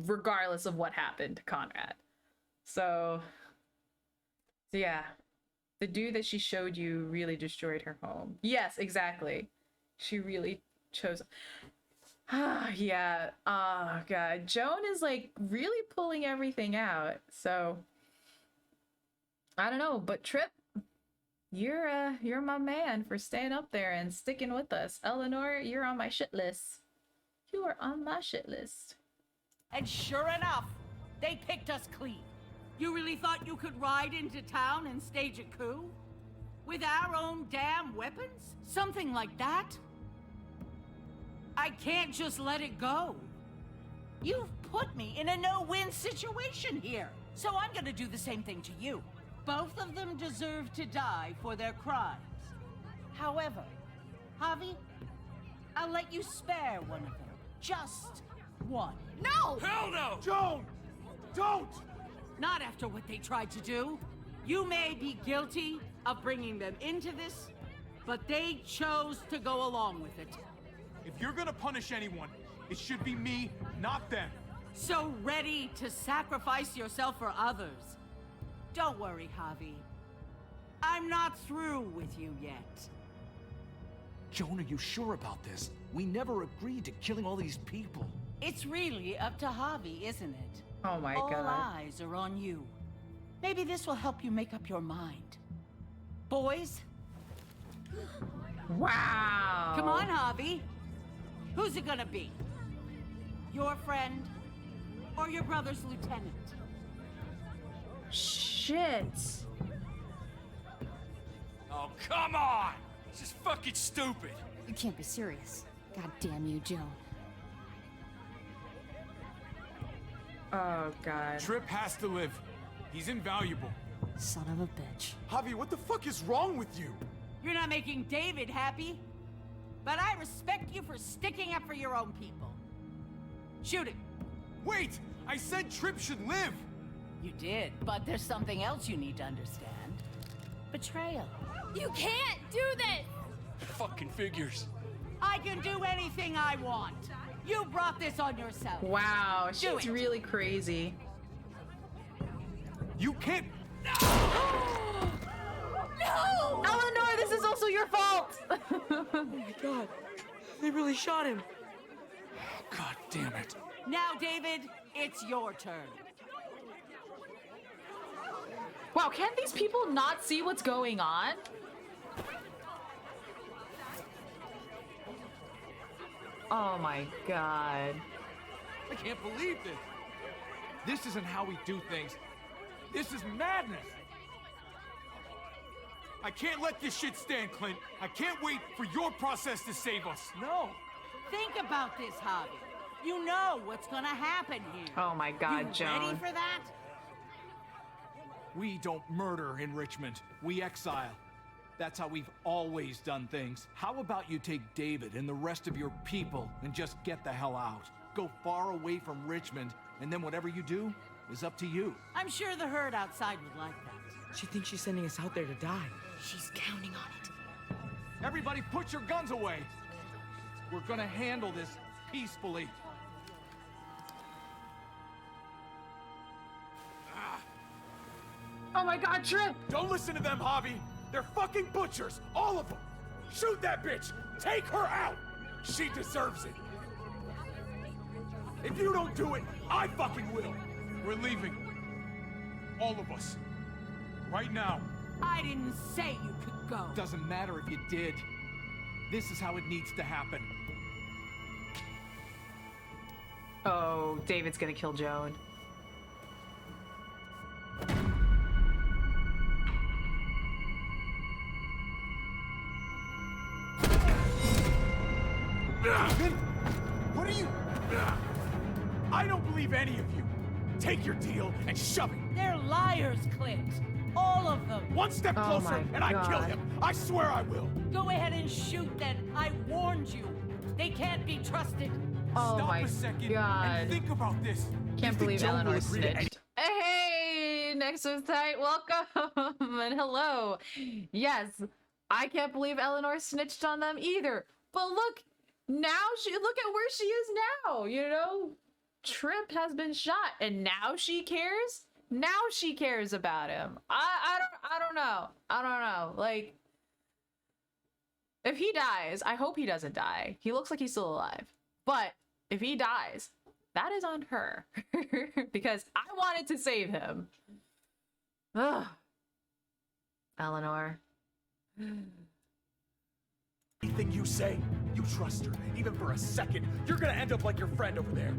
regardless of what happened to Conrad. So yeah, the dude that she showed you really destroyed her home. Yes, exactly. She really chose. Yeah. Oh god, Joan is, like, really pulling everything out. So I don't know, but Tripp, you're my man for staying up there and sticking with us. Eleanor, you're on my shit list. You are on my shit list.
And sure enough, they picked us clean. You really thought you could ride into town and stage a coup? With our own damn weapons? Something like that? I can't just let it go. You've put me in a no-win situation here, so I'm gonna do the same thing to you. Both of them deserve to die for their crimes. However, Javi, I'll let you spare one of them. Just one.
No!
Hell no!
Joan! Don't!
Not after what they tried to do. You may be guilty of bringing them into this, but they chose to go along with it.
If you're gonna punish anyone, it should be me, not them.
So ready to sacrifice yourself for others. Don't worry, Javi. I'm not through with you yet.
Joan, are you sure about this? We never agreed to killing all these people.
It's really up to Javi, isn't it?
Oh my
All
god.
eyes are on you. Maybe this will help you make up your mind. Boys?
Wow.
Come on, Javi. Who's it gonna be? Your friend or your brother's lieutenant?
Shit.
Oh, come on! This is fucking stupid.
You can't be serious. God damn you, Joan.
Oh god.
Trip has to live. He's invaluable.
Son of a bitch.
Javi, what the fuck is wrong with you?
You're not making David happy. But I respect you for sticking up for your own people. Shoot him.
Wait! I said Trip should live!
You did, but there's something else you need to understand. Betrayal.
You can't do this!
Fucking figures.
I can do anything I want. You brought this on yourself.
Wow,
Do
she's
it.
really crazy.
You can't...
No!
Eleanor, this is also your fault!
Oh my god. They really shot him.
God damn it.
Now, David, it's your turn.
Wow, can these people not see what's going on? Oh my god.
I can't believe this! This isn't how we do things. This is madness! I can't let this shit stand, Clint. I can't wait for your process to save us. No.
Think about this, Javi. You know what's gonna happen here.
Oh my god,
you
Joan.
ready for that?
We don't murder in Richmond. We exile. That's how we've always done things. How about you take David and the rest of your people and just get the hell out? Go far away from Richmond, and then whatever you do is up to you.
I'm sure the herd outside would like that.
She thinks she's sending us out there to die.
She's counting on it.
Everybody put your guns away. We're gonna handle this peacefully.
Oh my god, Trip!
Don't listen to them, Javi. They're fucking butchers, all of them. Shoot that bitch. Take her out. She deserves it. If you don't do it, I fucking will. We're leaving. All of us. Right now.
I didn't say you could go.
Doesn't matter if you did. This is how it needs to happen.
Oh, David's gonna kill Joan.
What are you... I don't believe any of you. Take your deal and shove it.
They're liars, Clint. All of them.
One step
Oh
closer
my
and I kill
God.
him. I swear I will.
Go ahead and shoot then. I warned you. They can't be trusted.
Oh
Stop
my
a second
god.
and think about this.
Can't
You think
believe
Joan
Eleanor
will agree to
snitched. Hey, next was tight. Welcome and hello. Yes, I can't believe Eleanor snitched on them either. But look, now look at where she is now. You know, Trip has been shot, and now she cares. Now she cares about him. I don't know. I don't know. Like, if he dies, I hope he doesn't die. He looks like he's still alive. But if he dies, that is on her. Because I wanted to save him. Ugh. Eleanor.
Anything you say, you trust her, even for a second, you're gonna end up like your friend over there.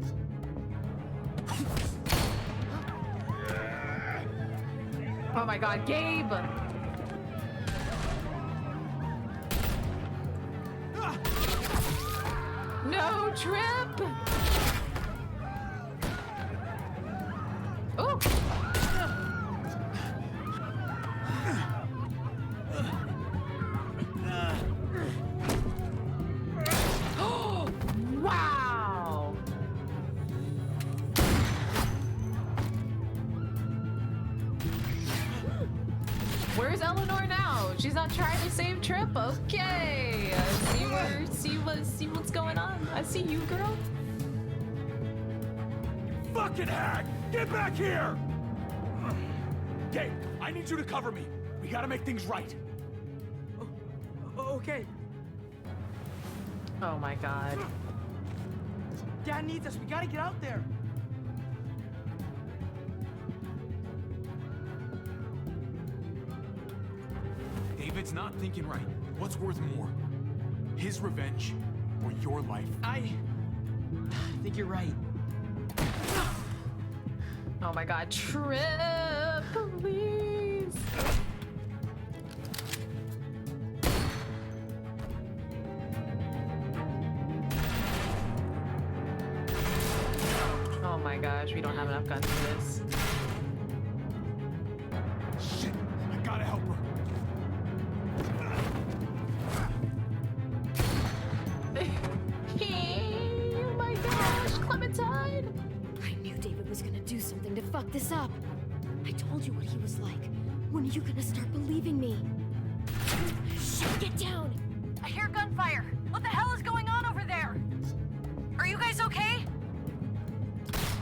Oh my god, Gabe! No, Trip! Oh! Wow! Where's Eleanor now? She's not trying to save Trip? Okay. See what's going on. I see you, girl.
fucking hag! Get back here! Gabe, I need you to cover me. We gotta make things right.
Okay.
Oh my god.
Dad needs us. We gotta get out there.
David's not thinking right. What's worth more? His revenge or your life?
I think you're right.
Oh my god, Trip, please. Oh my gosh, we don't have enough guns for this.
Shit, I gotta help her.
Oh my gosh, Clementine!
I knew David was gonna do something to fuck this up. I told you what he was like. When are you gonna start believing me? Shit, get down!
I hear gunfire. What the hell is going on over there? Are you guys okay?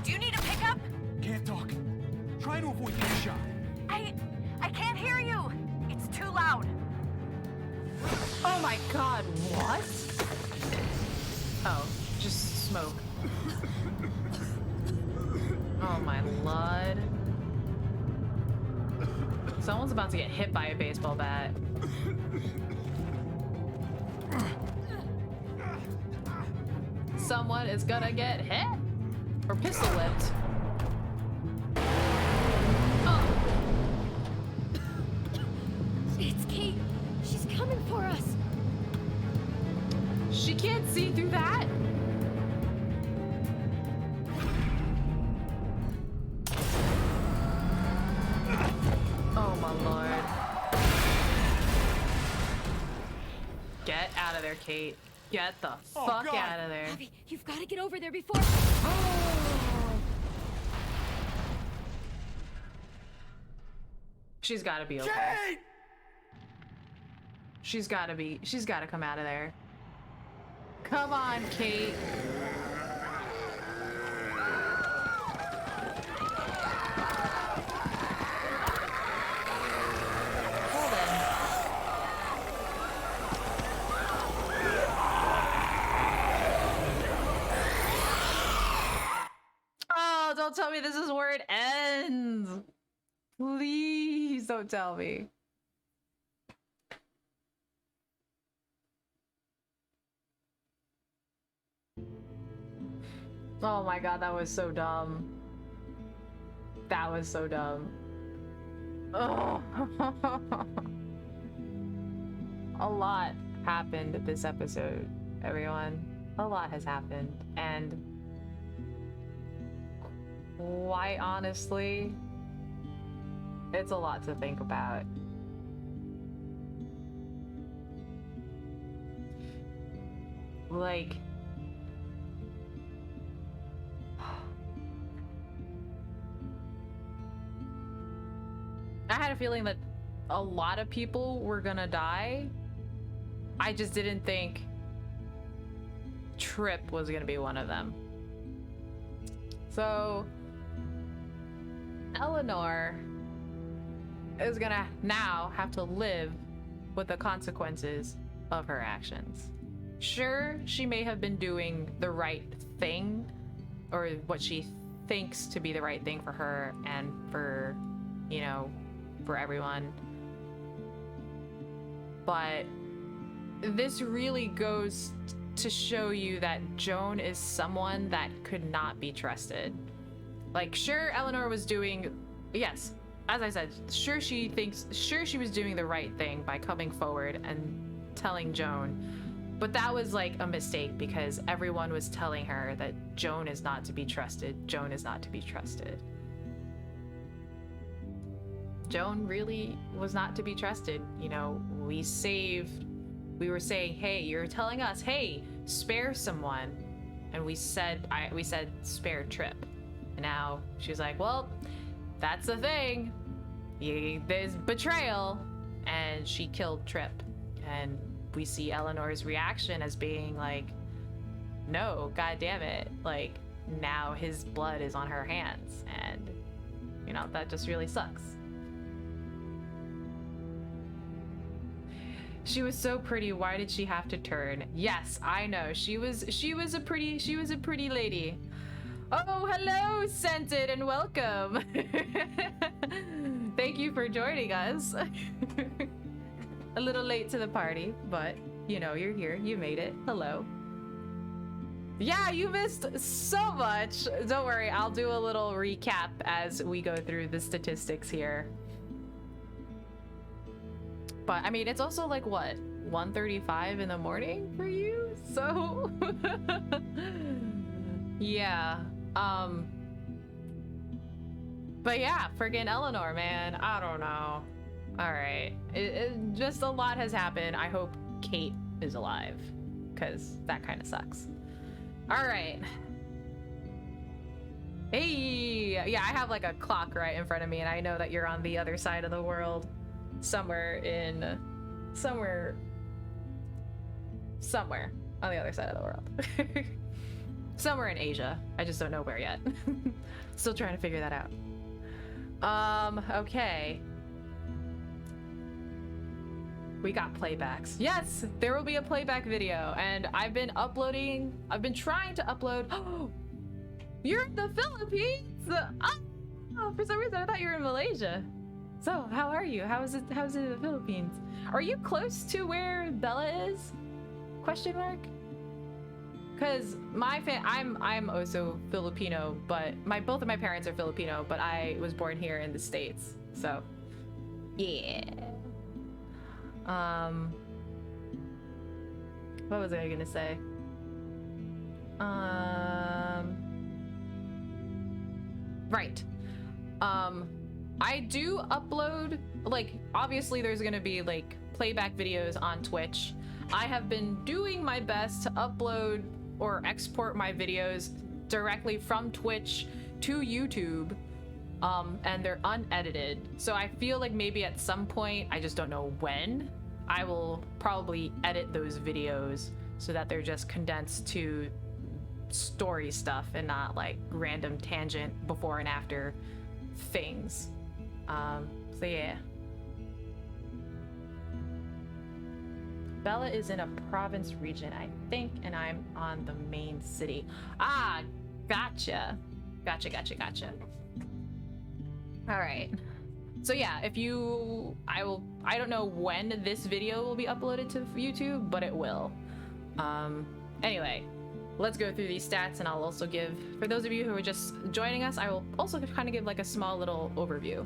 Do you need a pickup?
Can't talk. Try to avoid getting shot.
I can't hear you. It's too loud.
Oh my god, what? Oh, just smoke. Oh my lord. Someone's about to get hit by a baseball bat. Someone is gonna get hit or pistol whipped. Oh.
It's Kate. She's coming for us.
She can't see through that. Oh my lord. Get out of there, Kate. Get the fuck out of there.
Abby, you've got to get over there before.
She's gotta be okay.
Kate!
She's gotta come out of there. Come on, Kate. Hold on. Oh, don't tell me this is where it ends. Please don't tell me. Oh my god, that was so dumb. That was so dumb. Oh. A lot happened this episode, everyone. A lot has happened, and quite honestly, it's a lot to think about. Like, I had a feeling that a lot of people were gonna die. I just didn't think Trip was gonna be one of them. So Eleanor is gonna now have to live with the consequences of her actions. Sure, she may have been doing the right thing, or what she thinks to be the right thing for her and for, you know, for everyone. But this really goes to show you that Joan is someone that could not be trusted. Like, sure, Eleanor was doing, yes, as I said, sure she was doing the right thing by coming forward and telling Joan, but that was like a mistake because everyone was telling her that Joan is not to be trusted. Joan is not to be trusted. Joan really was not to be trusted. You know, we were saying, hey, you're telling us, hey, spare someone. And we said spare Trip. And now she's like, well, that's the thing. There's betrayal. And she killed Trip. And we see Eleanor's reaction as being like, no, god damn it. Like, now his blood is on her hands, and you know, that just really sucks. She was so pretty. Why did she have to turn? Yes, I know. She was a pretty lady. Oh, hello, Scented, and welcome. Thank you for joining us. A little late to the party, but you know, you're here. You made it. Hello. Yeah, you missed so much. Don't worry, I'll do a little recap as we go through the statistics here. But I mean, it's also like what, 1:35 in the morning for you? So yeah. But yeah, friggin' Eleanor, man, I don't know. All right, just a lot has happened. I hope Kate is alive, because that kind of sucks. All right. Hey, yeah, I have like a clock right in front of me, and I know that you're on the other side of the world, somewhere on the other side of the world. Somewhere in Asia. I just don't know where yet. Still trying to figure that out. Okay. We got playbacks. Yes, there will be a playback video, and I've been trying to upload. Oh, you're in the Philippines? Oh, for some reason I thought you were in Malaysia. So, how are you? How's it in the Philippines? Are you close to where Bella is? Question mark? Cause I'm also Filipino, but both of my parents are Filipino, but I was born here in the States. So, yeah. What was I gonna say? Right. I do upload, like, obviously there's gonna be like playback videos on Twitch. I have been doing my best to upload or export my videos directly from Twitch to YouTube, and they're unedited. So I feel like maybe at some point, I just don't know when, I will probably edit those videos so that they're just condensed to story stuff and not like random tangent before and after things. So yeah. Bella is in a province region, I think, and I'm on the main city. Ah, gotcha. Gotcha. All right. So yeah, I don't know when this video will be uploaded to YouTube, but it will. Anyway, let's go through these stats, and I'll also give, for those of you who are just joining us, I will also kind of give like a small little overview.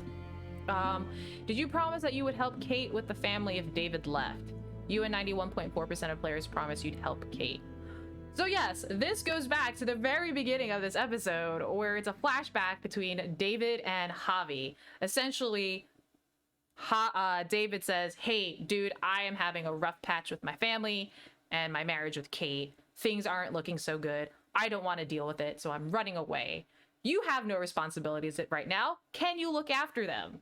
Did you promise that you would help Kate with the family if David left? You and 91.4% of players promised you'd help Kate. So yes, this goes back to the very beginning of this episode, where it's a flashback between David and Javi. Essentially, David says, hey, dude, I am having a rough patch with my family and my marriage with Kate. Things aren't looking so good. I don't want to deal with it, so I'm running away. You have no responsibilities right now. Can you look after them?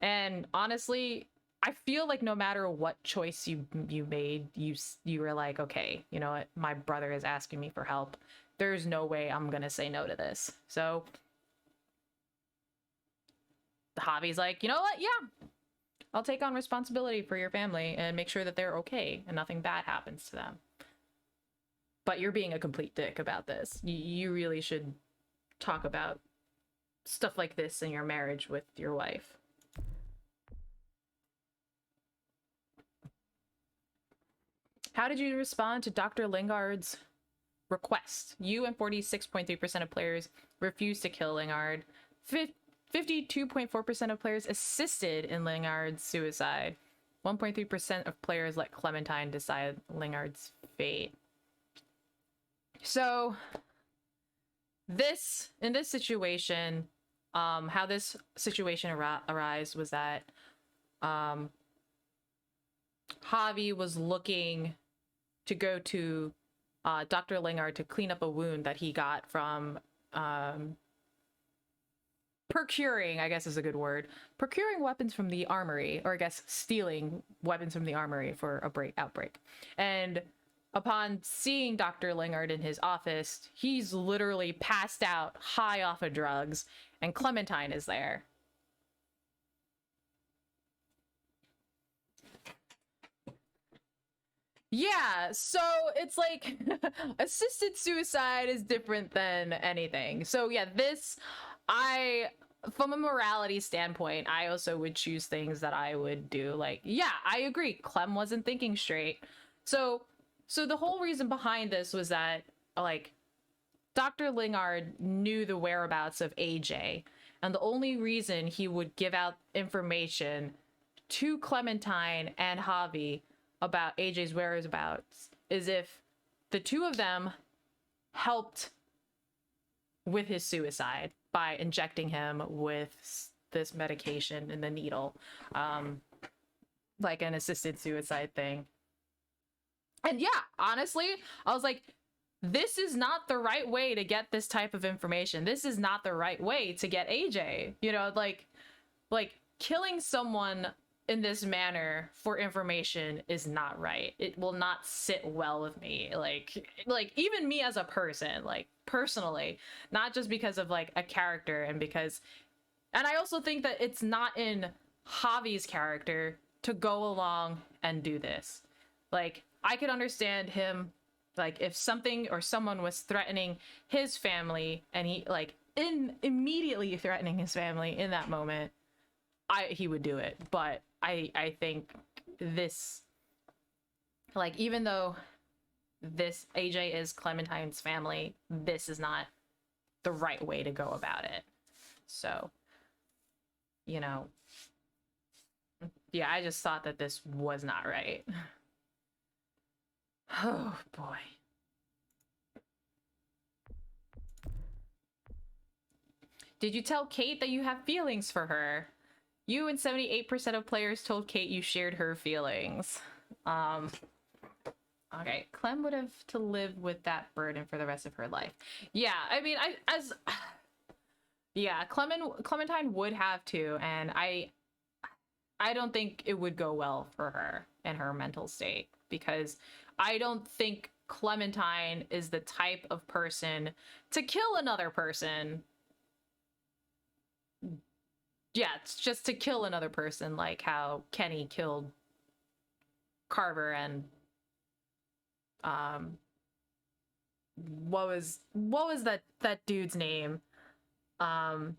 And honestly, I feel like no matter what choice you made, you were like, okay, you know what? My brother is asking me for help. There's no way I'm gonna say no to this. So Javi's like, you know what? Yeah, I'll take on responsibility for your family and make sure that they're okay and nothing bad happens to them. But you're being a complete dick about this. You really should talk about stuff like this in your marriage with your wife. How did you respond to Dr. Lingard's request? You and 46.3% of players refused to kill Lingard. 52.4% of players assisted in Lingard's suicide. 1.3% of players let Clementine decide Lingard's fate. So, in this situation, how this situation arose was that Javi was looking to go to Dr. Lingard to clean up a wound that he got from procuring, I guess is a good word, procuring weapons from the armory, or I guess stealing weapons from the armory for a outbreak. And upon seeing Dr. Lingard in his office, he's literally passed out, high off of drugs, and Clementine is there. Yeah, so it's like assisted suicide is different than anything. So yeah, this, from a morality standpoint, I also would choose things that I would do. Like, yeah, I agree. Clem wasn't thinking straight. So the whole reason behind this was that, like, Dr. Lingard knew the whereabouts of AJ, and the only reason he would give out information to Clementine and Javi about AJ's whereabouts is if the two of them helped with his suicide by injecting him with this medication in the needle, like an assisted suicide thing. And yeah, honestly, I was like, this is not the right way to get this type of information. This is not the right way to get AJ. You know, like killing someone in this manner for information is not right. It will not sit well with me. Like even me as a person, like personally, not just because of like a character, and I also think that it's not in Javi's character to go along and do this. Like, I could understand him, like, if something or someone was threatening his family and he like immediately threatening his family in that moment, he would do it. But I think this, like, even though this AJ is Clementine's family, this is not the right way to go about it. So, you know, yeah, I just thought that this was not right. Oh boy. Did you tell Kate that you have feelings for her? You and 78% of players told Kate you shared her feelings. Okay, Clem would have to live with that burden for the rest of her life. Yeah, I mean, yeah, Clementine would have to, and I don't think it would go well for her and her mental state, because I don't think Clementine is the type of person to kill another person. Yeah, it's just to kill another person, like how Kenny killed Carver and what was that dude's name? Oh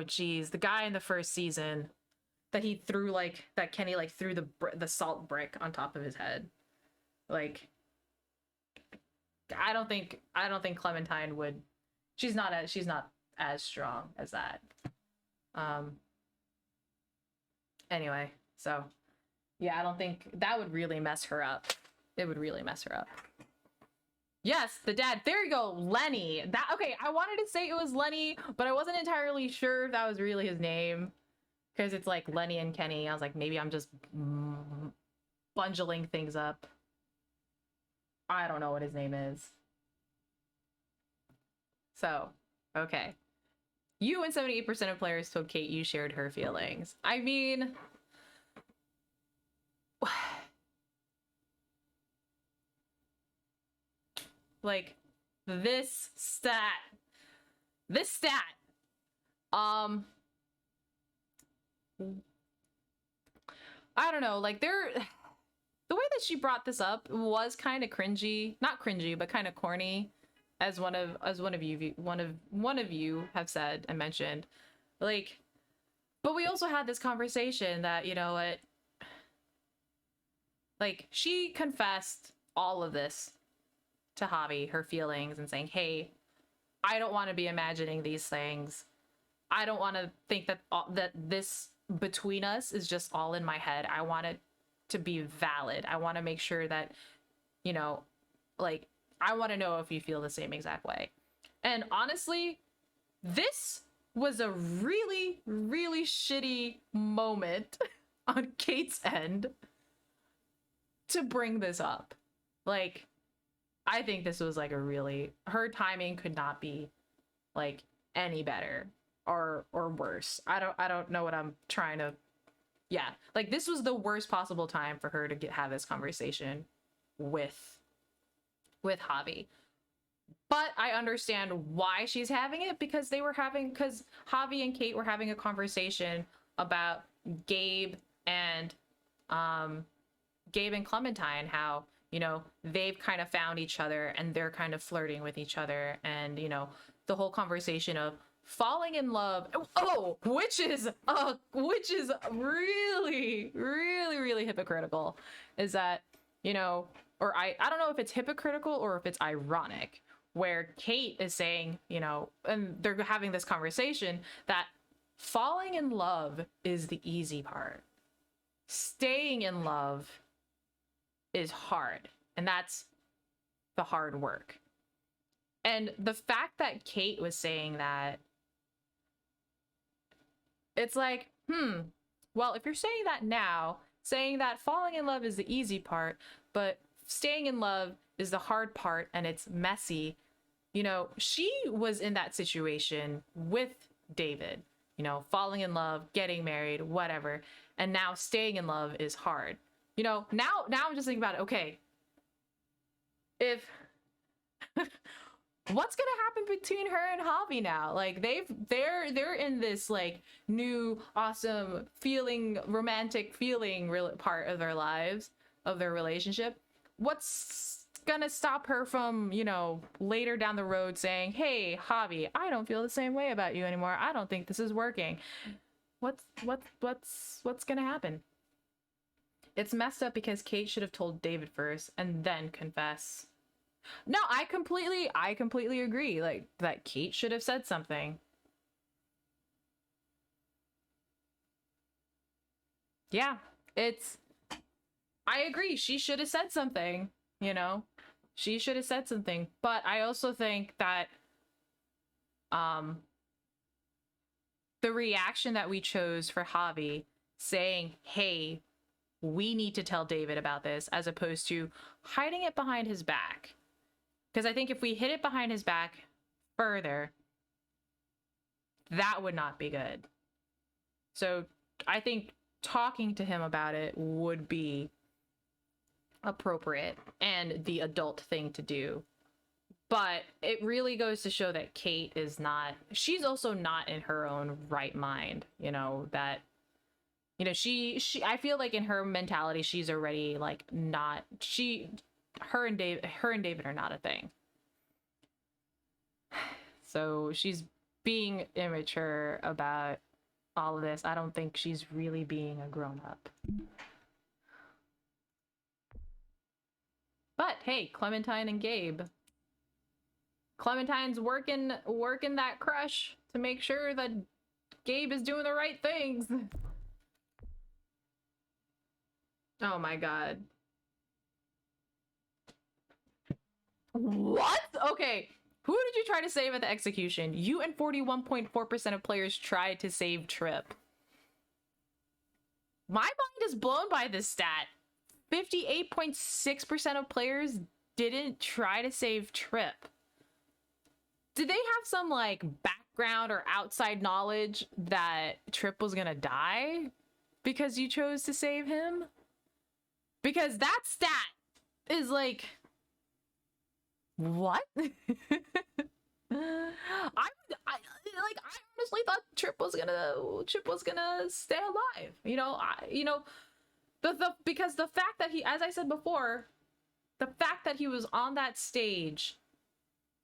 geez, the guy in the first season that he threw, like, that Kenny like threw the salt brick on top of his head. Like, I don't think Clementine would. She's not as strong as that. Anyway, so yeah, I don't think that would really mess her up. It would really mess her up. Yes, the dad. There you go, Lenny. Okay, I wanted to say it was Lenny, but I wasn't entirely sure if that was really his name, because it's like Lenny and Kenny. I was like, maybe I'm just bungling things up. I don't know what his name is. So, okay. You and 78% of players told Kate you shared her feelings. I mean, like, this stat, I don't know, like, the way that she brought this up was kind of cringy. Not cringy, but kind of corny, as one of you have said and mentioned. Like, but we also had this conversation that, you know what, like, she confessed all of this to Javi, her feelings, and saying, hey, I don't want to be imagining these things. I don't want to think that this between us is just all in my head. I want it to be valid. I want to make sure that, you know, like, I want to know if you feel the same exact way. And honestly, this was a really, really shitty moment on Kate's end to bring this up. Like, I think this was like her timing could not be like any better or worse. I don't know what I'm trying to. Yeah, like, this was the worst possible time for her to have this conversation with Javi. But I understand why she's having it, because Javi and Kate were having a conversation about Gabe and Clementine, how, you know, they've kind of found each other and they're kind of flirting with each other, and, you know, the whole conversation of falling in love, which is really, really, really hypocritical, is that, you know, or I don't know if it's hypocritical or if it's ironic, where Kate is saying, you know, and they're having this conversation that falling in love is the easy part. Staying in love is hard, and that's the hard work. And the fact that Kate was saying that, it's like, well, if you're saying that now, saying that falling in love is the easy part, but staying in love is the hard part and it's messy. You know, she was in that situation with David, you know, falling in love, getting married, whatever. And now staying in love is hard. You know, now I'm just thinking about it. Okay, if what's gonna happen between her and Javi now? Like they're in this like new awesome feeling, romantic feeling part of their lives, of their relationship. What's gonna stop her from, you know, later down the road saying, hey Javi, I don't feel the same way about you anymore, I don't think this is working? What's gonna happen? It's messed up because Kate should have told David first and then confess. No, I completely agree, like that Kate should have said something. Yeah, I agree, she should have said something, you know? She should have said something, but I also think that the reaction that we chose for Javi saying, hey, we need to tell David about this, as opposed to hiding it behind his back. Because I think if we hid it behind his back further, that would not be good. So I think talking to him about it would be appropriate and the adult thing to do. But it really goes to show that Kate is not, she's also not in her own right mind, you know, that, you know, she I feel like in her mentality, she's already like not, her and David are not a thing. So she's being immature about all of this. I don't think she's really being a grown-up. But hey, Clementine and Gabe. Clementine's working that crush to make sure that Gabe is doing the right things. Oh my god. What? Okay. Who did you try to save at the execution? You and 41.4% of players tried to save Tripp. My mind is blown by this stat. 58.6% of players didn't try to save Tripp. Did they have some like background or outside knowledge that Tripp was gonna die because you chose to save him? Because that stat is like, what? I honestly thought Tripp was gonna stay alive. You know, because the fact that he, as I said before, the fact that he was on that stage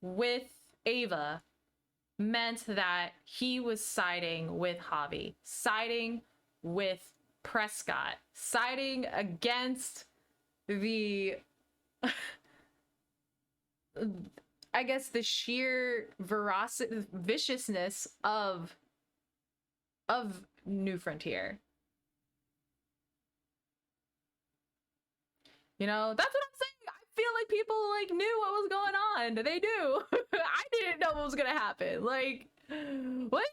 with Ava meant that he was siding with Javi, siding with Prescott, siding against the I guess the sheer viciousness of New Frontier. You know, that's what I'm saying. I feel like people like knew what was going on. They do. I didn't know what was gonna happen. Like, what?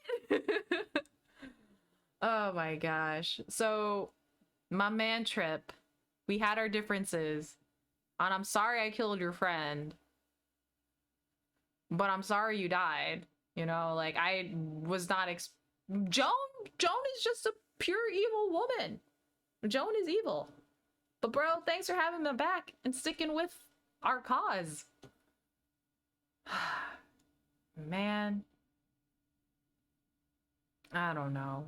Oh my gosh. So, my man Tripp, we had our differences, and I'm sorry I killed your friend, but I'm sorry you died. You know, like, I was not Joan is just a pure evil woman. Joan is evil. But bro, thanks for having me back and sticking with our cause. Man. I don't know.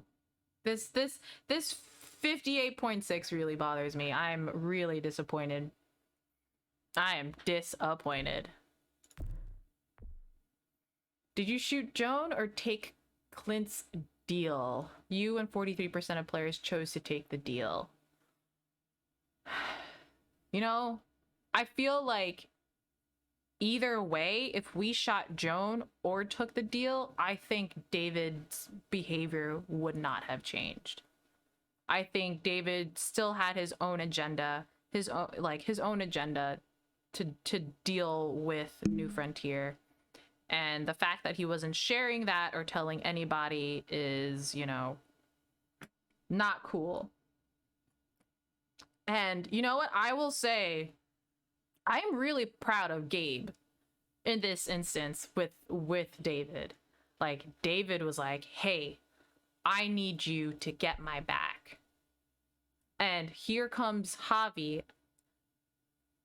This 58.6 really bothers me. I'm really disappointed. I am disappointed. Did you shoot Joan or take Clint's deal? You and 43% of players chose to take the deal. You know, I feel like either way, if we shot Joan or took the deal, I think David's behavior would not have changed. I think David still had his own agenda, his own agenda to deal with New Frontier. And the fact that he wasn't sharing that or telling anybody is, you know, not cool. And you know what? I will say, I am really proud of Gabe in this instance with David. Like, David was like, hey, I need you to get my back. And here comes Javi,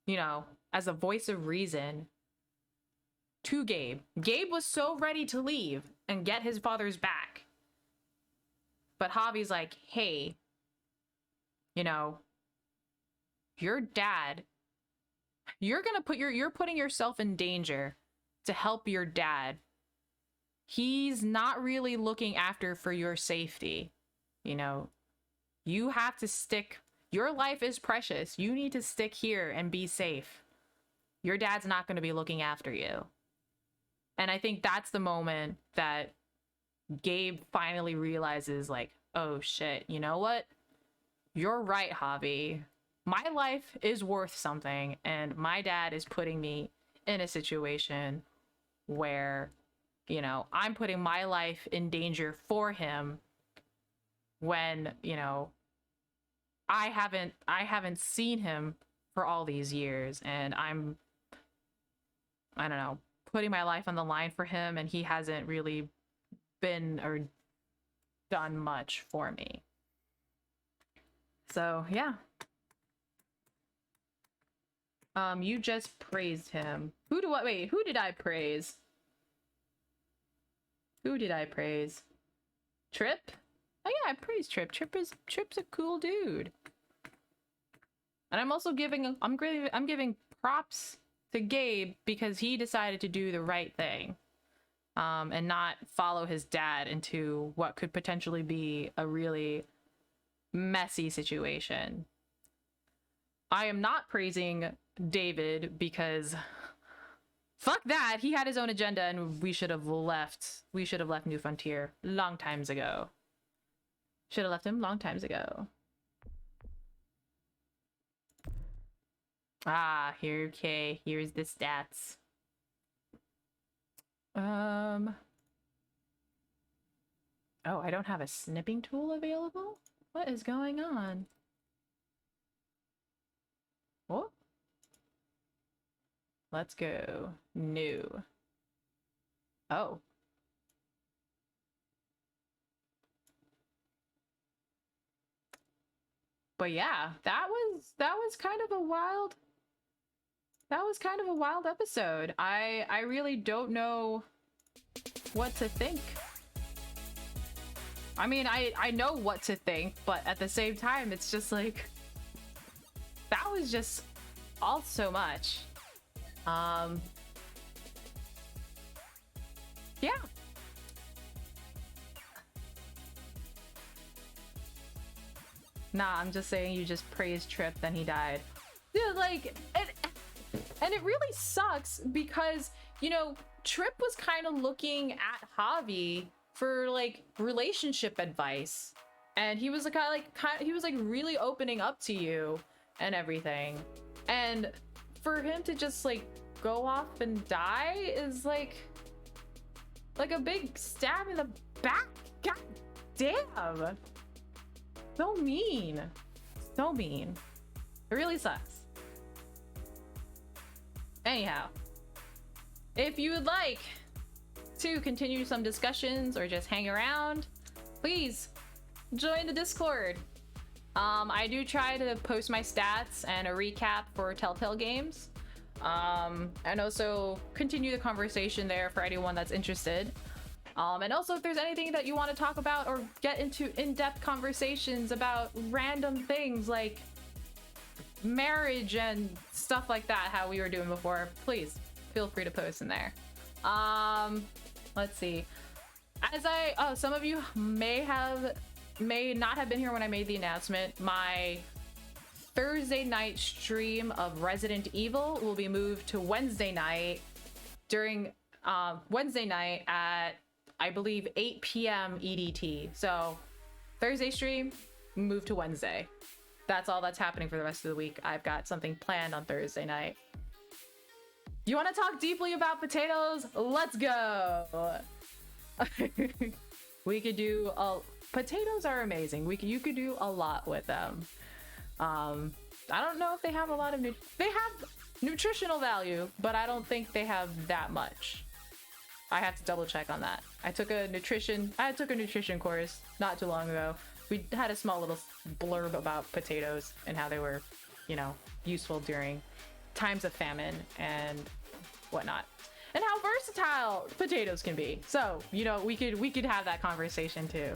you know, as a voice of reason to Gabe. Gabe was so ready to leave and get his father's back. But Javi's like, hey, you know, your dad, you're putting yourself in danger to help your dad. He's not really looking after for your safety. You know, you have to stick. Your life is precious. You need to stick here and be safe. Your dad's not going to be looking after you. And I think that's the moment that Gabe finally realizes, like, oh shit, you know what? You're right, Javi. My life is worth something, and my dad is putting me in a situation where, you know, I'm putting my life in danger for him when, you know, I haven't seen him for all these years, and I don't know, putting my life on the line for him, and he hasn't really been or done much for me. So, yeah. You just praised him. Who did I praise? Who did I praise? Trip? Oh yeah, I praised Trip. Trip's a cool dude. And I'm also giving props to Gabe because he decided to do the right thing. And not follow his dad into what could potentially be a really messy situation. I am not praising David because fuck that. He had his own agenda and we should have left New Frontier long times ago. Should have left him long times ago. Ah, here's the stats. Oh, I don't have a snipping tool available? What is going on? What? Let's go. New. Oh. But yeah, that was kind of a wild episode. I really don't know what to think. I mean, I know what to think, but at the same time, it's just like, that was just all so much. Yeah. Nah, I'm just saying you just praised Trip, then he died. Dude, like, and it really sucks because, you know, Trip was kind of looking at Javi for like relationship advice, and he was he was really opening up to you and everything, and for him to just like go off and die is like a big stab in the back. God damn, so mean, so mean. It really sucks. Anyhow, if you would like to continue some discussions or just hang around, please join the Discord. I do try to post my stats and a recap for Telltale games. And also continue the conversation there for anyone that's interested. And also if there's anything that you want to talk about or get into in-depth conversations about random things like marriage and stuff like that, how we were doing before, please feel free to post in there. Let's see. Some of you may not have been here when I made the announcement. My Thursday night stream of Resident Evil will be moved to Wednesday night during Wednesday night at, I believe, 8 p.m. EDT. So Thursday stream, move to Wednesday. That's all that's happening for the rest of the week. I've got something planned on Thursday night. You want to talk deeply about potatoes? Let's go. We could do potatoes are amazing. You could do a lot with them. I don't know if they have a lot of they have nutritional value, but I don't think they have that much. I have to double check on that. I took a nutrition course not too long ago. We had a small little blurb about potatoes and how they were, you know, useful during times of famine and whatnot, and how versatile potatoes can be. So, you know, we could have that conversation too.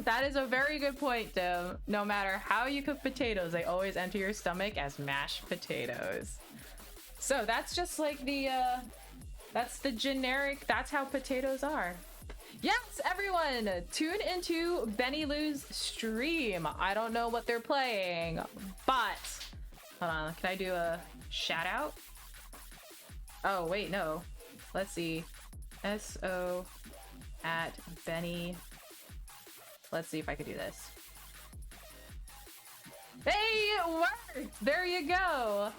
That is a very good point, Dim. No matter how you cook potatoes, they always enter your stomach as mashed potatoes. So that's just like that's the generic, that's how potatoes are. Yes, everyone, tune into Benny Lou's stream. I don't know what they're playing, but hold on, can I do a shout out? Oh, wait, no. Let's see. SO at Benny. Let's see if I could do this. Hey, it worked! There you go.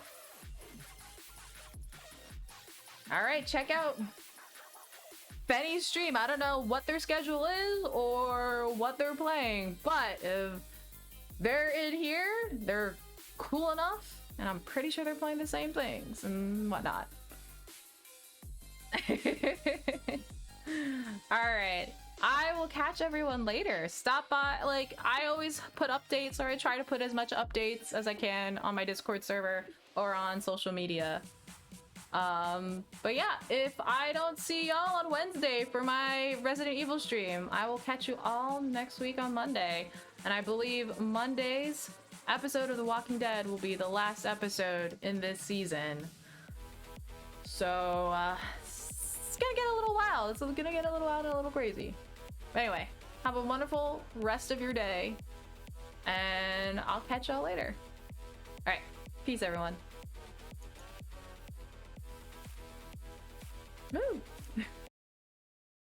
All right, check out Benny's stream. I don't know what their schedule is or what they're playing, but if they're in here, they're cool enough, and I'm pretty sure they're playing the same things and whatnot. All right, I will catch everyone later. Stop by. Like, I always put updates, or I try to put as much updates as I can on my Discord server or on social media. But yeah, if I don't see y'all on Wednesday for my Resident Evil stream, I will catch you all next week on Monday. And I believe Monday's episode of The Walking Dead will be the last episode in this season. So, it's gonna get a little wild. It's gonna get a little wild and a little crazy. But anyway, have a wonderful rest of your day, and I'll catch y'all later. All right, peace, everyone. Woo!